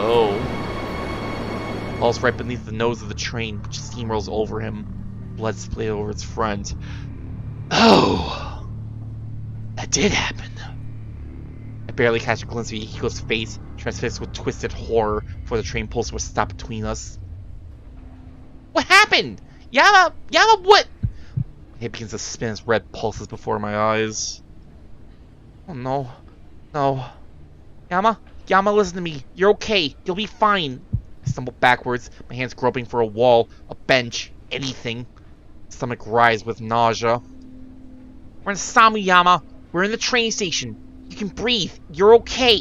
Oh. Falls right beneath the nose of the train, which steamrolls over him. Blood splayed over its front. Oh! That did happen. I barely catch a glimpse of Yahiko's face, transfixed with twisted horror, before the train pulls to a stop between us. What happened? Yama, what? My head begins to spin as red pulses before my eyes. Oh no. No. Yama, listen to me. You're okay. You'll be fine. I stumble backwards, my hands groping for a wall, a bench, anything. Stomach writhes with nausea. We're in Samu, Yama. We're in the train station. You can breathe. You're okay.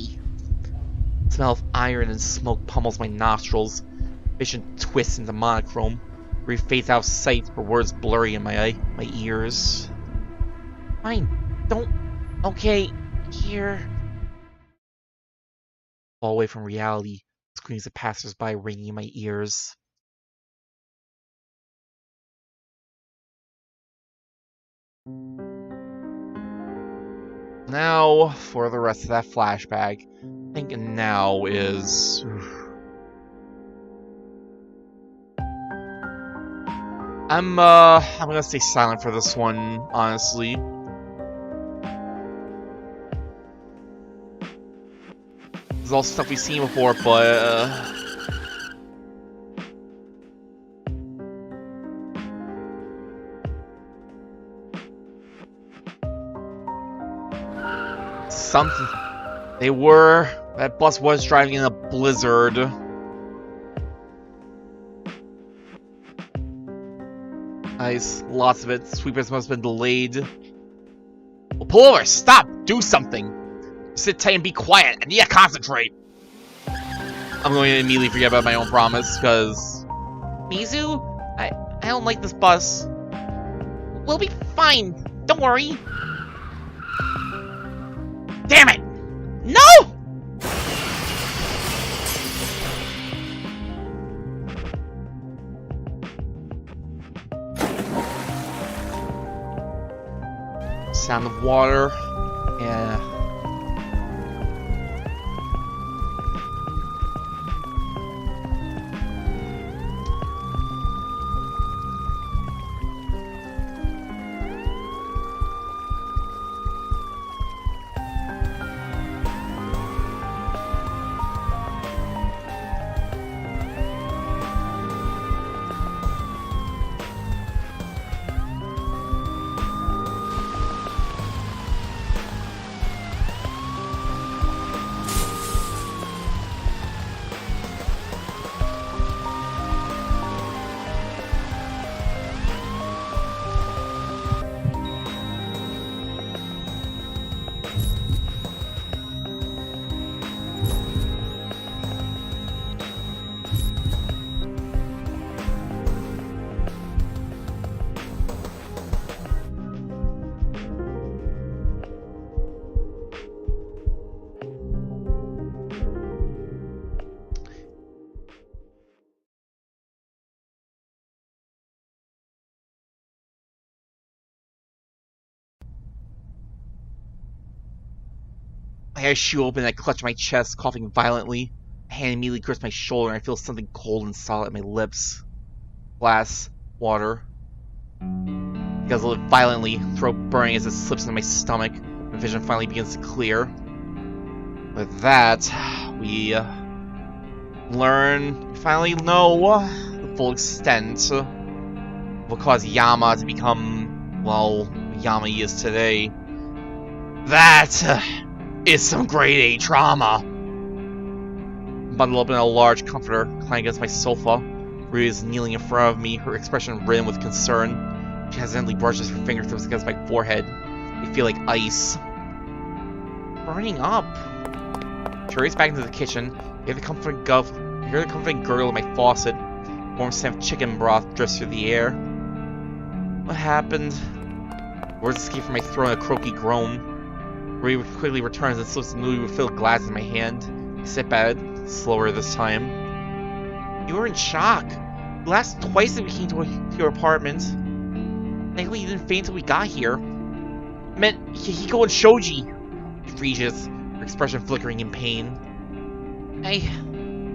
The smell of iron and smoke pummels my nostrils. Vision twists into monochrome. Fades out of sight, for words blurry in my ears. Fine. Don't. Okay. Here. Fall away from reality. Screams of passers-by ringing in my ears. Now, for the rest of that flashback. I think now is... I'm gonna stay silent for this one, honestly. This is all stuff we've seen before, but something. That bus was driving in a blizzard. Nice, lots of it. Sweepers must have been delayed. Well, pull over! Stop! Do something! Sit tight and be quiet. I need to concentrate. I'm going to immediately forget about my own promise, because... Mizu? I don't like this bus. We'll be fine. Don't worry. Damn it! No! Sound of water. Yeah. I shoe open and I clutch my chest, coughing violently. A hand immediately grips my shoulder and I feel something cold and solid at my lips. Glass. Water. I guzzle it violently, throat burning as it slips into my stomach. My vision finally begins to clear. With that, we finally know the full extent of what caused Yama to become, well, Yama he is today. That is some grade A trauma. Bundled up in a large comforter, lying against my sofa. Rui is kneeling in front of me, her expression ridden with concern. She hesitantly brushes her fingertips against my forehead. They feel like ice. Burning up. She hurries back into the kitchen. I hear the comforting gurgle of my faucet. Warm scent of chicken broth drifts through the air. What happened? Words escape from my throat in a croaky groan. Rui quickly returns and slips the newly refilled glass in my hand. I sip at it, slower this time. You were in shock. You laughed twice as we came to your apartment. Thankfully you didn't faint until we got here. I meant Hiko and Shoji. She freezes, her expression flickering in pain. I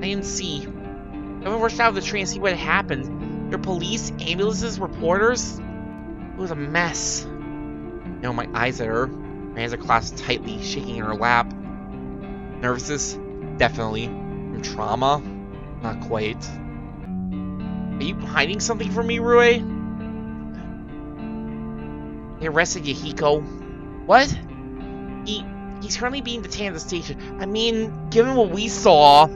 didn't see. I rushed out of the train to see what had happened. There were police, ambulances, reporters. It was a mess. I know my eyes at her. My hands are clasped tightly, shaking in her lap. Nervousness? Definitely. From trauma? Not quite. Are you hiding something from me, Rue? They arrested Yahiko. What? He's currently being detained at the station. I mean, given what we saw,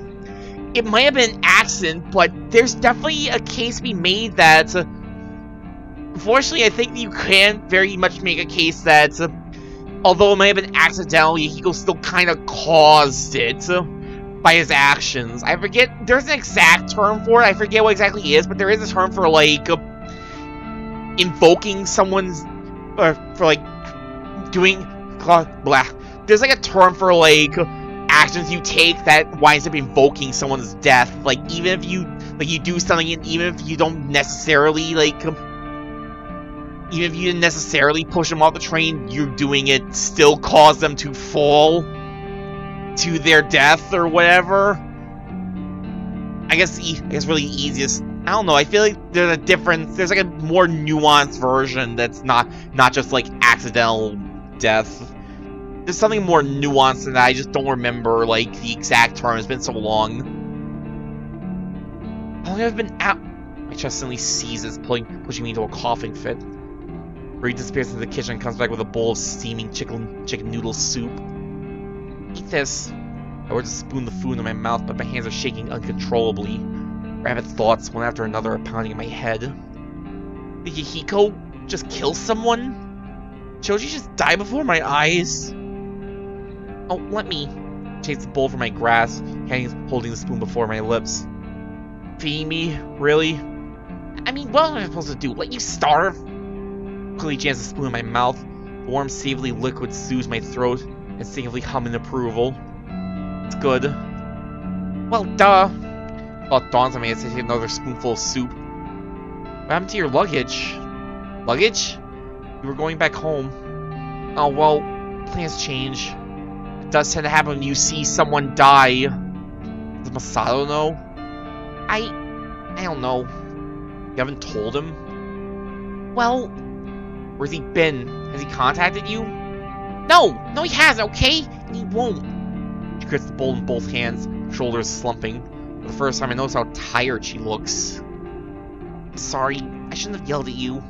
it might have been an accident, but there's definitely a case to be made that... unfortunately, I think you can very much make a case that, although it may have been accidental, Yahiko still kind of caused it by his actions. I forget, there's an exact term for it, I forget what exactly it is, but there is a term for, like, invoking someone's, or for, like, doing, blah. There's, like, a term for, like, actions you take that winds up invoking someone's death. Like, even if you, like, you do something, and even if you don't necessarily, like, even if you didn't necessarily push them off the train, you doing it still caused them to fall to their death or whatever. I guess really easiest. I don't know. I feel like there's a difference. There's like a more nuanced version that's not just like accidental death. There's something more nuanced than that. I just don't remember like the exact term. It's been so long. How long have I been out? My chest suddenly seizes, pushing me into a coughing fit. Rui disappears into the kitchen and comes back with a bowl of steaming chicken noodle soup. Eat this. I were to spoon the food in my mouth, but my hands are shaking uncontrollably. Rabbit thoughts, one after another, are pounding in my head. Did Yahiko just kill someone? Choji just died before my eyes? Oh, let me. Takes the bowl from my grasp, holding the spoon before my lips. Feeding me? Really? I mean, what am I supposed to do? Let you starve? Quickly jams the spoon in my mouth. The warm, savory liquid soothes my throat, instinctively hum in approval. It's good. Well, duh. Well, it dawns on me as I take another spoonful of soup. What happened to your luggage? Luggage? You were going back home. Oh, well, plans change. It does tend to happen when you see someone die. Does Masato know? I don't know. You haven't told him? Well, where's he been? Has he contacted you? No, he hasn't, okay? And he won't. She grips the bowl in both hands, shoulders slumping. For the first time, I notice how tired she looks. I'm sorry, I shouldn't have yelled at you.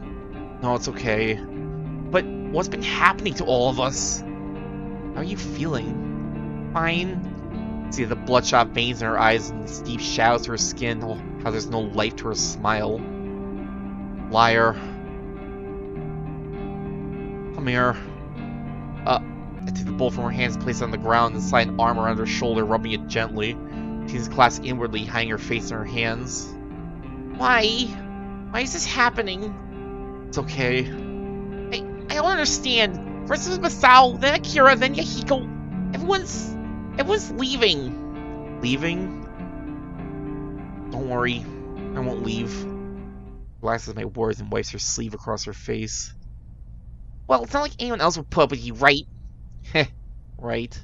No, it's okay. But what's been happening to all of us? How are you feeling? Fine. See the bloodshot veins in her eyes and the steep shadows to her skin. Oh, how there's no life to her smile. Liar. Come here. I take the bowl from her hands, place it on the ground, and slide an arm around her shoulder, rubbing it gently. She's clasped inwardly, hiding her face in her hands. Why? Why is this happening? It's okay. I don't understand. First it was Masao, then Akira, then Yahiko. Everyone's leaving. Leaving? Don't worry. I won't leave. Relaxes my words and wipes her sleeve across her face. Well, it's not like anyone else would put up with you, right? Heh, right.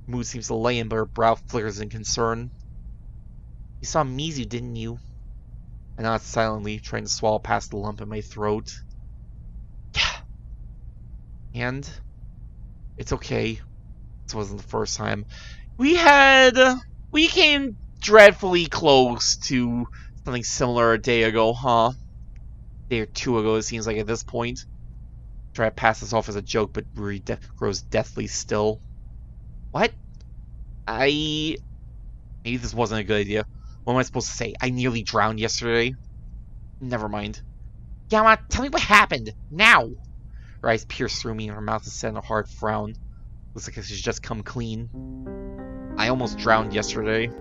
Mood seems to lay in, but her brow flickers in concern. You saw Mizu, didn't you? I nod silently, trying to swallow past the lump in my throat. Yeah. And? It's okay. This wasn't the first time. We came dreadfully close to something similar a day ago, huh? A day or two ago, it seems like at this point. Try to pass this off as a joke, but Rui grows deathly still. What? Maybe this wasn't a good idea. What am I supposed to say? I nearly drowned yesterday? Never mind. Yama, tell me what happened! Now! Her eyes pierce through me and her mouth is set in a hard frown. Looks like she's just come clean. I almost drowned yesterday. You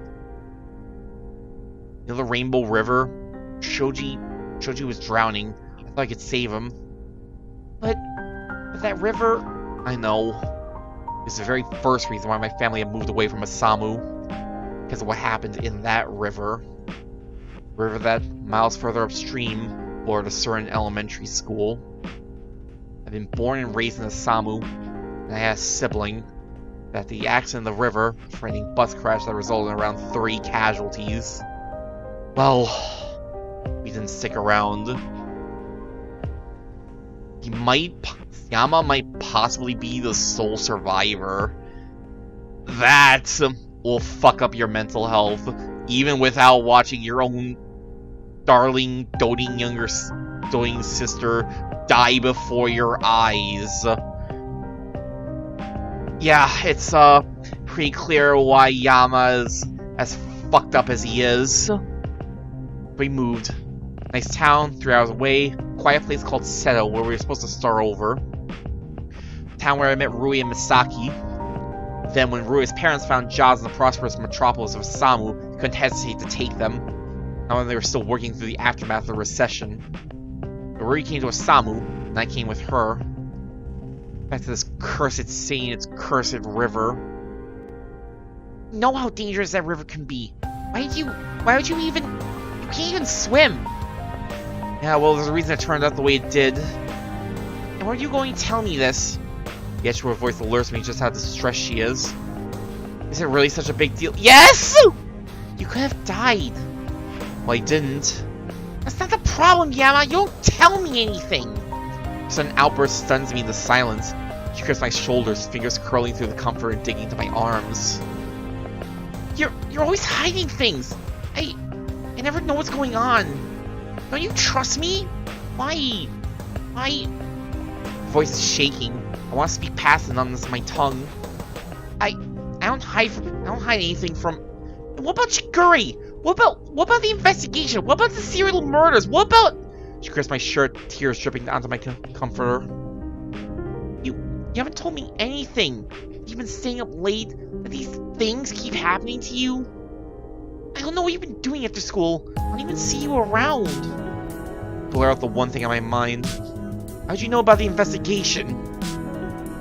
know the Rainbow River? Choji was drowning. I thought I could save him. But that river... I know. It's the very first reason why my family had moved away from Osamu. Because of what happened in that river. The river that, miles further upstream, bordered a certain elementary school. I've been born and raised in Osamu, and I had a sibling that the accident in the river, a frightening bus crash that resulted in around 30 casualties. Well, we didn't stick around. Yama might possibly be the sole survivor. That will fuck up your mental health, even without watching your own darling, doting doting sister die before your eyes. Yeah, it's pretty clear why Yama is as fucked up as he is. We moved. Nice town, 3 hours away. Quiet place called Seto, where we were supposed to start over. Town where I met Rui and Misaki. Then when Rui's parents found jobs in the prosperous metropolis of Samu, he couldn't hesitate to take them. Not when they were still working through the aftermath of the recession. But Rui came to Samu, and I came with her. Back to this cursed scene, its cursed river. You know how dangerous that river can be. Why would you even... You can't even swim! Yeah, well, there's a reason it turned out the way it did. And where are you going to tell me this? Yet her voice alerts me just how distressed she is. Is it really such a big deal? Yes! You could have died. Well, I didn't. That's not the problem, Yama. You don't tell me anything. A sudden outburst stuns me into silence. She grips my shoulders, fingers curling through the comfort and digging into my arms. You're always hiding things. I never know what's going on. Don't you trust me? Why? Voice is shaking. I want to speak past the numbness of my tongue. I don't hide anything from. What about Shiguri? What about the investigation? What about the serial murders? What about? She grips my shirt, tears dripping onto my comforter. You haven't told me anything. You've been staying up late. That these things keep happening to you. I don't know what you've been doing after school. I don't even see you around. Blur out the one thing on my mind. How'd you know about the investigation?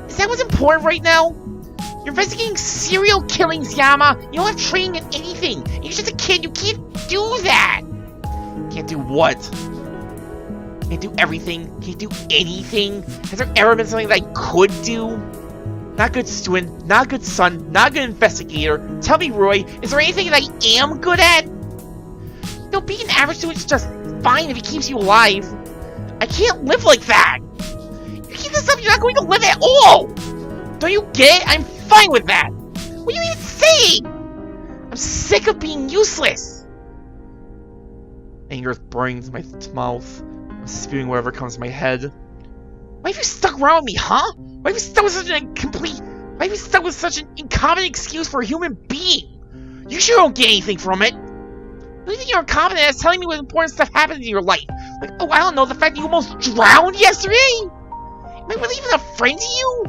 Is that what's important right now? You're investigating serial killings, Yama! You don't have training in anything! You're just a kid, you can't do that! Can't do what? Can't do everything? Can't do anything? Has there ever been something that I could do? Not good student, not good son, not good investigator. Tell me, Roy, is there anything that I am good at? No, being an average student is just fine if it keeps you alive. I can't live like that! You keep this up, you're not going to live at all! Don't you get it? I'm fine with that! What are you even saying? I'm sick of being useless! Anger is burning to my mouth. I'm spewing whatever comes to my head. Why have you stuck around with me, huh? Why have you stuck with such an incompetent excuse for a human being? You sure don't get anything from it. The only thing you're incompetent at is telling me what important stuff happens in your life. Like, oh, I don't know, the fact that you almost drowned yesterday? Am I really even a friend to you?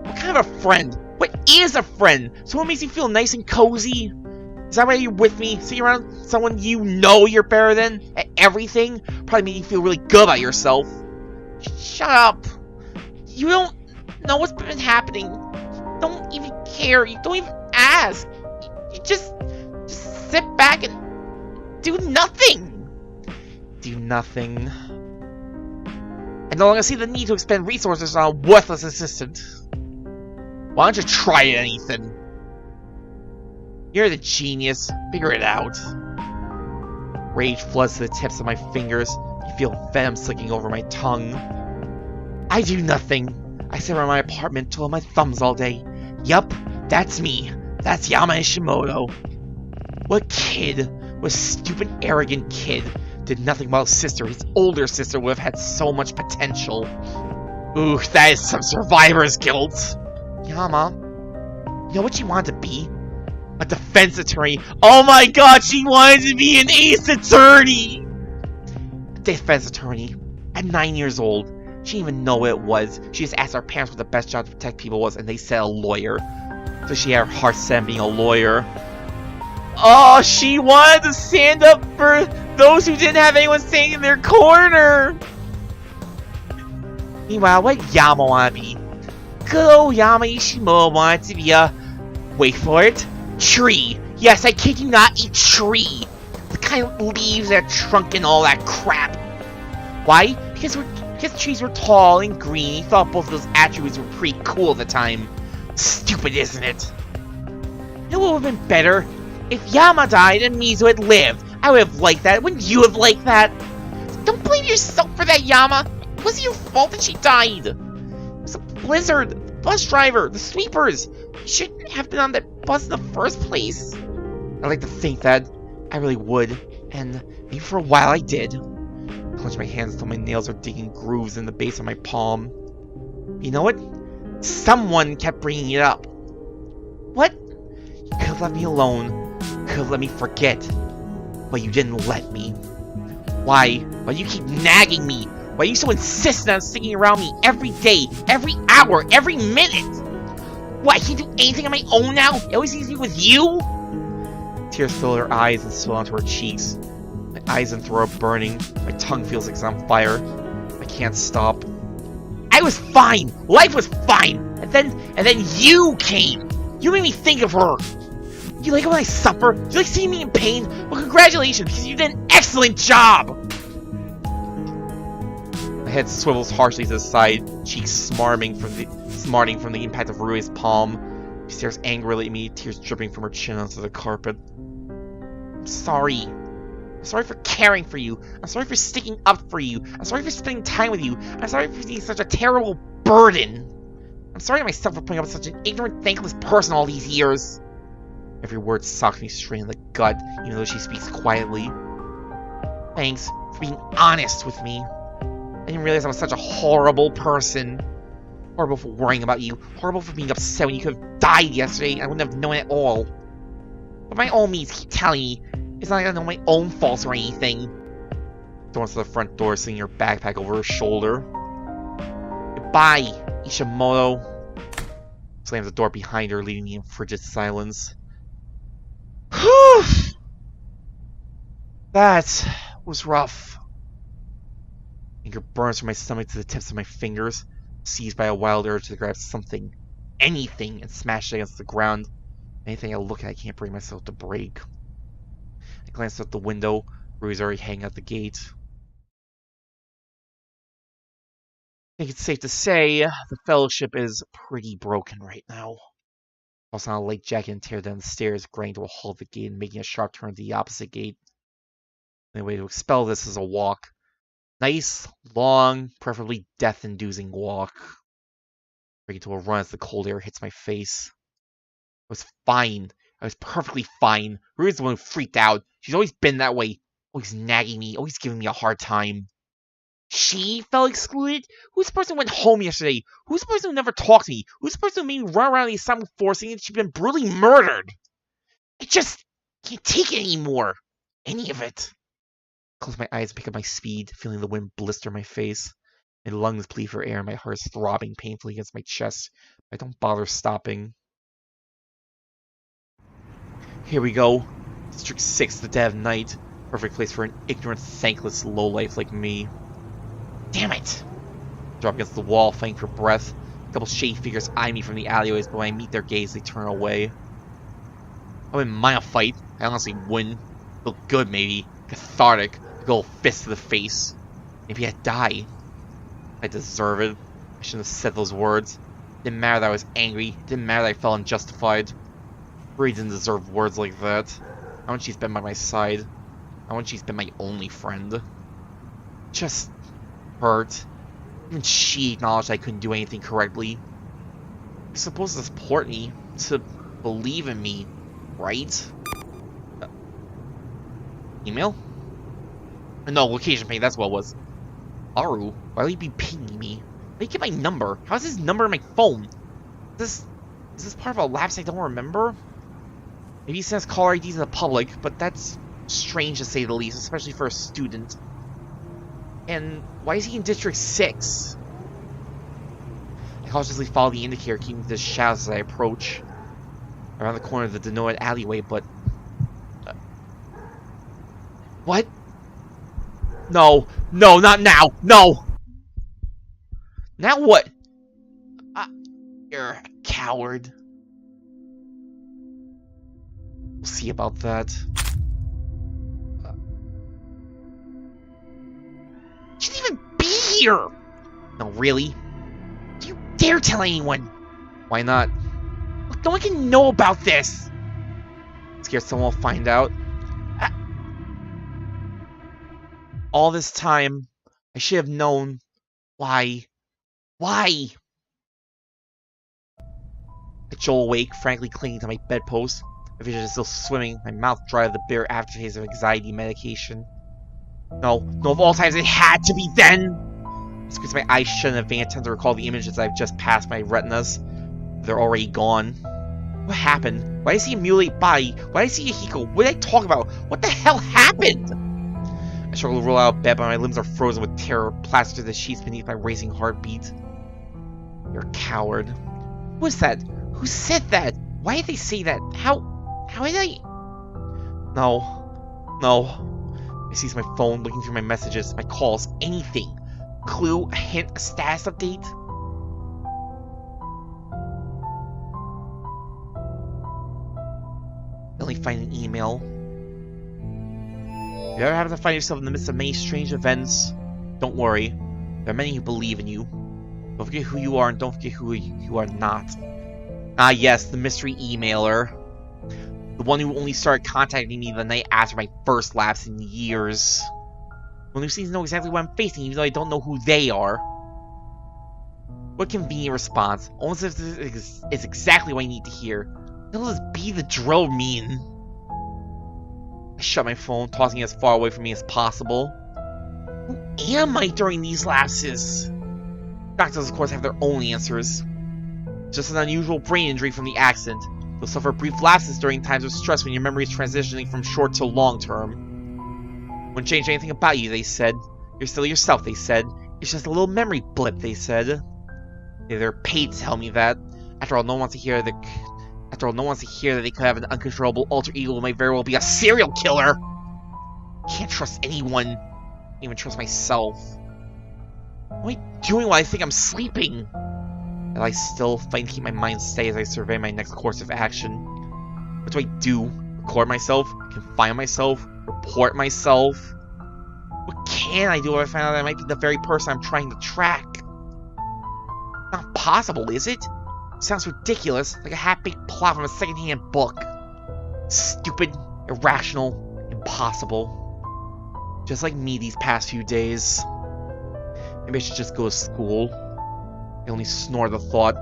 What kind of a friend? What is a friend? Someone makes you feel nice and cozy? Is that why you're with me? Sitting around someone you know you're better than at everything? Probably make you feel really good about yourself. Shut up. You don't know what's been happening. You don't even care. You don't even ask. You just sit back and do nothing. Do nothing. I no longer see the need to expend resources on a worthless assistant. Why don't you try anything? You're the genius. Figure it out. Rage floods to the tips of my fingers. You feel venom slicking over my tongue. I do nothing. I sit around my apartment twiddling my thumbs all day. Yup, that's me. That's Yama Ishimoto. What kid? What stupid, arrogant kid did nothing while his sister, his older sister, would have had so much potential. Ooh, that is some survivor's guilt. Yama, you know what she wanted to be? A defense attorney. Oh my god, she wanted to be an ace attorney! A defense attorney. At 9 years old. She didn't even know what it was. She just asked our parents what the best job to protect people was, and they said a lawyer. So she had her heart set on being a lawyer. Oh, she wanted to stand up for those who didn't have anyone standing in their corner! Meanwhile, what Yama wanted to be? Good old Yama Ishimoto wanted to be a... wait for it. Tree. Yes, I kid you not, a tree. The kind of leaves that trunk and all that crap. Why? Because trees were tall and green. He thought both of those attributes were pretty cool at the time. Stupid, isn't it? You know what would have been better? If Yama died and Mizu had lived. I would have liked that. Wouldn't you have liked that? Don't blame yourself for that, Yama. It wasn't your fault that she died. It was a blizzard. The bus driver. The sweepers. You shouldn't have been on that bus in the first place. I'd like to think that. I really would. And maybe for a while I did. Clench my hands until my nails are digging grooves in the base of my palm. You know what? Someone kept bringing it up. What? You could have left me alone. Could have let me forget. But you didn't let me. Why? Why do you keep nagging me? Why are you so insistent on sticking around me every day, every hour, every minute? What, I can't do anything on my own now? It always seems to be with you? Tears fill her eyes and spill onto her cheeks. My eyes and throat are burning. My tongue feels like it's on fire. I can't stop. I was fine! Life was fine! And then you came! You made me think of her! You like it when I suffer? You like seeing me in pain? Well, congratulations, because you did an excellent job! My head swivels harshly to the side, cheeks smarting from the impact of Rui's palm. She stares angrily at me, tears dripping from her chin onto the carpet. I'm sorry. I'm sorry for caring for you. I'm sorry for sticking up for you. I'm sorry for spending time with you. I'm sorry for being such a terrible burden. I'm sorry to myself for putting up with such an ignorant, thankless person all these years. Every word sucks me straight in the gut, even though she speaks quietly. Thanks for being honest with me. I didn't realize I was such a horrible person. Horrible for worrying about you. Horrible for being upset when you could have died yesterday and I wouldn't have known it at all. But by all means, keep telling me. It's not like I know my own faults or anything. Going to the front door, swinging her backpack over her shoulder. Goodbye, Ishimoto. Slams the door behind her, leaving me in frigid silence. Whew! That was rough. Anger burns from my stomach to the tips of my fingers, seized by a wild urge to grab something, anything, and smash it against the ground. Anything I look at, I can't bring myself to break. I glanced out the window. Rui's already hanging out the gate. I think it's safe to say the Fellowship is pretty broken right now. I was on a light jacket and tear down the stairs, grinding to a halt at the gate and making a sharp turn to the opposite gate. The only way to expel this is a walk. Nice, long, preferably death-inducing walk. Breaking to a run as the cold air hits my face. I was fine. I was perfectly fine. Rui's the one who freaked out. She's always been that way. Always nagging me. Always giving me a hard time. She felt excluded? Who's the person who went home yesterday? Who's the person who never talked to me? Who's the person who made me run around the asylum forcing that she'd been brutally murdered? I just can't take it anymore. Any of it. I close my eyes and pick up my speed, feeling the wind blister my face. My lungs plead for air and my heart is throbbing painfully against my chest. I don't bother stopping. Here we go. District 6, the dead of night. Perfect place for an ignorant, thankless lowlife like me. Damn it! I drop against the wall, fighting for breath. A couple shady figures eye me from the alleyways, but when I meet their gaze, they turn away. I wouldn't mind a fight. I honestly wouldn't. Feel good, maybe. Cathartic. A good old fist to the face. Maybe I'd die. I deserve it. I shouldn't have said those words. Didn't matter that I was angry. Didn't matter that I felt unjustified. Rui didn't deserve words like that. I want she's been by my side. I want she's been my only friend. Just hurt. Even she acknowledged I couldn't do anything correctly. You're supposed to support me, to believe in me, right? Email? No, location ping, that's what it was. Aru, why would you be pinging me? Why do you get my number? How's this number in my phone? Is this part of a lapse I don't remember? Maybe he sends caller IDs in the public, but that's strange to say the least, especially for a student. And why is he in District 6? I cautiously follow the indicator, keeping the shadows as I approach. Around the corner of the denoted alleyway, but... what? No. No, not now. No! Now what? You're a coward. We'll see about that. You shouldn't even be here! No, really? Do you dare tell anyone? Why not? Look, no one can know about this! Scared someone will find out. All this time, I should have known. Why? Why? I jolt awake, frankly clinging to my bedpost. My vision is still swimming, my mouth dry with the bitter aftertaste of anxiety medication. No, of all times it had to be then! I squeeze my eyes shut in advance, trying to recall the images I've just passed my retinas. They're already gone. What happened? Why did I see a mutilated body? Why did I see a Hiko? What did I talk about? What the hell happened? I struggle to roll out of bed, but my limbs are frozen with terror, plastered to the sheets beneath my racing heartbeat. You're a coward. Who is that? Who said that? Why did they say that? How did I... No. I seize my phone, looking through my messages, my calls, anything. Clue, a hint, a status update? I only find an email. If you ever happen to find yourself in the midst of many strange events, don't worry. There are many who believe in you. Don't forget who you are and don't forget who you are not. Ah yes, the mystery emailer. The one who only started contacting me the night after my first lapse in years. The one who seems to know exactly what I'm facing even though I don't know who they are. What convenient response. Almost as if this is exactly what I need to hear. What does be the drill mean? I shut my phone, tossing it as far away from me as possible. Who am I during these lapses? Doctors, of course, have their own answers. Just an unusual brain injury from the accident. You'll suffer brief lapses during times of stress when your memory is transitioning from short to long term. Wouldn't change anything about you, they said. You're still yourself, they said. It's just a little memory blip, they said. They're paid to tell me that. After all, no one wants to hear that they could have an uncontrollable alter ego who might very well be a serial killer. Can't trust anyone. Can't even trust myself. What am I doing while I think I'm sleeping? And I still find to keep my mind steady as I survey my next course of action. What do I do? Record myself? Confine myself? Report myself? What can I do if I find out that I might be the very person I'm trying to track? Not possible, is it? Sounds ridiculous, like a half-baked plot from a second-hand book. Stupid, irrational, impossible. Just like me these past few days. Maybe I should just go to school. I only snore the thought.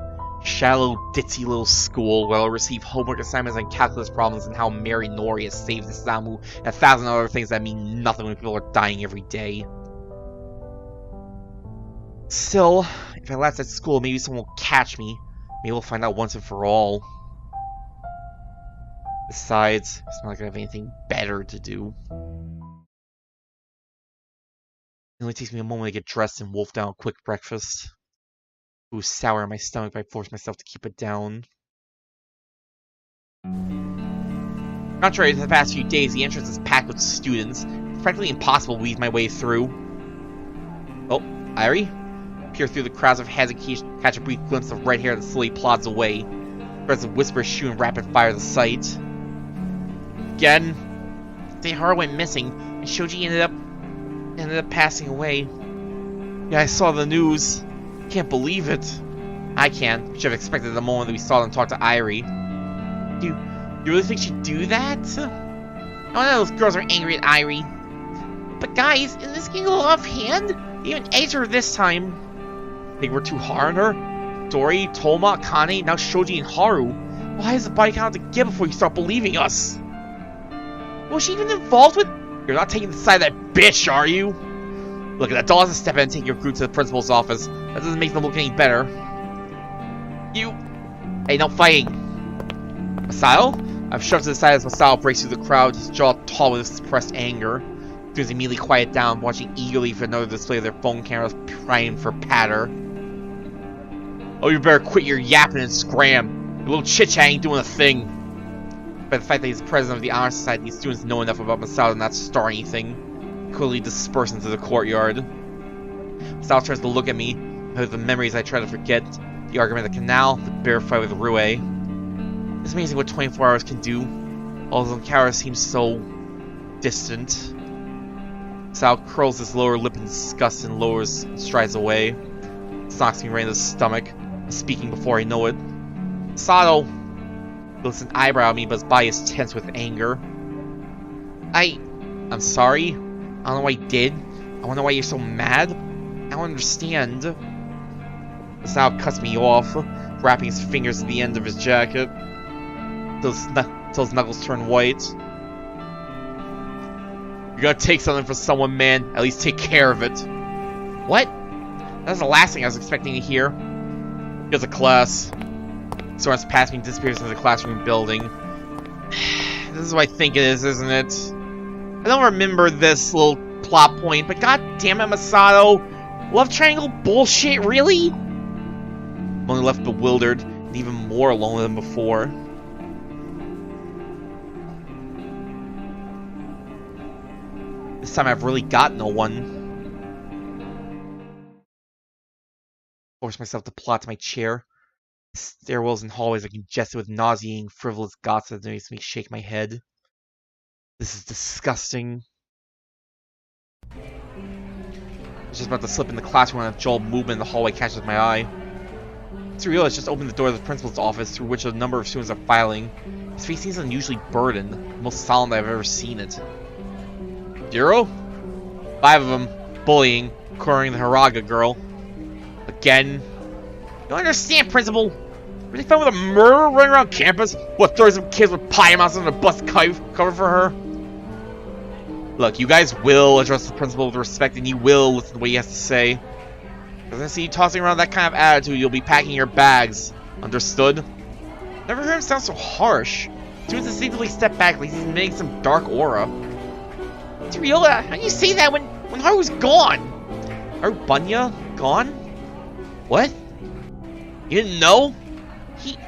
Shallow, ditzy little school where I'll receive homework assignments and calculus problems and how Mary Nori has saved the Samu and 1,000 other things that mean nothing when people are dying every day. Still, if I lapse at school, maybe someone will catch me. Maybe we'll find out once and for all. Besides, it's not like I have anything better to do. It only takes me a moment to get dressed and wolf down a quick breakfast. It was sour in my stomach, but I forced myself to keep it down. Contrary to the past few days, the entrance is packed with students. It's practically impossible to weave my way through. Oh, Irie? Peer through the crowds of heads and catch a brief glimpse of red hair that slowly plods away. Threads of whispers shoot in rapid fire the sight. Again. Deihara went missing, and Shoji ended up passing away. Yeah, I saw the news. Can't believe it. I can. Should have expected the moment that we saw them talk to Irie. You really think she'd do that? I know those girls are angry at Irie. But guys, isn't this getting a little offhand? They even edged her this time. Think we're too hard on her? Dori, Toma, Akane, now Shoji and Haru. Why is the body count to give before you start believing us? Was she even involved with... You're not taking the side of that bitch, are you? Look, that doll has to step in and take your group to the principal's office. That doesn't make them look any better. Hey, no fighting. Masayo? I've shoved to the side as Masayo breaks through the crowd, his jaw taut with suppressed anger. Students immediately quiet down, watching eagerly for another display of their phone cameras primed for patter. Oh, you better quit your yapping and scram. Your little chit-chat ain't doing a thing. By the fact that he's president of the Honor Society, these students know enough about Masayo to not start anything. Quickly disperse into the courtyard. Masayo tries to look at me, with the memories I try to forget. The argument at the canal, the bear fight with Rue. It's amazing what 24 hours can do. All those encounters seem so... distant. Sal curls his lower lip in disgust and lowers and strides away. It knocks me right in the stomach. I'm speaking before I know it. Sato! He lifts an eyebrow at me, but his body is tense with anger. I'm sorry. I don't know what I did. I wonder why you're so mad. I don't understand. Sal cuts me off, wrapping his fingers at the end of his jacket. his knuckles turn white. You gotta take something from someone, man. At least take care of it. What? That's the last thing I was expecting to hear. He has a class. Someone's past me and disappears into the classroom building. This is what I think it is, isn't it? I don't remember this little plot point, but god damn it, Masato. Love triangle bullshit, really? I'm only left bewildered and even more alone than before. This time I've really got no one. Force myself to plot to my chair. Stairwells and hallways are congested with nauseating, frivolous gossip that makes me shake my head. This is disgusting. I was just about to slip in the classroom when a dull movement in the hallway catches my eye. Mr. Riola has just opened the door of the principal's office, through which a number of students are filing. His face seems unusually burdened, the most solemn I've ever seen it. 0? 5 of them, bullying, quarreling the Haraga girl. Again. You don't understand, Principal. Really fun with a murderer running around campus? What, throw some kids with pie mouths on a bus cover for her? Look, you guys will address the principal with respect, and you will listen to what he has to say. Because I see you tossing around that kind of attitude, you'll be packing your bags. Understood? Never heard him sound so harsh. Students instinctively step back like he's emitting some dark aura. Riola, how do you say that when Haru's gone? Harubunya gone? What? You didn't know?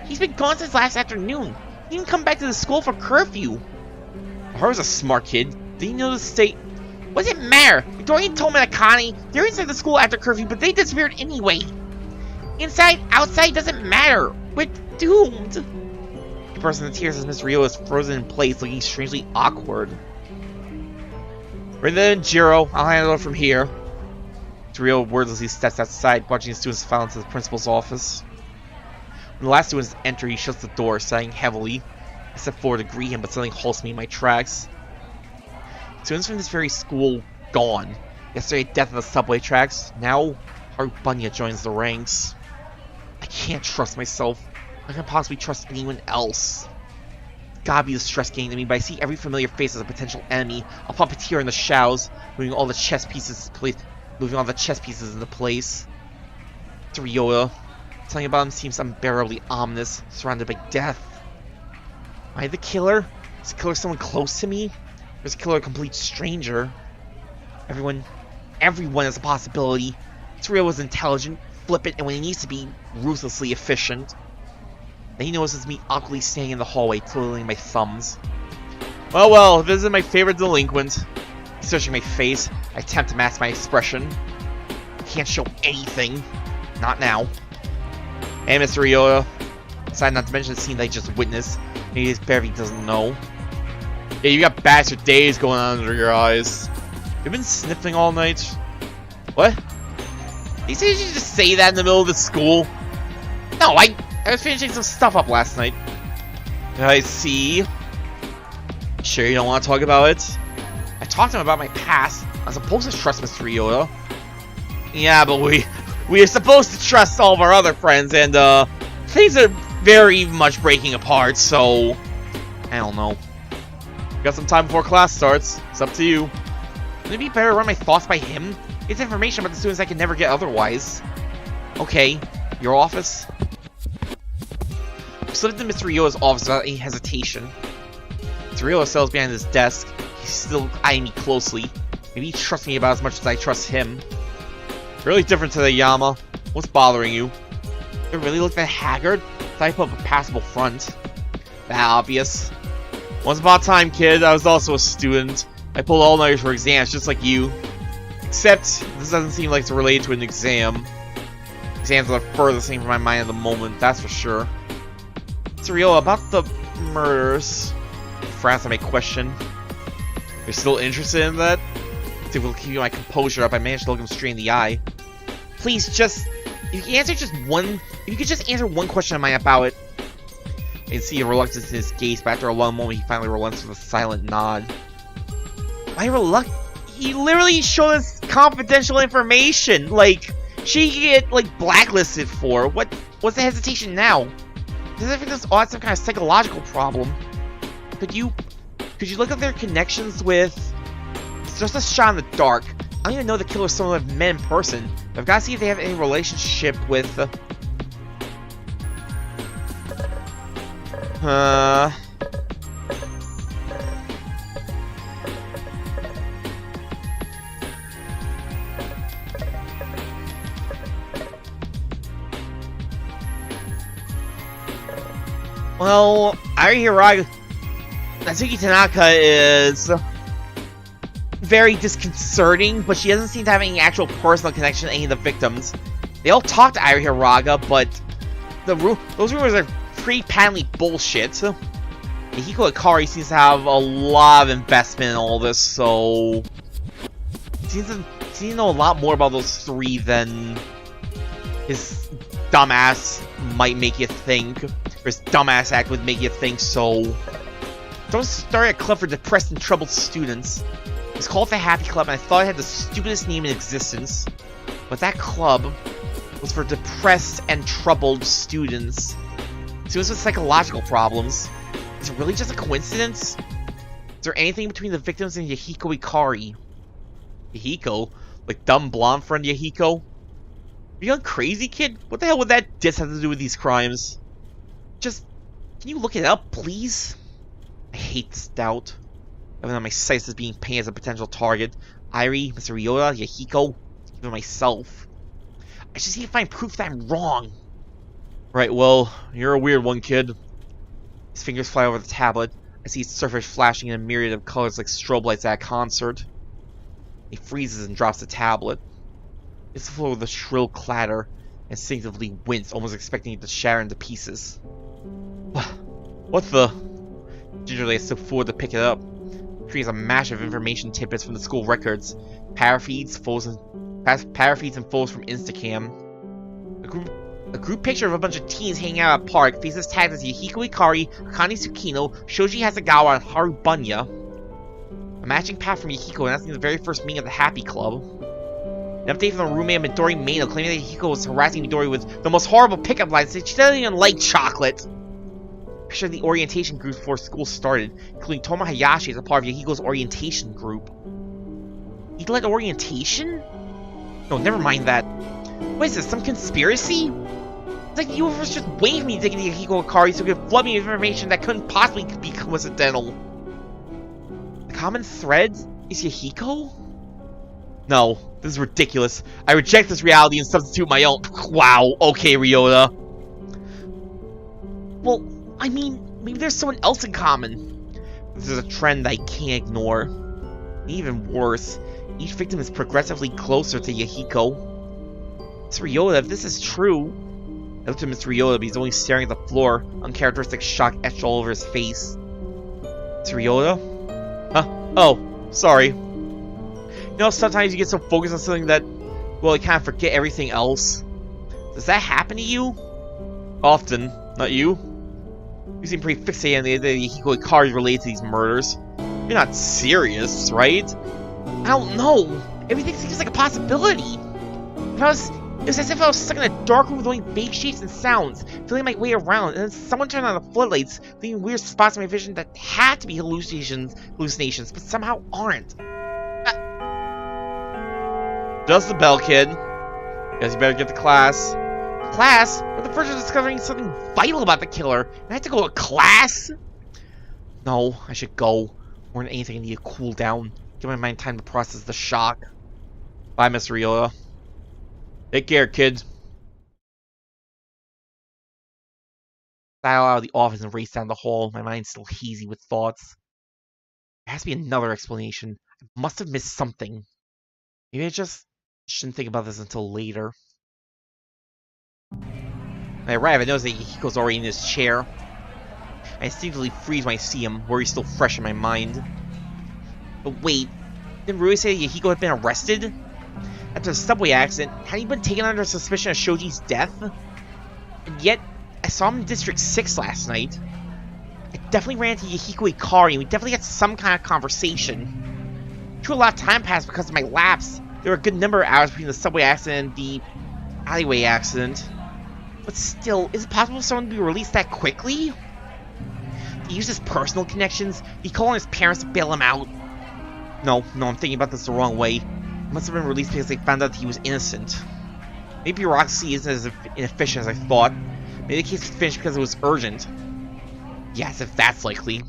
He's been gone since last afternoon. He didn't come back to the school for curfew. Haru's a smart kid. Did he know the state? What does it matter? Dorian told me that Connie, they're inside the school after curfew, but they disappeared anyway. Inside, outside, doesn't matter. We're doomed. The person in tears as Miss Rio is frozen in place, looking strangely awkward. Right then, Jiro, I'll handle it from here. Rio wordlessly steps outside, watching the students file into the principal's office. When the last students enter, he shuts the door, sighing heavily. I step forward to greet him, but something halts me in my tracks. Students from this very school gone. Yesterday, death on the subway tracks. Now, Harubunya joins the ranks. I can't trust myself. I can't possibly trust anyone else. It's gotta be the stress getting to me, but I see every familiar face as a potential enemy. I'll puppeteer in the shadows, moving all the chess pieces into place. Riola, something about him seems unbearably ominous, surrounded by death. Am I the killer? Is the killer someone close to me? Or is the killer a complete stranger? Everyone is a possibility. Riola is intelligent, flippant, and when he needs to be, ruthlessly efficient. Then he notices me awkwardly standing in the hallway, twiddling my thumbs. Well, this is my favorite delinquent. Searching my face, I attempt to mask my expression. I can't show anything. Not now. Hey, Mr. Riola. Decided not to mention the scene that I just witnessed. Maybe his Beverly doesn't know. Yeah, you got bastard days going on under your eyes. You've been sniffing all night? What? Did you just say that in the middle of the school? No, I was finishing some stuff up last night. I see. Sure you don't want to talk about it? I talked to him about my past. I'm supposed to trust Mr. Riola. Yeah, but we are supposed to trust all of our other friends, and things are very much breaking apart, so I don't know. Got some time before class starts. It's up to you. Wouldn't it be better to run my thoughts by him? It's information about the students I can never get otherwise. Okay, your office? I slipped into Mr. Riola's office without any hesitation. Mr. Riola settles behind his desk. He's still eyeing me closely. Maybe he trusts me about as much as I trust him. Really different today, Yama. What's bothering you? It really looked that haggard? Thought I put up a passable front. That obvious. Once upon a time, kid, I was also a student. I pulled all-nighters for exams just like you. Except, this doesn't seem like it's related to an exam. Exams are the furthest thing from my mind at the moment, that's for sure. Mr. Riola, about the murders. He frowns at my question. You're still interested in that? See if we'll keep my composure up. I managed to look him straight in the eye. Please, if you could just answer one question of mine about it. I can see a reluctance in his gaze, but after a long moment, he finally relents with a silent nod. Why reluctant? He literally showed us confidential information. Like, she could get, blacklisted for. What's the hesitation now? Does it think this odd some kind of psychological problem? Could you look at their connections with... It's just a shot in the dark. I don't even know the killer's someone I've met in person. But I've got to see if they have any relationship with... Well, Natsuki Tanaka is very disconcerting, but she doesn't seem to have any actual personal connection to any of the victims. They all talk to Hiraga, but those rumors are pretty patently bullshit. Yahiko Ikari seems to have a lot of investment in all this, so he seems to know a lot more about those three than his dumbass might make you think. Or his dumbass act would make you think, so... Don't start a club for depressed and troubled students. It's called the Happy Club, and I thought it had the stupidest name in existence. But that club was for depressed and troubled students. Students with psychological problems. Is it really just a coincidence? Is there anything between the victims and Yahiko Ikari? Yahiko? Like dumb blonde friend Yahiko? Are you gone crazy, kid? What the hell would that diss have to do with these crimes? Just... Can you look it up, please? I hate this doubt. Even though my sights is being painted as a potential target. Irie, Mr. Ryota, Yahiko, even myself. I just need to find proof that I'm wrong. Right, well, you're a weird one, kid. His fingers fly over the tablet. I see its surface flashing in a myriad of colors like strobe lights at a concert. He freezes and drops the tablet. It's full with a shrill clatter. Instinctively winced, almost expecting it to shatter into pieces. What the? Gingerly, I step forward to pick it up. It creates a mash of information tidbits from the school records, parafeeds, and photos from Instacam. A group picture of a bunch of teens hanging out at a park faces tagged as Yahiko Ikari, Akane Tsukino, Shoji Hasegawa, and Haru Bunya. A matching path from Yahiko announcing the very first meeting of the Happy Club. An update from the roommate of Midori Mano claiming that Yahiko was harassing Midori with the most horrible pickup lines saying she doesn't even like chocolate. Picture of the orientation group before school started, including Toma Hayashi as a part of Yahiko's orientation group. He led orientation? No, never mind that. What is this, some conspiracy? It's like the universe just waved me to get Yahiko Ikari so it could flood me with information that couldn't possibly be coincidental. The common thread is Yahiko? No, this is ridiculous. I reject this reality and substitute my own. Wow, okay, Ryota. Well, I mean, maybe there's someone else in common. This is a trend I can't ignore. And even worse, each victim is progressively closer to Yahiko. Mr. Ryota, if this is true... I looked at Mr. Ryota, but he's only staring at the floor, uncharacteristic shock etched all over his face. Mr. Ryota? Huh? Oh, sorry. You know, sometimes you get so focused on something that, well, you kind of forget everything else. Does that happen to you? Often. Not you? You seem pretty fixated on the idea that Yahiko Ikari is related to these murders. You're not serious, right? I don't know. Everything seems like a possibility. It was as if I was stuck in a dark room with only vague shapes and sounds, feeling my way around, and then someone turned on the floodlights, leaving weird spots in my vision that had to be hallucinations, but somehow aren't. Just the bell, kid. Guess you better get to class. Class? But the first is discovering something vital about the killer, and I have to go to class? No, I should go. More than anything, I need to cool down. Give my mind time to process the shock. Bye, Mr. Ryota. Take care, kids. Style out of the office and race down the hall, my mind still hazy with thoughts. There has to be another explanation. I must have missed something. Maybe I just shouldn't think about this until later. When I arrive, I notice that Yahiko's already in his chair. I instinctively freeze when I see him, worries still fresh in my mind. But wait, didn't Rui say that Yahiko had been arrested? After the subway accident, hadn't he been taken under suspicion of Shoji's death? And yet, I saw him in District 6 last night. I definitely ran into Yahiko Ikari, and we definitely had some kind of conversation. True, a lot of time passed because of my lapse. There were a good number of hours between the subway accident and the alleyway accident. But still, is it possible for someone to be released that quickly? He used his personal connections. He called on his parents to bail him out. No, I'm thinking about this the wrong way. He must have been released because they found out that he was innocent. Maybe bureaucracy isn't as inefficient as I thought. Maybe the case was finished because it was urgent. Yes, if that's likely.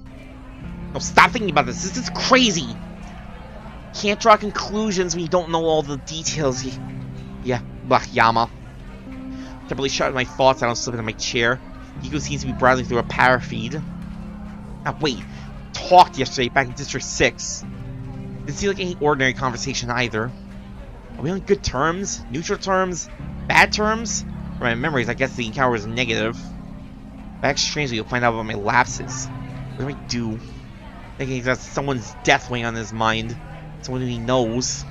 No, stop thinking about this. This is crazy. Can't draw conclusions when you don't know all the details. Yeah, Yama. Temporarily shut my thoughts. I don't slip into my chair. Hiko seems to be browsing through a power feed. Now wait, talked yesterday back in District 6. Didn't seem like any ordinary conversation either. Are we on good terms? Neutral terms? Bad terms? From my memories, I guess the encounter was negative. Back strangely, you'll find out about my lapses. What do I do? Thinking that someone's death weighing on his mind. Someone who he knows.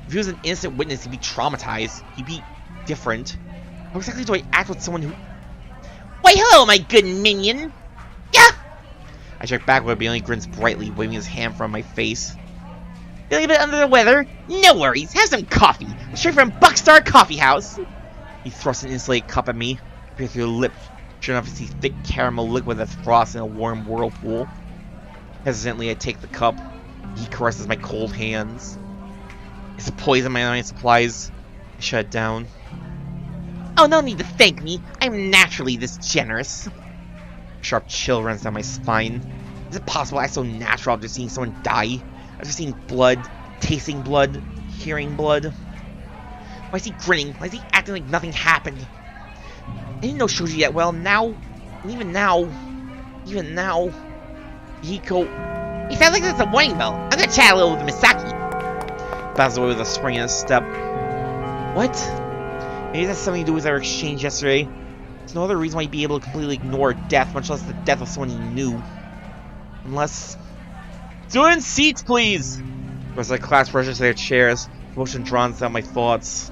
If he was an innocent witness, he'd be traumatized. He'd be different. How exactly do I act with someone who... Why, hello, my good minion! Yeah! I check back where Billy grins brightly, waving his hand from my face. Feeling a bit under the weather? No worries, have some coffee. Straight from Buckstar Coffee House. He thrusts an insulated cup at me, peers through the lip. Sure enough, I see thick caramel liquid that's frosted in a warm whirlpool. Hesitantly, I take the cup. He caresses my cold hands. Is it poison my own supplies? I shut it down. Oh, no need to thank me. I'm naturally this generous. A sharp chill runs down my spine. Is it possible I act so natural after seeing someone die? After seeing blood, tasting blood, hearing blood? Why is he grinning? Why is he acting like nothing happened? I didn't know Shoji that well. Even now, Hiko... He sounds like there's a warning bell. I'm gonna chat a little with Misaki. Bounces away with a spring in his step. What? Maybe that's something to do with our exchange yesterday. There's no other reason why he'd be able to completely ignore death, much less the death of someone he knew. Unless... Students, seats, please! The rest of the class rushes to their chairs. Emotion drowns out my thoughts.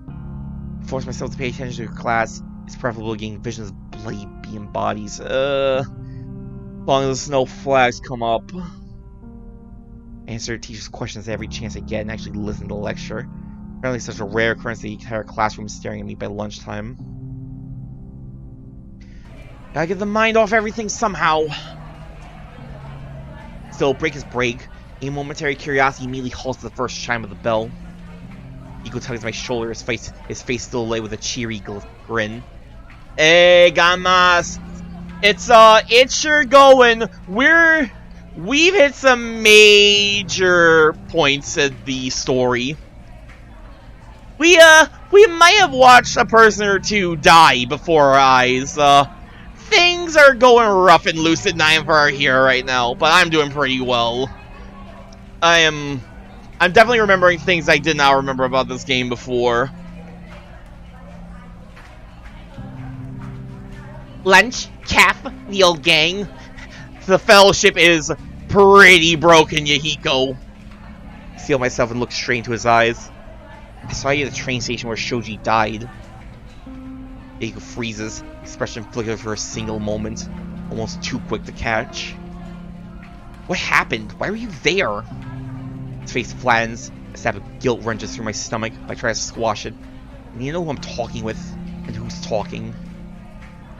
I force myself to pay attention to class. It's preferable getting visions of bloody being bodies. As long as no flags come up. I answer teachers' questions every chance I get and actually listen to the lecture. Apparently such a rare occurrence that the entire classroom is staring at me by lunchtime. Gotta get the mind off everything somehow. Still, break is break. A momentary curiosity immediately halts at the first chime of the bell. Hiko tugs my shoulder, his face still lit with a cheery grin. Hey, gamas! It's sure going. We've hit some major points at the story. We might have watched a person or two die before our eyes. Things are going rough in Lucid9 for our hero right now, but I'm doing pretty well. I'm definitely remembering things I did not remember about this game before. Lunch, Cap, the old gang. The fellowship is pretty broken, Yahiko. I seal myself and look straight into his eyes. I saw you at the train station where Shoji died. Yahiko freezes, expression flickers for a single moment, almost too quick to catch. What happened? Why were you there? His face flattens, a stab of guilt wrenches through my stomach. I try to squash it. And you know who I'm talking with, and who's talking.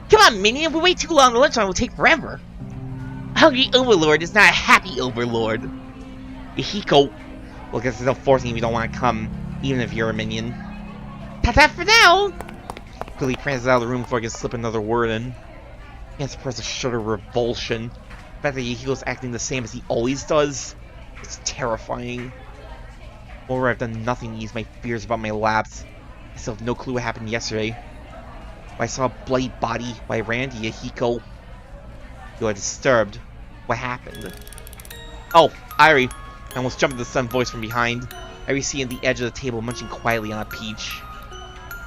Come on, Minion, if we wait too long, the lunchtime will take forever. A hungry overlord is not a happy overlord. Yahiko. Well, I guess there's no forcing if you don't want to come, even if you're a minion. Ta-ta for now! Quickly prances out of the room before I can slip another word in. I can't suppress a shudder of revulsion. The fact that Yahiko's acting the same as he always does is terrifying. Moreover, I've done nothing to ease my fears about my lapse. I still have no clue what happened yesterday. Why I saw a bloody body, why I ran to Yahiko. You are disturbed. What happened? Oh, Irie. I almost jumped at the sudden voice from behind. Irie sitting at the edge of the table, munching quietly on a peach.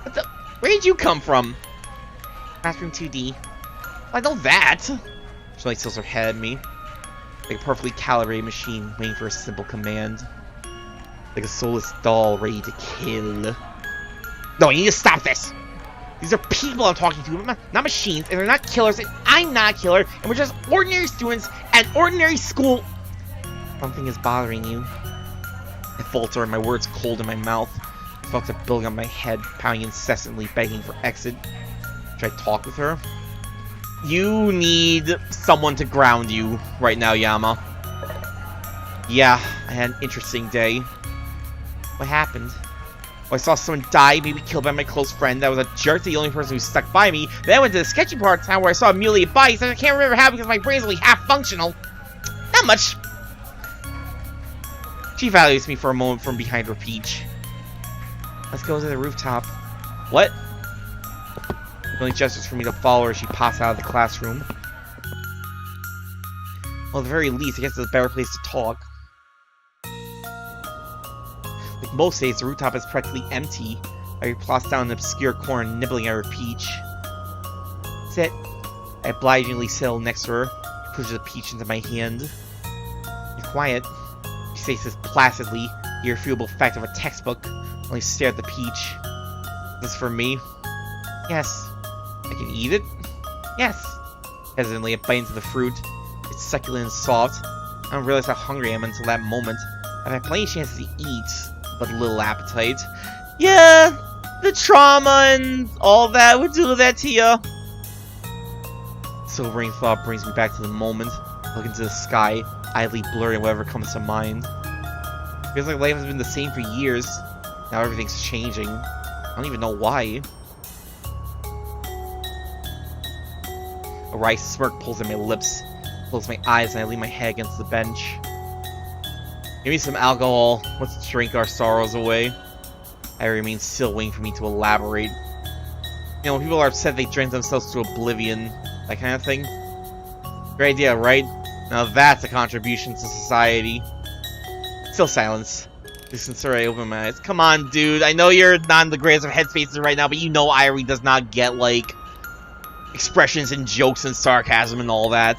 What the? Where did you come from? Classroom 2D. Well, I know that. She only tilts her head at me. Like a perfectly calibrated machine, waiting for a simple command. Like a soulless doll ready to kill. No, you need to stop this! These are people I'm talking to, not machines, and they're not killers, and I'm not a killer, and we're just ordinary students at ordinary school. Something is bothering you. I falter, and my words cold in my mouth. I thoughts are building on my head, pounding incessantly, begging for exit. Should I talk with her? You need someone to ground you right now, Yama. Yeah, I had an interesting day. What happened? Well, I saw someone die, maybe killed by my close friend. That was a jerk, the only person who stuck by me. Then I went to the sketchy part of town where I saw a mutilated body, so I can't remember how because my brain's only half functional. Not much. She evaluates me for a moment from behind her peach. Let's go to the rooftop. What? She only gestures for me to follow her as she pops out of the classroom. Well, at the very least, I guess it's a better place to talk. Like most days, the rooftop is practically empty. I plops down in an obscure corner, nibbling at her peach. Sit. I obligingly settle next to her. She pushes a peach into my hand. You're quiet. She says this placidly, the irrefutable fact of a textbook. I only stare at the peach. Is this for me? Yes. I can eat it? Yes. Hesitantly, I bite into the fruit. It's succulent and soft. I don't realize how hungry I am until that moment. I've had plenty of chances to eat, but little appetite. Yeah, the trauma and all that would do that to you. Sobering thought brings me back to the moment. Look into the sky, idly blurring whatever comes to mind. Feels like life has been the same for years. Now everything's changing. I don't even know why. A wry smirk pulls at my lips. Close my eyes and I lean my head against the bench. Give me some alcohol. Let's drink our sorrows away. I remain still waiting for me to elaborate. You know, when people are upset, they drink themselves to oblivion. That kind of thing. Great idea, right? Now that's a contribution to society. Still silence. Sincerely, I open my eyes. Come on, dude. I know you're not in the greatest of headspaces right now, but you know Irie does not get, like, expressions and jokes and sarcasm and all that.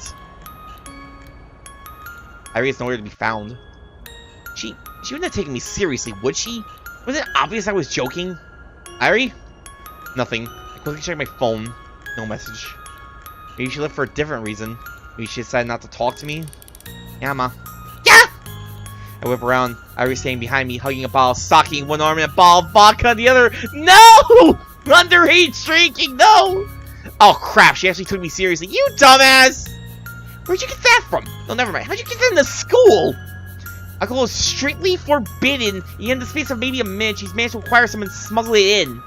Irie is nowhere to be found. She wouldn't have taken me seriously, would she? Was it obvious I was joking? Irie? Nothing. I quickly checked my phone. No message. Maybe she left for a different reason. Maybe she decided not to talk to me. Yama. Yeah! I whip around. Irie staying behind me, hugging a bottle of sake in one arm and a bottle of vodka in the other. No! Underage drinking, no! Oh crap, she actually took me seriously. You dumbass! Where'd you get that from? No, never mind. How'd you get that into school? Alcohol is strictly forbidden. In the space of maybe a minute, she's managed to acquire some and smuggle it in.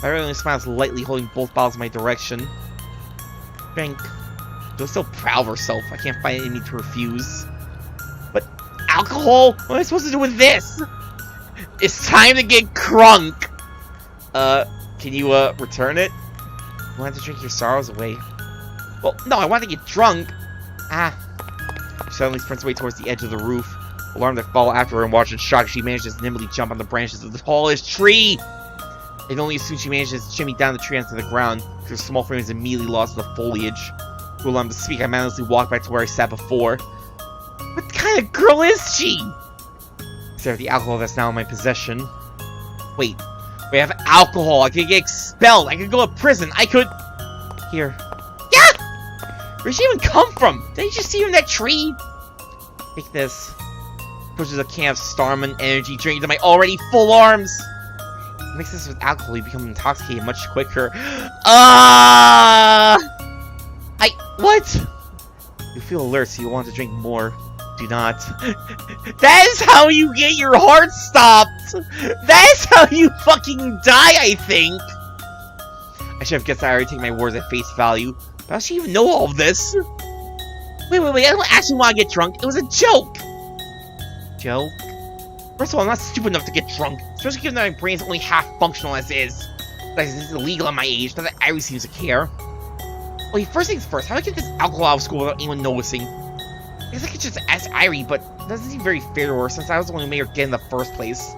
Irie only smiles lightly, holding both bottles in my direction. Drink. She was so proud of herself. I can't find any to refuse. But alcohol? What am I supposed to do with this? It's time to get crunk. Can you return it? You want to drink your sorrows away? Well, no, I want to get drunk. Ah. She suddenly sprints away towards the edge of the roof. Alarmed, I follow after her and watch in shock as she manages to nimbly jump on the branches of the tallest tree. And only as soon as she manages to shimmy down the tree onto the ground, her small frame is immediately lost in the foliage. Too alarmed to speak, I mindlessly walk back to where I sat before. What kind of girl is she? I stare at the alcohol that's now in my possession. Wait, we have alcohol. I could get expelled. I could go to prison. I could... Here. Yeah! Where'd she even come from? Didn't you just see her in that tree? Take this. Pushes a can of Starman energy drink into my already full arms. Mix this with alcohol, you become intoxicated much quicker. What? You feel alert, so you want to drink more. Do not. That is how you get your heart stopped! That is how you fucking die, I think! I should have guessed I already take my words at face value. But how does she even know all of this? Wait, I don't actually want to get drunk. It was a joke! Joke? First of all, I'm not stupid enough to get drunk. Especially given that my brain's only half functional as is. This is illegal at my age, not that Irie seems to care. Wait, first things first, how do I get this alcohol out of school without anyone noticing? I guess I could just ask Irie, but that doesn't seem very fair to her since I was the one who made her get in the first place.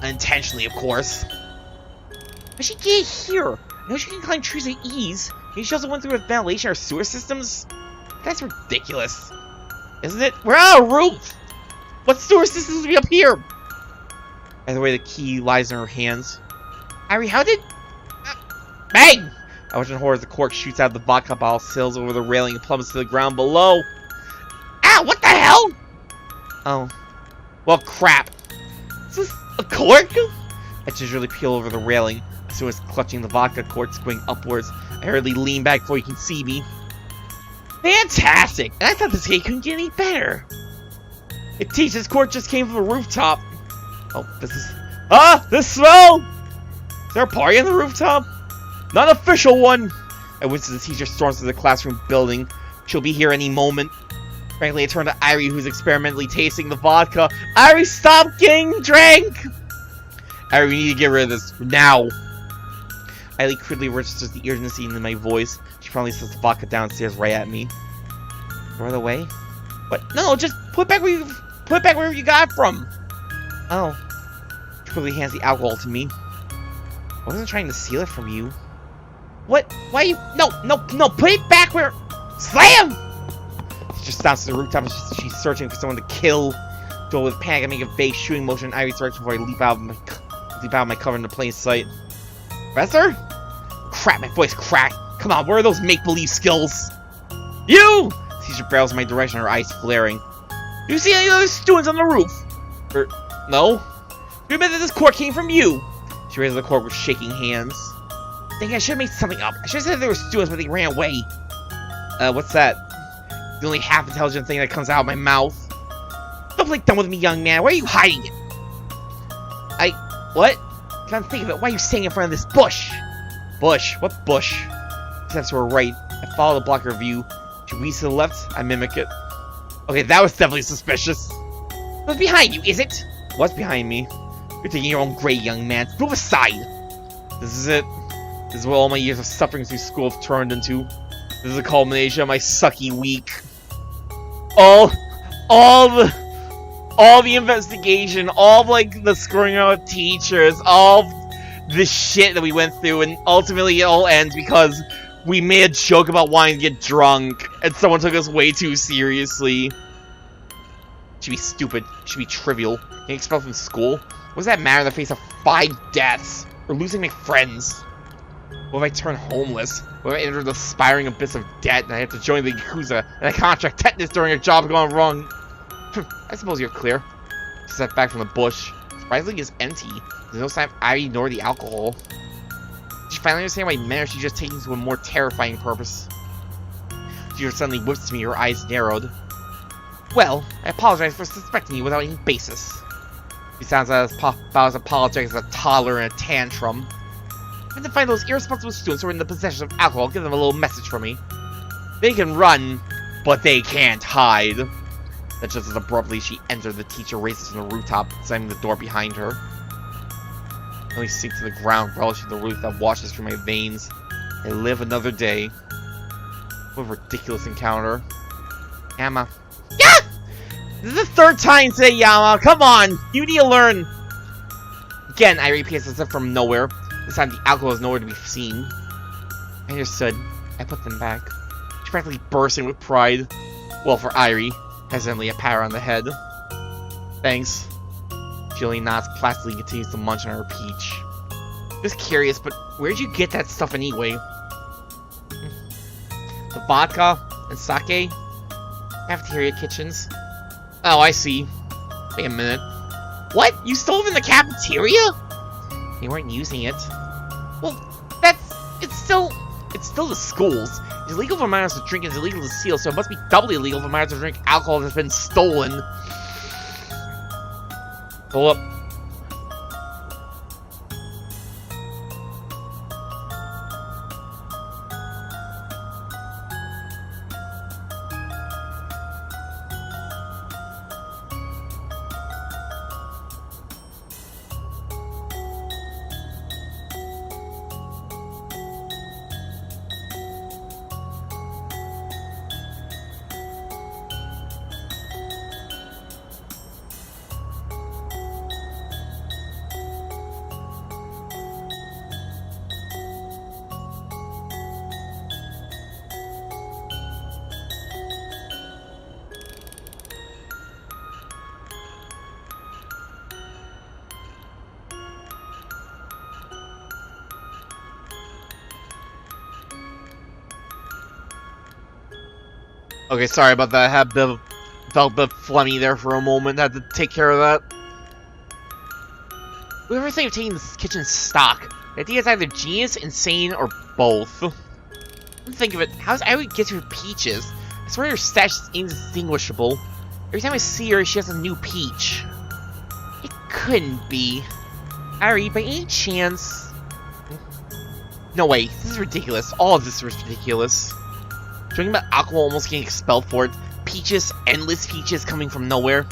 Unintentionally, of course. How'd she get here? I know she can climb trees with ease. Maybe she also went through with ventilation or sewer systems? That's ridiculous. Isn't it? We're on a roof! What sewer systems would be up here? Either way, the key lies in her hands. Irie, how did... Bang! I watch in horror as the cork shoots out of the vodka bottle, sails over the railing, and plummets to the ground below. Ow! What the hell? Oh. Well, crap. Is this a cork? I gingerly peel over the railing. As soon as clutching the vodka corks going upwards, I hurriedly lean back before you can see me. Fantastic! And I thought this cake couldn't get any better. It teaches this quart just came from the rooftop. Oh, this is... Ah! The smell! Is there a party on the rooftop? Not an official one! I whisper as the teacher storms to the classroom building. She'll be here any moment. Frankly, I turn to Irie, who's experimentally tasting the vodka. Irie, stop getting drank! Irie, we need to get rid of this now. Irie quickly registers the urgency in my voice. She probably sets the vodka downstairs right at me. Throw it away? What? No, just put it back wherever you got it from. Oh. She quickly hands the alcohol to me. I wasn't trying to steal it from you. What? Why you? No, put it back where... Slam! She just stops at the rooftop and she's searching for someone to kill. Filled with panic, I make a vague shooting motion in Irie's direction before I leap out of my cover into plain sight. Professor? Crap, my voice cracked. Come on, where are those make-believe skills? You! Teacher barrels in my direction, her eyes flaring. Do you see any other students on the roof? No. You admit that this cork came from you. She raises the cork with shaking hands. Dang, I should have made something up. I should have said there were students, but they ran away. What's that? The only half-intelligent thing that comes out of my mouth. Don't play dumb with me, young man. Where are you hiding it? What? Can't think of it. Why are you staying in front of this bush? Bush? What bush? Steps to her right. I follow the blocker of view. She weaves to the left. I mimic it. Okay, that was definitely suspicious. What's behind you, is it? What's behind me? You're taking your own grade, young man. Move aside. This is it. This is what all my years of suffering through school have turned into. This is a culmination of my sucky week. All the investigation, all like the screwing out of teachers, all the shit that we went through, and ultimately it all ends because we made a joke about wanting to get drunk, and someone took us way too seriously. It should be stupid. It should be trivial. Getting expelled from school? What does that matter in the face of 5 deaths? Or losing my friends? What if I turn homeless? What if I enter the spiraling abyss of debt and I have to join the Yakuza and I contract tetanus during a job gone wrong? I suppose you're clear. She stepped back from the bush. Surprisingly, it's empty. There's no sign of Irie nor the alcohol. Did you finally understand why men are she just taking to a more terrifying purpose? She suddenly whips to me, her eyes narrowed. Well, I apologize for suspecting you without any basis. She sounds about as apologetic as a toddler in a tantrum. I can find those irresponsible students who are in the possession of alcohol. Give them a little message for me. They can run, but they can't hide. Then just as abruptly she entered, the teacher races from the rooftop, slamming the door behind her. I only sink to the ground, relishing the roof that washes through my veins. I live another day. What a ridiculous encounter. Yama. Yeah! This is the 3rd time today, Yama. Come on! You need to learn. Again, Irie appears as if from nowhere. This time the alcohol is nowhere to be seen. I understood. I put them back. She practically bursting with pride. Well, for Irie. Hesitantly, a pat on the head. Thanks. She only nods placidly and continues to munch on her peach. Just curious, but where'd you get that stuff anyway? The vodka and sake? Cafeteria kitchens? Oh, I see. Wait a minute. What? You stole it in the cafeteria? They weren't using it. Well, it's still the schools. It's illegal for minors to drink and it's illegal to steal, so it must be doubly illegal for minors to drink alcohol that's been stolen. Hold up. Okay, sorry about that. I felt a bit phlegmy there for a moment. Had to take care of that. Whoever think of taking this kitchen stock, the idea is either genius, insane, or both. Think of it, how does Irie get her peaches? I swear her stash is indistinguishable. Every time I see her, she has a new peach. It couldn't be. Irie, by any chance... No way, this is ridiculous. All of this is ridiculous. Talking about Aqua almost getting expelled for it. Peaches, endless peaches coming from nowhere.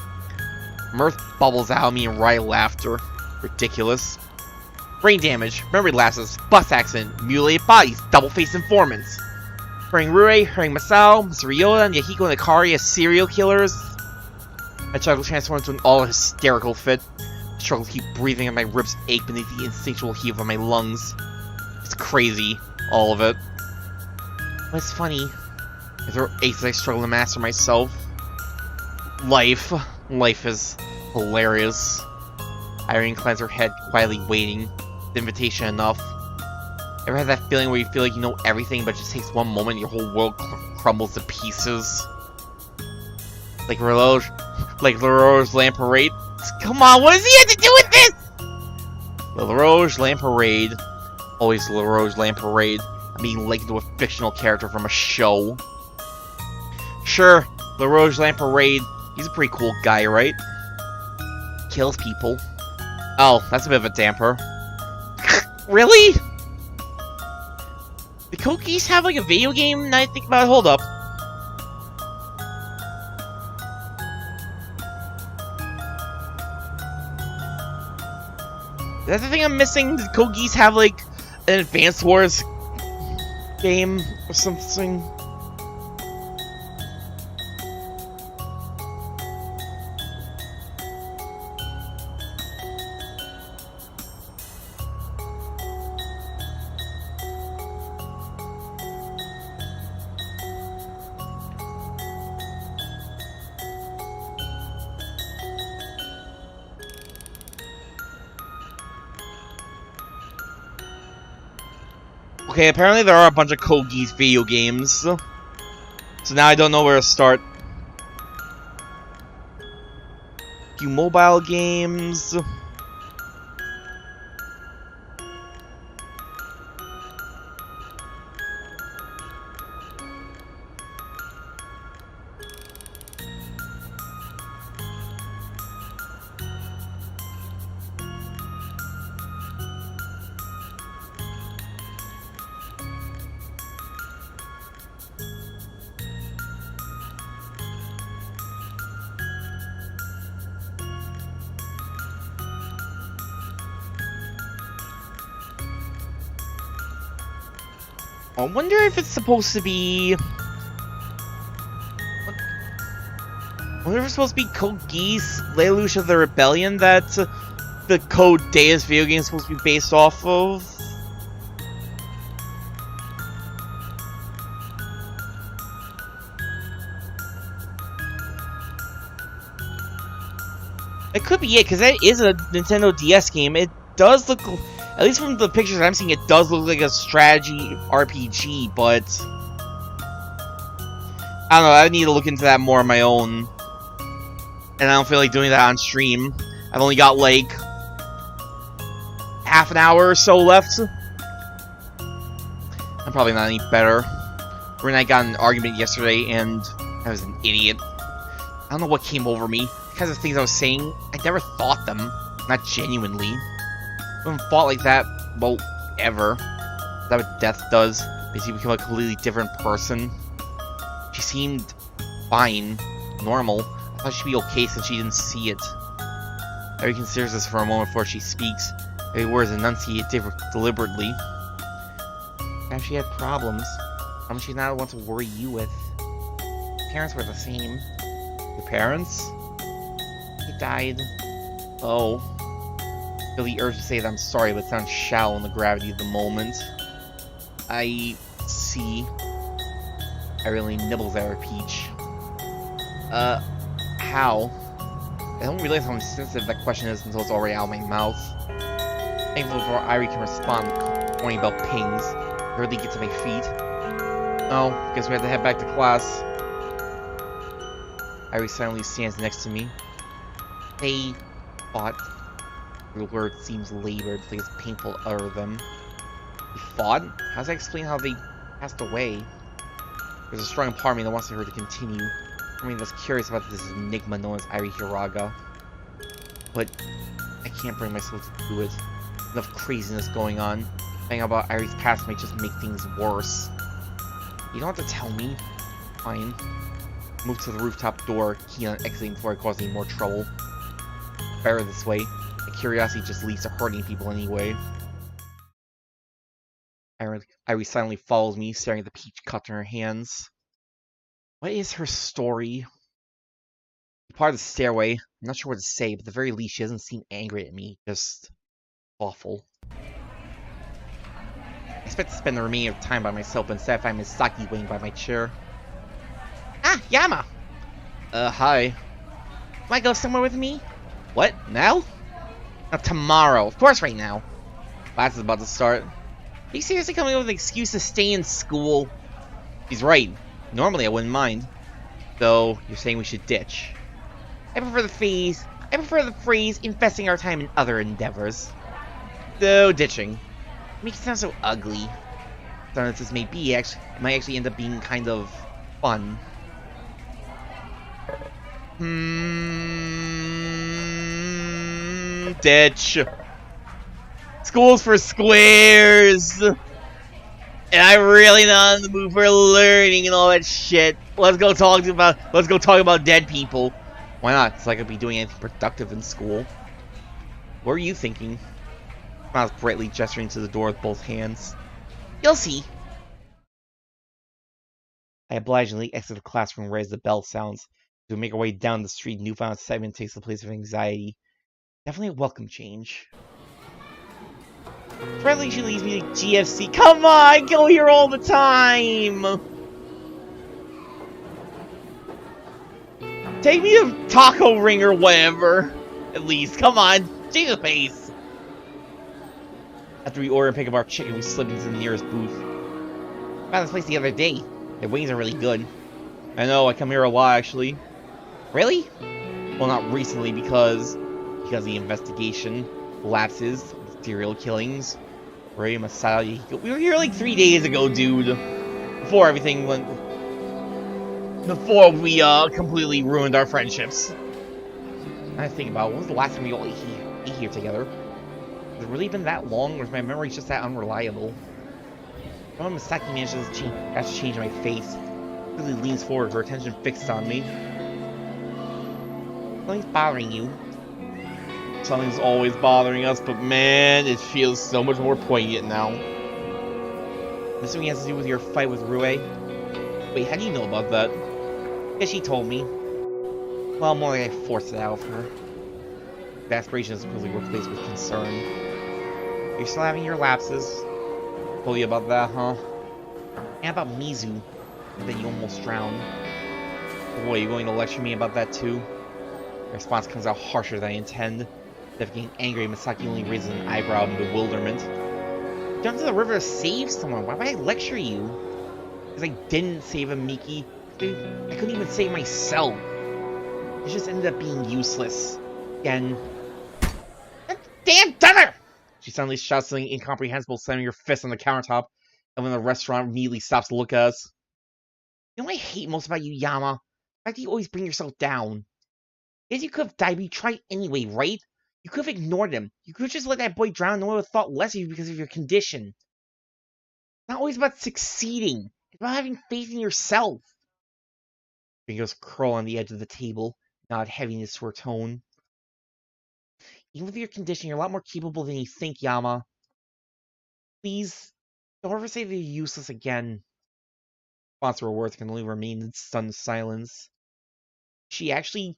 Mirth bubbles out of me and riot laughter. Ridiculous. Brain damage, memory lapses, bus accident, mutilated bodies, double-faced informants. Hurrying Rue, hurrying Masao, Mr. Ryota, and Yahiko and Akari as serial killers. I try to transform into an all-hysterical fit. I struggle to keep breathing and my ribs ache beneath the instinctual heave of my lungs. It's crazy, all of it. But it's funny. I throw aches as I struggle to master myself. Life is hilarious. Irene inclines her head, quietly waiting. The invitation enough. Ever had that feeling where you feel like you know everything, but it just takes one moment and your whole world crumbles to pieces? Like LaRoche Lamparade? Come on, what does he have to do with this? LaRoche Lamparade. Always LaRoche Lamparade. I'm being linked to a fictional character from a show. Sure, LaRoche Lamparade. He's a pretty cool guy, right? Kills people. Oh, that's a bit of a damper. Really? The Code Geass have like a video game? Now I think about it, hold up. That's the thing I'm missing. Did Code Geass have like an Advance Wars game or something? Okay, apparently there are a bunch of Code Geass video games. So now I don't know where to start. A few mobile games. I wonder if it's supposed to be... I wonder if it's supposed to be Code Geass, Lelouch of the Rebellion that the Code Deus video game is supposed to be based off of? It could be it, because that is a Nintendo DS game. It does look... At least from the pictures I'm seeing, it does look like a strategy RPG, but... I don't know, I need to look into that more on my own. And I don't feel like doing that on stream. I've only got, like... half an hour or so left. I'm probably not any better. Rin and I got in an argument yesterday, and I was an idiot. I don't know what came over me. The kinds of things I was saying, I never thought them. Not genuinely. I haven't fought like that, well, ever. Is that what death does? Basically become a completely different person. She seemed fine, normal. I thought she'd be okay since she didn't see it. Irie considers this for a moment before she speaks. Every word is enunciated deliberately. Perhaps she had problems. She's not the one to worry you with. Parents were the same. Your parents? They died. Oh. I feel the urge to say that I'm sorry, but it sounds shallow in the gravity of the moment. I see. I really nibbles at her peach. How? I don't realize how insensitive that question is until it's already out of my mouth. Thankfully before Irie can respond, warning about pings. I hardly get to my feet. Oh, guess we have to head back to class. Irie silently stands next to me. They fought. The word seems labored, like it's painful to utter them. He fought? How does that explain how they passed away? There's a strong part of me that wants her to continue. I mean, that's curious about this enigma known as Airi Hiraga. But I can't bring myself to do it. Enough craziness going on. Thinking about Airi's past might just make things worse. You don't have to tell me. Fine. Move to the rooftop door, key on exiting before I cause any more trouble. Better this way. My curiosity just leads to hurting people anyway. Airi silently follows me, staring at the peach cut in her hands. What is her story? Part of the stairway. I'm not sure what to say, but at the very least, she doesn't seem angry at me. Just awful. I expect to spend the remaining of time by myself, but instead I find Misaki waiting by my chair. Ah, Yama! Hi. Wanna go somewhere with me? What? Now? No, tomorrow. Of course right now. Class is about to start. Are you seriously coming up with an excuse to stay in school? He's right. Normally I wouldn't mind. Though, you're saying we should ditch. I prefer the phrase investing our time in other endeavors. Though ditching. It makes it sound so ugly. So as this may be, it might actually end up being kind of fun. Ditch. School's for squares. And I'm really not in the mood for learning and all that shit. Let's go talk about dead people. Why not? It's like I'd be doing anything productive in school. What are you thinking? I was brightly gesturing to the door with both hands. You'll see. I obligingly exit the classroom right as the bell sounds. To make our way down the street, newfound excitement takes the place of anxiety. Definitely a welcome change. Friendly, she leads me to GFC. Come on, I go here all the time! Take me to Taco Ring or whatever. At least, come on. Change the pace. After we order and pick up our chicken, we slip into the nearest booth. I found this place the other day. Their wings are really good. I know, I come here a lot actually. Really? Well, not recently because of the investigation, lapses, serial killings. Ray Masai. We were here like 3 days ago, dude. Before everything went. Before we completely ruined our friendships. I think about when was the last time we all ate here together? Has it really been that long, or is my memory just that unreliable? When Misaki manages to change my face, Lily leans forward, her attention fixed on me. Something's bothering you. Something's always bothering us, but man, it feels so much more poignant now. This thing has to do with your fight with Rue? Wait, how do you know about that? Because she told me. Well, more like I forced it out of her. The aspiration is quickly replaced with concern. You're still having your lapses. Told you about that, huh? And about Mizu. That you almost drowned. Boy, are you going to lecture me about that too? My response comes out harsher than I intend. Instead of getting angry, Misaki only raises an eyebrow in bewilderment. You jumped to the river to save someone. Why would I lecture you? Because I didn't save him, Miki. I couldn't even save myself. It just ended up being useless. Again. Damn dinner! She suddenly shouts something incomprehensible, slamming her fist on the countertop, and when the restaurant immediately stops to look at us. You know what I hate most about you, Yama? The fact that you always bring yourself down. Yes, you could have died, but you tried anyway, right? You could have ignored him. You could have just let that boy drown and no one would have thought less of you because of your condition. It's not always about succeeding. It's about having faith in yourself. Fingers curl on the edge of the table, nod heaviness to her tone. Even with your condition, you're a lot more capable than you think, Yama. Please, don't ever say that you're useless again. Response to her words can only remain in stunned silence. She actually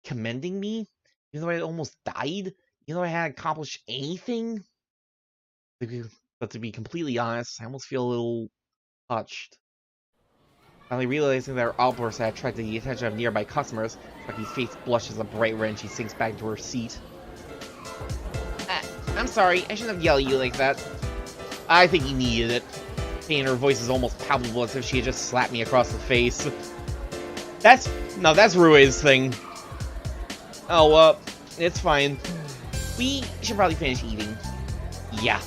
commending me? Even though I almost died? Even though I hadn't accomplished anything? But to be completely honest, I almost feel a little touched. Finally realizing that her outburst had attracted the attention of nearby customers, Saki's face blushes a bright red and she sinks back into her seat. I'm sorry, I shouldn't have yelled at you like that. I think you needed it. Pain in her voice is almost palpable as if she had just slapped me across the face. That's Rue's thing. Oh, it's fine. We should probably finish eating. Yeah.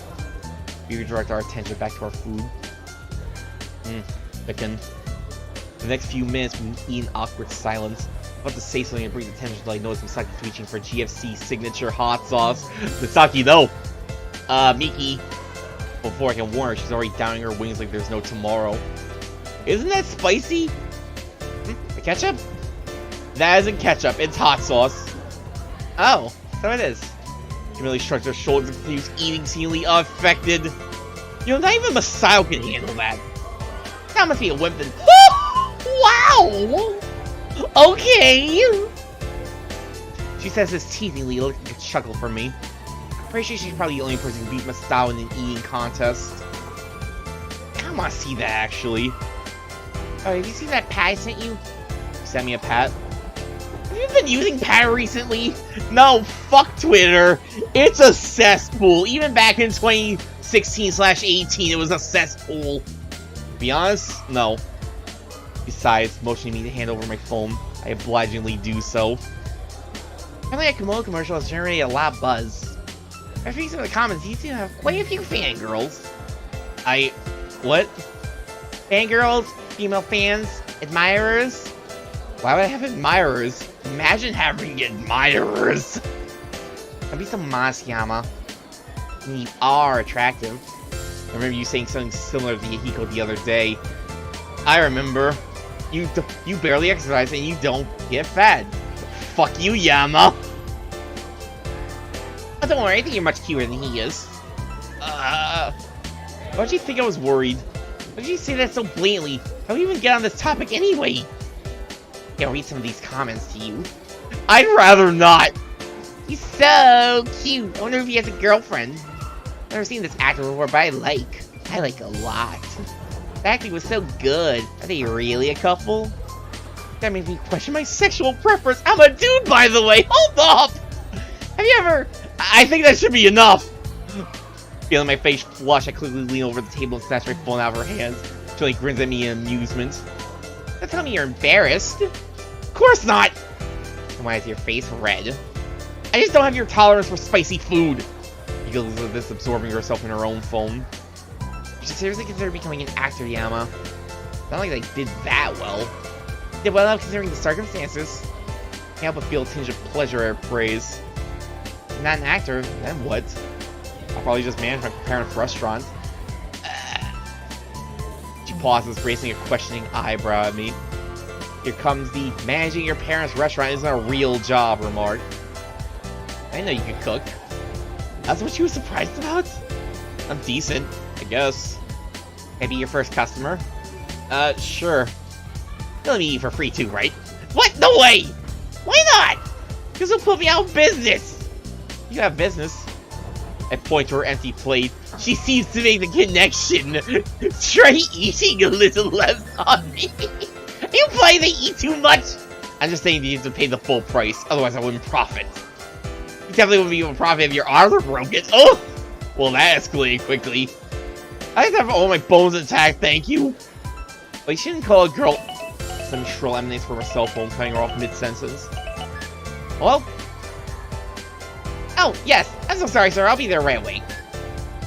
We redirect our attention back to our food. Chicken. The next few minutes, we eat in awkward silence. I'm about to say something and bring attention until I notice Misaki's reaching for GFC signature hot sauce. Misaki, though. Miki. Before I can warn her, she's already downing her wings like there's no tomorrow. Isn't that spicy? The ketchup? That isn't ketchup, it's hot sauce. Oh, so it is. She merely shrugs her shoulders and continues eating, seemingly unaffected. You know, not even Masao can handle that. That must be a wimp then. Wow! Okay! She says this teasingly, looking like a chuckle for me. I'm pretty sure she's probably the only person who beat Masao in an eating contest. I don't want to see that, actually. Oh, have you seen that pat I sent you? You sent me a pat? Have you been using pat recently? No, fuck Twitter. It's a cesspool. Even back in 2016/18, it was a cesspool. To be honest, no. Besides, motioning me to hand over my phone, I obligingly do so. Apparently, a Komodo commercial has generated a lot of buzz. After reading some of the comments, you seem to have quite a few fangirls. What? Fangirls? Female fans? Admirers? Why would I have admirers? Imagine having admirers! Don't be so modest, Yama. You are attractive. I remember you saying something similar to Yahiko the other day. I remember. You barely exercise and you don't get fat. Fuck you, Yama! Oh, don't worry, I think you're much cuter than he is. Why'd you think I was worried? Why'd you say that so blatantly? How do we even get on this topic anyway? I'll read some of these comments to you. I'd rather not! He's so cute! I wonder if he has a girlfriend. I've never seen this actor before, but I like a lot. The acting was so good. Are they really a couple? That made me question my sexual preference. I'm a dude, by the way! Hold up! Have you ever... I think that should be enough! Feeling my face flush, I quickly lean over the table and snatch my phone out of her hands. She grins at me in amusement. Don't tell me you're embarrassed. Of course not! And why is your face red? I just don't have your tolerance for spicy food. She goes with this, absorbing herself in her own phone. You should seriously consider becoming an actor, Yama. Not like I did that well. Did well enough considering the circumstances. Can't help but feel a tinge of pleasure at her praise. I'm not an actor, then what? I'll probably just manage my parents' restaurant. She pauses, raising a questioning eyebrow at me. Here comes the managing your parents' restaurant isn't a real job remark. I know you could cook. That's what you were surprised about? I'm decent, I guess. Can I be your first customer? Sure. You'll let me eat for free too, right? What? No way! Why not? Because it'll put me out of business! You have business. I point to her empty plate. She seems to make the connection. Try eating a little less on me. Are you implying they eat too much? I'm just saying you have to pay the full price, otherwise I wouldn't profit. You definitely wouldn't be able to profit if your arms were broken. Oh! Well, that escalated quickly. I have to have all my bones intact, thank you. But you shouldn't call a girl... Some shrill emanates from her cell phone, cutting her off mid-sentence. Hello? Oh, yes. I'm so sorry, sir. I'll be there right away.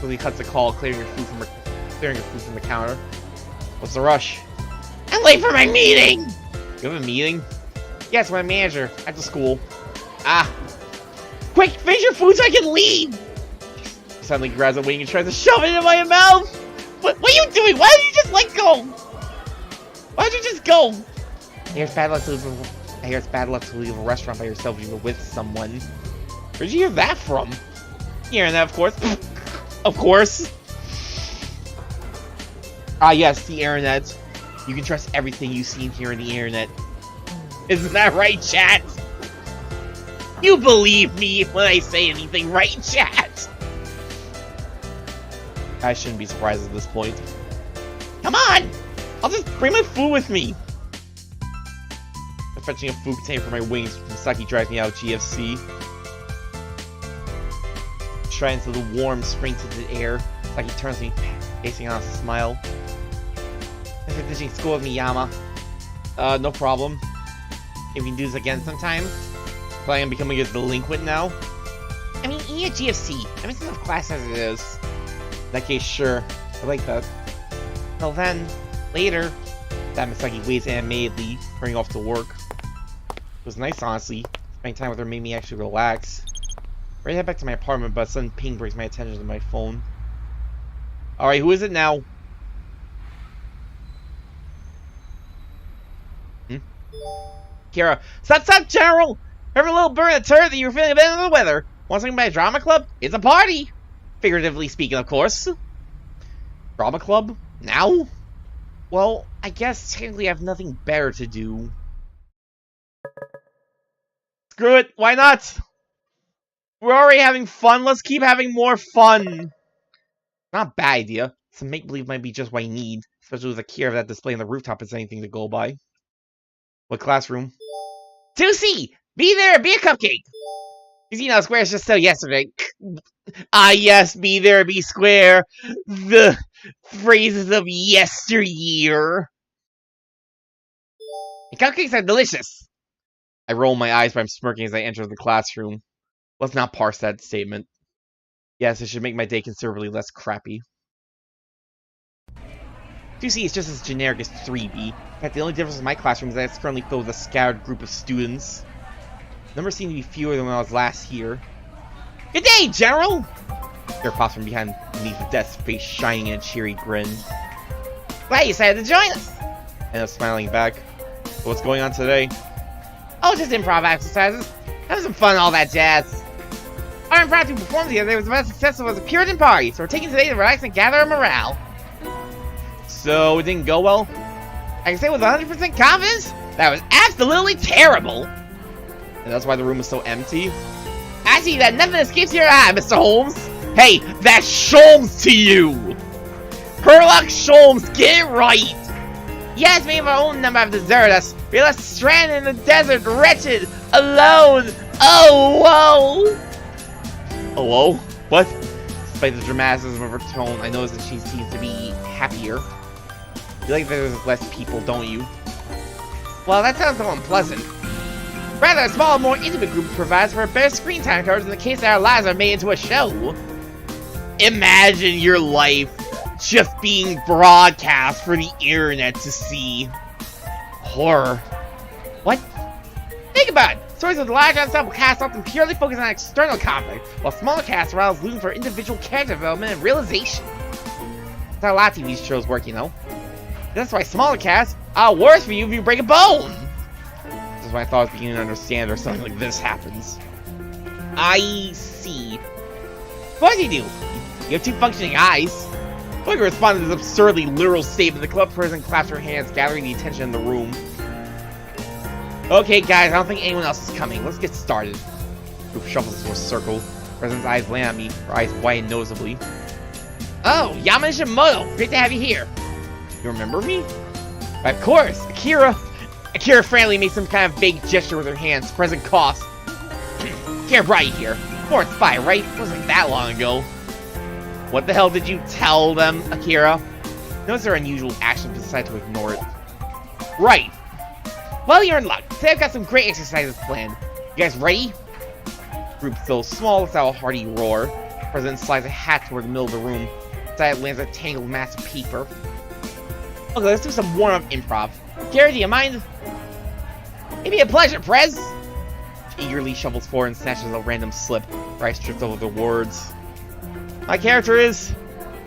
Lily cuts the call, clearing her food from the counter. What's the rush? I'm late for my meeting! You have a meeting? Yes, my manager. After school. Ah. Quick, finish your food so I can leave! She suddenly grabs a wing and tries to shove it in my mouth! What are you doing? Why did you just let go? Why did you just go? I hear it's bad luck to leave a restaurant by yourself if you're with someone. Where'd you hear that from? Hearing that, of course. Of course. Ah, yes, the internet. You can trust everything you see and hear on the internet. Isn't that right, chat? You believe me when I say anything, right, chat? I shouldn't be surprised at this point. Come on! I'll just bring my food with me! I'm fetching a food container for my wings. Misaki drives me out of GFC. Straight into the warm, spring-tinted air. Misaki turns to me, facing on a smile. Thanks for finishing school with me, Yama. No problem. If we can do this again sometime. Planning on becoming a delinquent now? I mean, me a GFC. I'm in some class as it is. In that case, sure. I like that. Well then, later. That Misaki waits animatedly, running off to work. It was nice, honestly. Spending time with her made me actually relax. Ready to head back to my apartment, but a sudden ping brings my attention to my phone. Alright, who is it now? Kira, stop, General! Every little bird in the turret that you were feeling a bit under the weather. Want something by a drama club? It's a party! Figuratively speaking, of course. Drama club? Now? Well, I guess technically I have nothing better to do. Screw it, why not? We're already having fun, let's keep having more fun! Not a bad idea. Some make-believe might be just what I need, especially with Akira if that display on the rooftop is anything to go by. What classroom? 2C! Be there, be a cupcake! You see now, Square's just so yesterday. Ah yes, be there, be square. The phrases of yesteryear. The cupcakes are delicious. I roll my eyes, but I'm smirking as I enter the classroom. Let's not parse that statement. Yes, it should make my day considerably less crappy. 2C is just as generic as 3B. In fact, the only difference in my classroom is that it's currently filled with a scattered group of students. Numbers seem to be fewer than when I was last here. Good day, General! There pops from beneath the desk, face shining in a cheery grin. Glad you decided to join us! I end up smiling back. So what's going on today? Oh, just improv exercises. Have some fun, all that jazz. Our impromptu performance the other day was about as successful as a Puritan party, so we're taking today to relax and gather our morale. So, it didn't go well? I can say with 100% confidence, that was absolutely terrible! And that's why the room is so empty? I see that nothing escapes your eye, Mr. Holmes! Hey, that's Sholmes to you! Herlock Sholmes, get it right! Yes, many of our own number have deserted us. We're left stranded in the desert, wretched, alone. Oh, whoa! Oh, whoa? What? Despite the dramaticism of her tone, I notice that she seems to be happier. You like that there's less people, don't you? Well, that sounds so unpleasant. Rather, a smaller, more intimate group provides for a better screen time cards in the case that our lives are made into a show. Imagine your life just being broadcast for the internet to see. Horror. What? Think about it. Stories with large ensemble casts often purely focus on external conflict, while smaller casts arouse looking for individual character development and realization. That's how a lot of TV shows work, you know. That's why smaller casts are worse for you if you break a bone. This is why I thought I was beginning to understand or something like this happens. I see. What do? You have two functioning eyes. Like responded to this absurdly literal statement, the club president claps her hands, gathering the attention in the room. Okay, guys, I don't think anyone else is coming. Let's get started. Group shuffles into a circle. President's eyes land on me, her eyes widen noticeably. Oh, Yamashimoto, great to have you here. You remember me? Of course, Akira. Akira frantically made some kind of vague gesture with her hands. President coughs. Akira brought you here. Fourth spy, right? It wasn't that long ago. What the hell did you tell them, Akira? Notice their unusual action, but decided to ignore it. Right. Well, you're in luck. Today I've got some great exercises planned. You guys ready? Group so small, let's have a hearty roar. President slides a hat toward the middle of the room. Inside it lands a tangled mass of paper. Okay, let's do some warm-up improv. Gary, do you mind? It'd be a pleasure, Prez! She eagerly shuffles forward and snatches a random slip. Her eyes drift over the words. My character is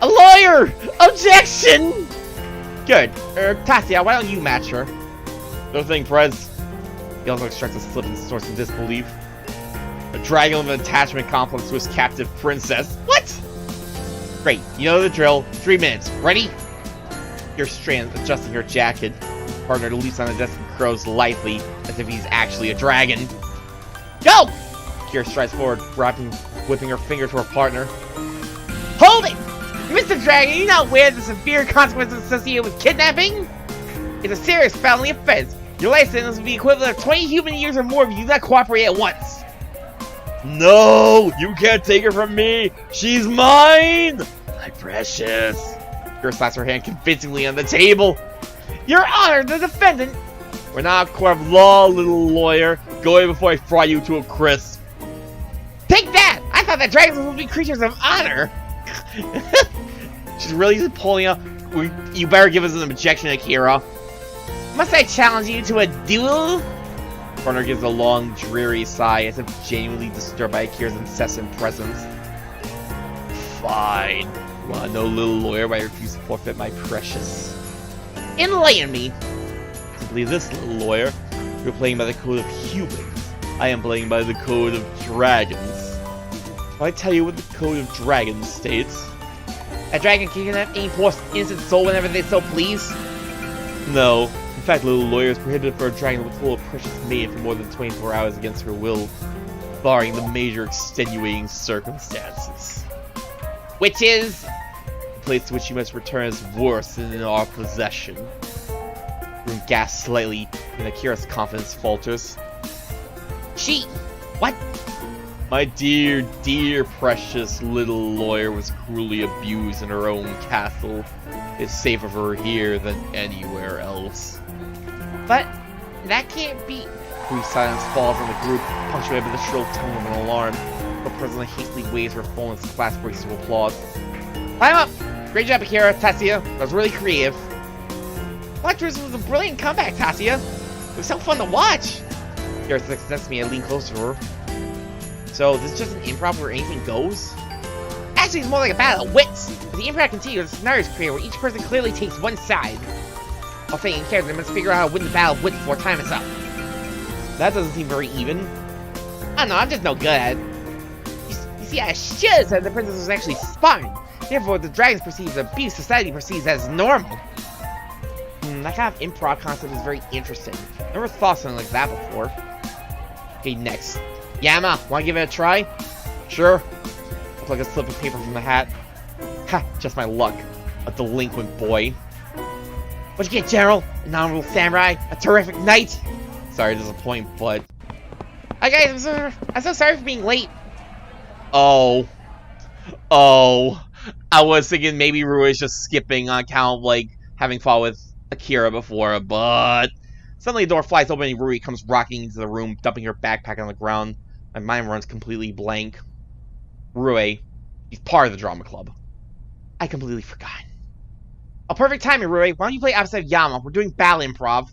a lawyer! Objection! Good. Tassia, why don't you match her? No thing, Prez. He also extracts a slip and snorts in disbelief. A dragon with an attachment complex to his captive princess. What? Great, you know the drill. 3 minutes. Ready? You're stranded, adjusting her jacket. Partner leaps on the desk and crows lightly, as if he's actually a dragon. Go! Kira strides forward, whipping her finger to her partner. Hold it! Mr. Dragon, you not aware of the severe consequences associated with kidnapping? It's a serious felony offense. Your life sentence will be equivalent of 20 human years or more if you do not cooperate at once. No! You can't take her from me! She's mine! My precious. Kira slaps her hand convincingly on the table. Your Honor, the defendant! We're not a court of law, little lawyer. Go away before I fry you to a crisp. Take that! I thought thought that dragons would be creatures of honor. She's really just pulling up. You better give us an objection, Akira. Must I challenge you to a duel? Partner gives a long, dreary sigh as if genuinely disturbed by Akira's incessant presence. Fine. Well, no little lawyer, but I refuse to forfeit my precious. Enlighten me. Simply this, little lawyer. You're playing by the code of humans. I am playing by the code of dragons. Shall I tell you what the code of dragons states? A dragon can have any poor innocent soul whenever they so please? No. In fact, little lawyer, is prohibited for a dragon to withhold a precious maid for more than 24 hours against her will, barring the major extenuating circumstances. Which is? The place to which you must return is worse than in our possession. Room gasps slightly, and Akira's confidence falters. She... What? My dear, dear, precious little lawyer was cruelly abused in her own castle. It's safer for her here than anywhere else. But that can't be... Brief silence falls on the group, punctuated by the shrill tone of an alarm. The president hastily waves her phone as class breaks to applause. Climb up! Great job, Akira, Tassia. That was really creative. Moth Treats was a brilliant comeback, Tassia. It was so fun to watch. Akira sits next to me and lean closer to her. So, this is just an improv where anything goes? Actually, it's more like a battle of wits. As the improv continues, the scenario is created where each person clearly takes one side. While staying in character, they must figure out how to win the battle of wits before time is up. That doesn't seem very even. I don't know, I'm just no good at it. You see, I should have said the princess was actually sparring. Therefore, what the dragons perceive as abuse, society perceives as normal. That kind of improv concept is very interesting. Never thought something like that before. Okay, next. Yama, wanna give it a try? Sure. Looks like a slip of paper from the hat. Ha, just my luck. A delinquent boy. What'd you get, General? An honorable samurai? A terrific knight? Sorry to disappoint, but... Hi guys, I'm so sorry for being late. Oh. Oh. I was thinking maybe Rui's just skipping on account of, like, having fought with Akira before, but... Suddenly the door flies open and Rui comes rocking into the room, dumping her backpack on the ground. My mind runs completely blank. Rui, he's part of the drama club. I completely forgot. A perfect timing, Rui. Why don't you play opposite of Yama? We're doing battle improv.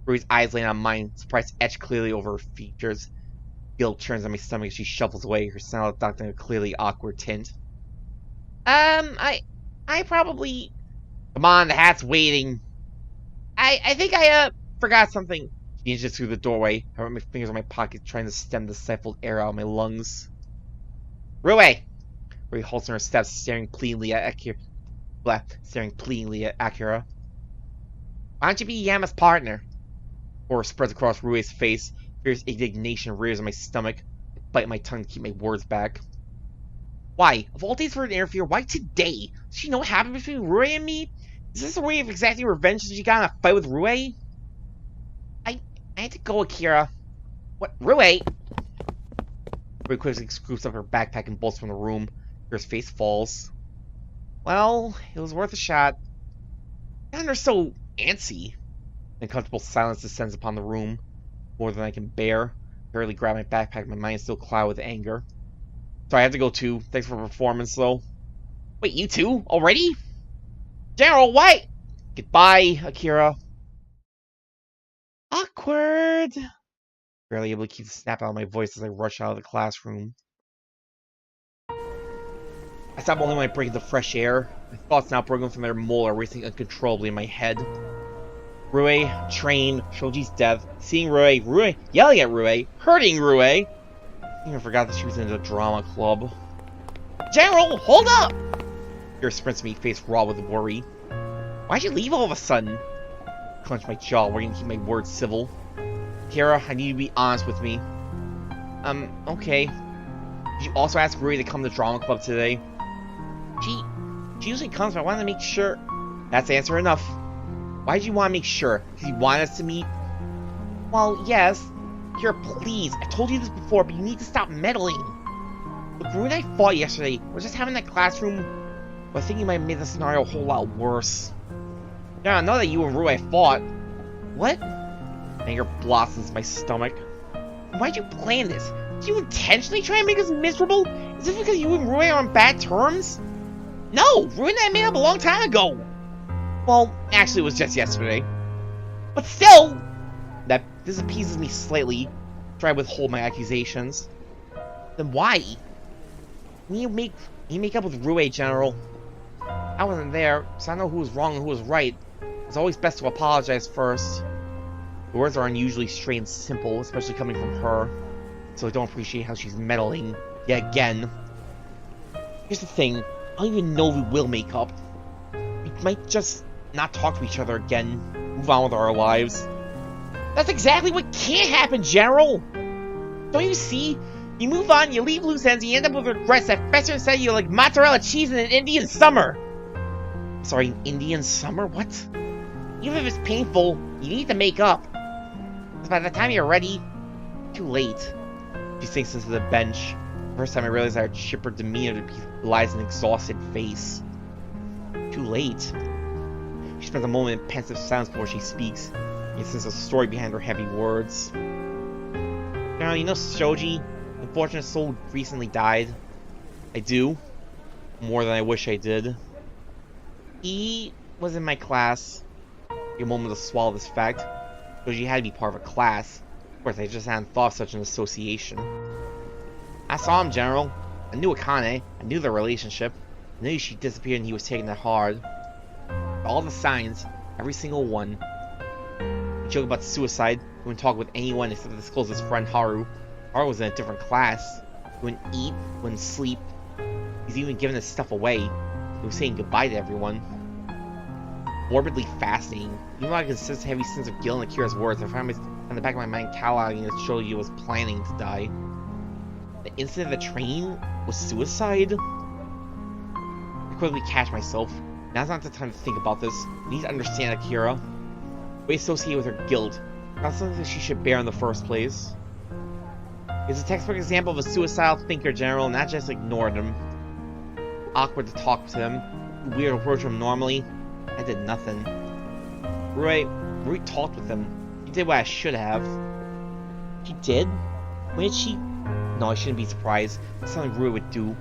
Rui's eyes land on mine, surprise etched clearly over her features. Guilt turns on my stomach as she shuffles away, her smile adopting a clearly awkward tint. I probably... Come on, the hat's waiting. I think I forgot something. She inches through the doorway. I rub my fingers in my pockets, trying to stem the stifled air out of my lungs. Rui! Rui halts in her steps, staring pleadingly at Akira. Why don't you be Yama's partner? Horror spreads across Rui's face. Fierce indignation rears in my stomach. I bite my tongue to keep my words back. Why? Of all days for her to interfere, why today? Does she know what happened between Rui and me? Is this a way of exacting revenge since she got in a fight with Rui? I had to go, Akira. What? Rui? Rui quickly scoops up her backpack and bolts from the room. Her face falls. Well, it was worth a shot. And they're so antsy. An uncomfortable silence descends upon the room, more than I can bear. I barely grab my backpack, my mind is still clouded with anger. So I have to go too. Thanks for the performance, though. Wait, you two? Already? General, what? Goodbye, Akira. Awkward. Barely able to keep the snap out of my voice as I rush out of the classroom. I stop only when I break into fresh air. My thoughts now broken from their mold are racing uncontrollably in my head. Rui, train, Shoji's death, seeing Rui, yelling at Rui, hurting Rui. I even forgot that she was in the drama club. General, hold up! Akira sprints to me, face raw with worry. Why'd you leave all of a sudden? I clench my jaw, working to keep my words civil. Akira, I need you to be honest with me. Okay. Did you also ask Rui to come to drama club today? She usually comes, but I wanted to make sure. That's answer enough. Why did you want to make sure? Because you want us to meet? Well, yes. Here, please. I told you this before, but you need to stop meddling. Look, Rui and I fought yesterday. We're just having that classroom. But I think you might have made the scenario a whole lot worse. Yeah, I know that you and Rui fought. What? Anger blossoms my stomach. Why'd you plan this? Do you intentionally try and make us miserable? Is this because you and Rui are on bad terms? No, Rui and I made up a long time ago. Well, actually it was just yesterday. But still, that disappeases me slightly. Try to withhold my accusations. Then why? When you make up with Rui, General. I wasn't there, so I know who was wrong and who was right. It's always best to apologize first. The words are unusually straight and simple, especially coming from her. So I don't appreciate how she's meddling yet again. Here's the thing, I don't even know if we will make up. We might just not talk to each other again, move on with our lives. That's exactly what can't happen, General! Don't you see? You move on, you leave loose ends, you end up with regrets that fester inside you like mozzarella cheese in an Indian summer! Sorry, an Indian summer? What? Even if it's painful, you need to make up. Because by the time you're ready, too late. She sinks into the bench. First time I realized her chipper demeanor belies an exhausted face. Too late. She spends a moment in pensive silence before she speaks. You sense a story behind her heavy words. Now, you know Shoji, the unfortunate soul, recently died. I do. More than I wish I did. He was in my class. A moment to swallow this fact. Shoji had to be part of a class. Of course, I just hadn't thought of such an association. I saw him, General. I knew Akane. I knew their relationship. I knew she disappeared and he was taking it hard. All the signs, every single one. He joked about suicide. He wouldn't talk with anyone except to disclose his friend Haru. Haru was in a different class. He wouldn't eat, wouldn't sleep. He's even giving his stuff away. He was saying goodbye to everyone. Morbidly fascinating. Even though I can sense a heavy sense of guilt in Akira's words, I found in the back of my mind cataloging that Shoji was planning to die. The incident of the train was suicide? I quickly catch myself. Now's not the time to think about this. We need to understand Akira. We associate with her guilt. Not something that she should bear in the first place. It's a textbook example of a suicidal thinker, General, not just ignored him. Awkward to talk to him. Weird to approach him normally. I did nothing. Rui talked with him. He did what I should have. She did? When did she? No, I shouldn't be surprised. That's something Rui would do.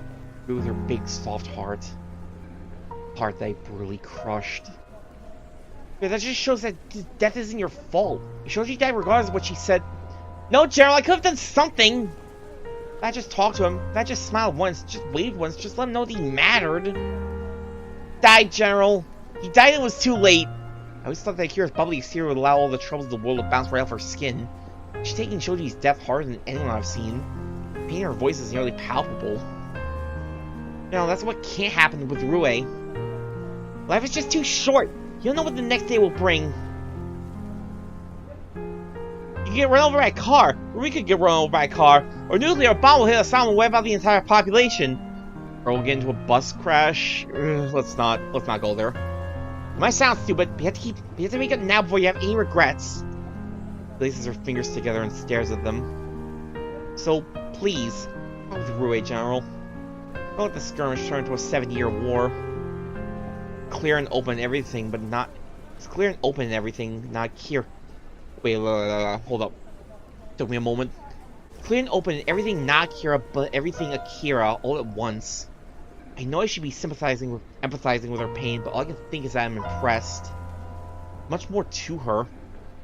Rui with her big, soft heart. Heart that I brutally crushed. Yeah, that just shows that death isn't your fault. It shows you died regardless of what she said. No, General, I could have done something. If I just talked to him, if I just smiled once, just waved once, just let him know that he mattered. Died, General. He died and it was too late. I always thought that Akira's bubbly exterior would allow all the troubles of the world to bounce right off her skin. She's taking Shoji's death harder than anyone I've seen. The pain in her voice is nearly palpable. No, that's what can't happen with Rui. Life is just too short. You don't know what the next day will bring. You can get run over by a car, or we could get run over by a car, or a nuclear bomb will hit us and wipe out the entire population. Or we'll get into a bus crash. Let's not go there. It might sound stupid, but you have to make it now before you have any regrets. She places her fingers together and stares at them. So, please, go with Rui, General. Don't let the skirmish turn into a 7-year war. Clear and open everything, but not... It's clear and open and everything, not here. Wait, hold up. Took me a moment. Clear and open and everything not Akira, but everything Akira all at once. I know I should be empathizing with her pain, but all I can think is that I'm impressed. Much more to her.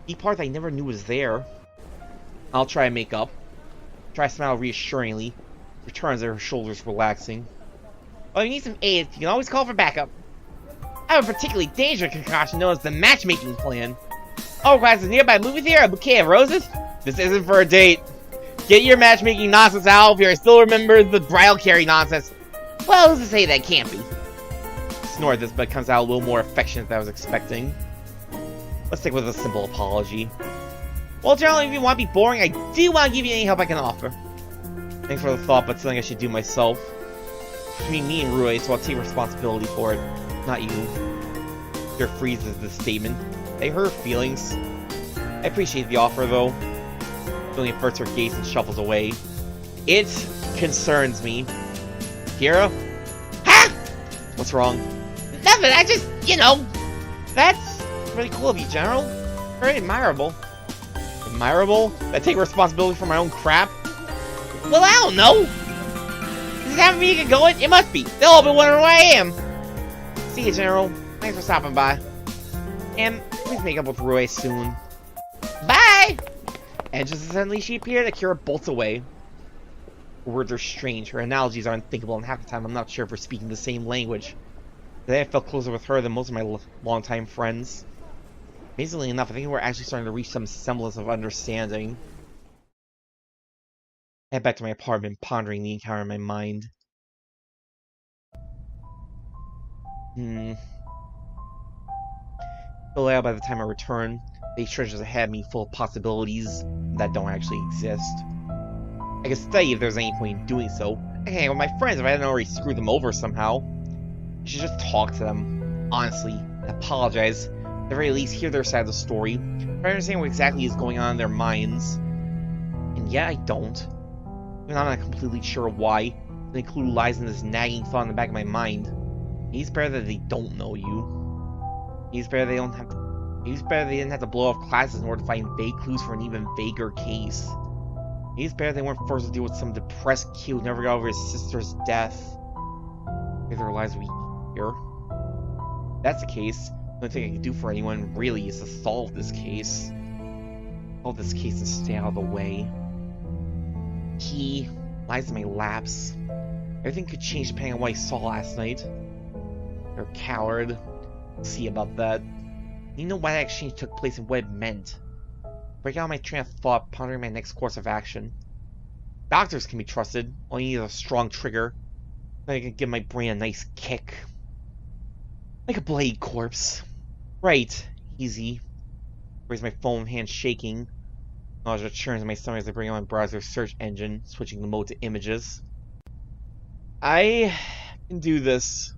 The part I never knew was there. I'll try and make up. Try to smile reassuringly. Returns at her shoulders relaxing. Oh, you need some aid, you can always call for backup. I have a particularly dangerous concoction known as the matchmaking plan. Oh, requires a nearby movie theater, a bouquet of roses? This isn't for a date. Get your matchmaking nonsense out of here. I still remember the bridal carry nonsense. Well, who's to say that can't be? Snore at this, but it comes out a little more affectionate than I was expecting. Let's stick with a simple apology. Well, generally, if you want to be boring, I do want to give you any help I can offer. Thanks for the thought, but something I should do myself. Between me and Rui, so I'll take responsibility for it. Not you. There freezes this statement. They hurt feelings. I appreciate the offer, though. Billy averts her gaze and shuffles away. It concerns me. Kira? Ha! What's wrong? Nothing, I just, that's really cool of you, General. Very admirable. Admirable? I take responsibility for my own crap? Well, I don't know. Does it have a vehicle going? It must be. They'll all be wondering where I am. See you, General. Thanks for stopping by. And please make up with Rui soon. Bye! And just as suddenly she appeared, Akira bolts away. Her words are strange. Her analogies are unthinkable, and half the time I'm not sure if we're speaking the same language. Today I felt closer with her than most of my longtime friends. Amazingly enough, I think we're actually starting to reach some semblance of understanding. I head back to my apartment, pondering the encounter in my mind. Still out by the time I return, they treasures ahead of me full of possibilities that don't actually exist. I could study if there's any point in doing so. I can hang out with my friends if I hadn't already screwed them over somehow. I should just talk to them. Honestly, and apologize. At the very least, hear their side of the story. Try to understand what exactly is going on in their minds. And yet I don't. Even I'm not completely sure why. The clue lies in this nagging thought in the back of my mind. It's better that they don't know you. It's better they didn't have to blow off classes in order to find vague clues for an even vaguer case. It's better they weren't forced to deal with some depressed kid who never got over his sister's death. Maybe their lives would be easier. If that's the case, the only thing I can do for anyone really is to solve this case. Solve this case and stay out of the way. Key lies in my laps. Everything could change depending on what I saw last night. You're a coward. See about that. You know why that exchange took place and what it meant. Break out my train of thought, pondering my next course of action. Doctors can be trusted. All you need is a strong trigger. Then I can give my brain a nice kick. Like a bloody corpse. Right. Easy. Raise my phone, hand shaking. Nausea churns in my stomach as I bring on my browser search engine, switching the mode to images. I can do this.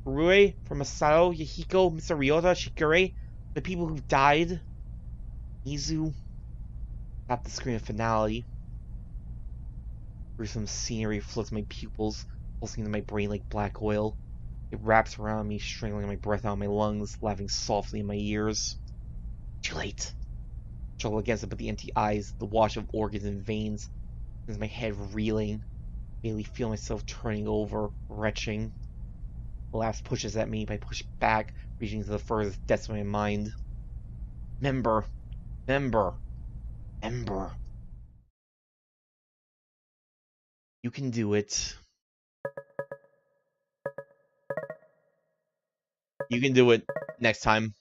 Rui, from Masato, Yahiko, Mr. Ryota, Shikure, the people who died. Mizu. Tap the screen of finality. Gruesome scenery floods my pupils, pulsing into my brain like black oil. It wraps around me, strangling my breath out of my lungs, laughing softly in my ears. Too late. Struggle against it, but the empty eyes, the wash of organs and veins, sends my head reeling. I immediately feel myself turning over, retching. The laughs pushes at me, but I push back, reaching to the furthest depths of my mind. Member. You can do it. You can do it next time.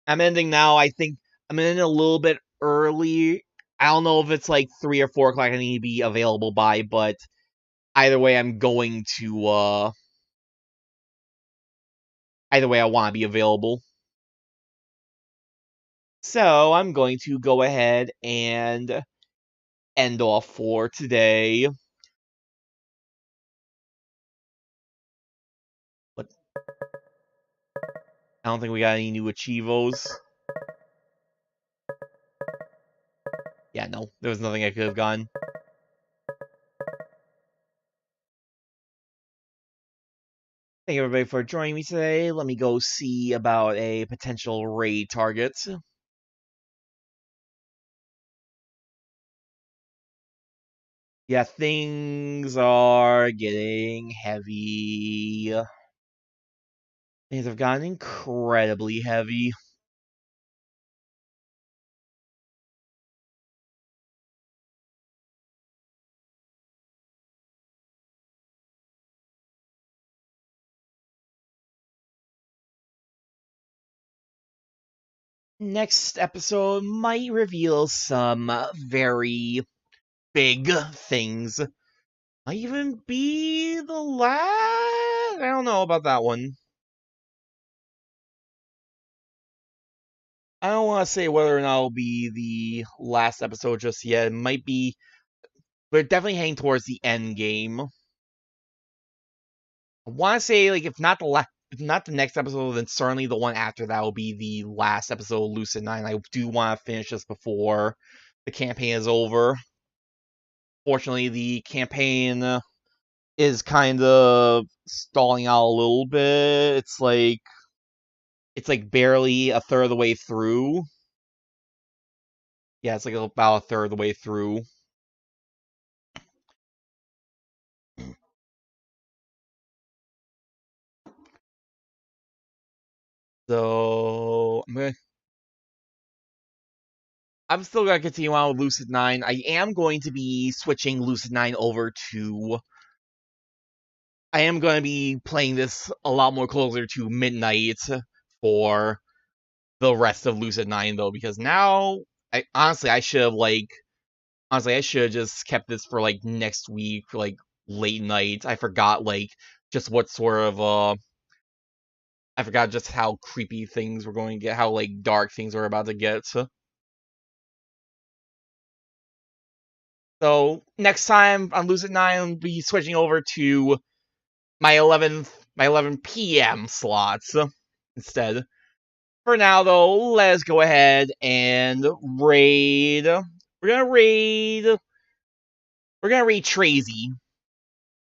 I'm ending now. I think I'm ending a little bit early. I don't know if it's like 3 or 4 o'clock I need to be available by, but either way, I'm going to, either way, I want to be available. So, I'm going to go ahead and end off for today. But I don't think we got any new achievos. Yeah, no, there was nothing I could have gotten. Thank you everybody for joining me today. Let me go see about a potential raid target. Yeah, things are getting heavy. Things have gotten incredibly heavy. Next episode might reveal some very big things. Might even be the last. I don't know about that one. I don't want to say whether or not it'll be the last episode just yet. It might be. We're definitely heading towards the end game. I want to say, like, if not the next episode, then certainly the one after that will be the last episode of Lucid9. I do want to finish this before the campaign is over. Fortunately, the campaign is kind of stalling out a little bit. It's like It's like barely a third of the way through. Yeah, it's like about a third of the way through. So I'm still gonna continue on with Lucid9. I am going to be switching Lucid9 over to. I am going to be playing this a lot more closer to midnight for the rest of Lucid9 though, because now honestly I should have just kept this for like next week, like late night. I forgot just what sort of I forgot just how creepy things were going to get, how like dark things were about to get. So next time on Lucid9, I'll be switching over to my 11 p.m. slots instead. For now, though, let's go ahead and raid. We're gonna raid Trazy.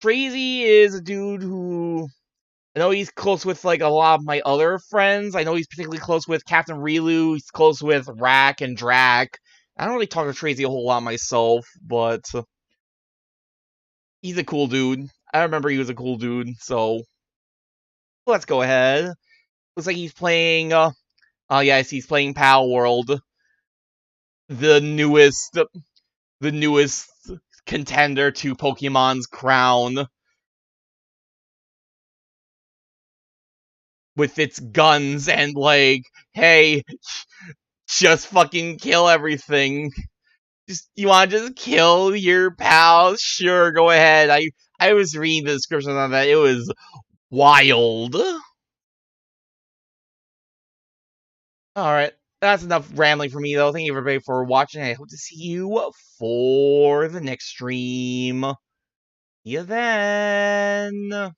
Trazy is a dude who I know he's close with like a lot of my other friends. I know he's particularly close with Captain Relu. He's close with Rack and Drac. I don't really talk to Trazy a whole lot myself, but he's a cool dude. I remember he was a cool dude, so let's go ahead. Looks like he's playing, yes, he's playing Pal World. The newest contender to Pokemon's crown. With its guns and like, hey, just fucking kill everything. You want to just kill your pals? Sure, go ahead. I was reading the description on that. It was wild. Alright, that's enough rambling for me, though. Thank you, everybody, for watching. I hope to see you for the next stream. See you then.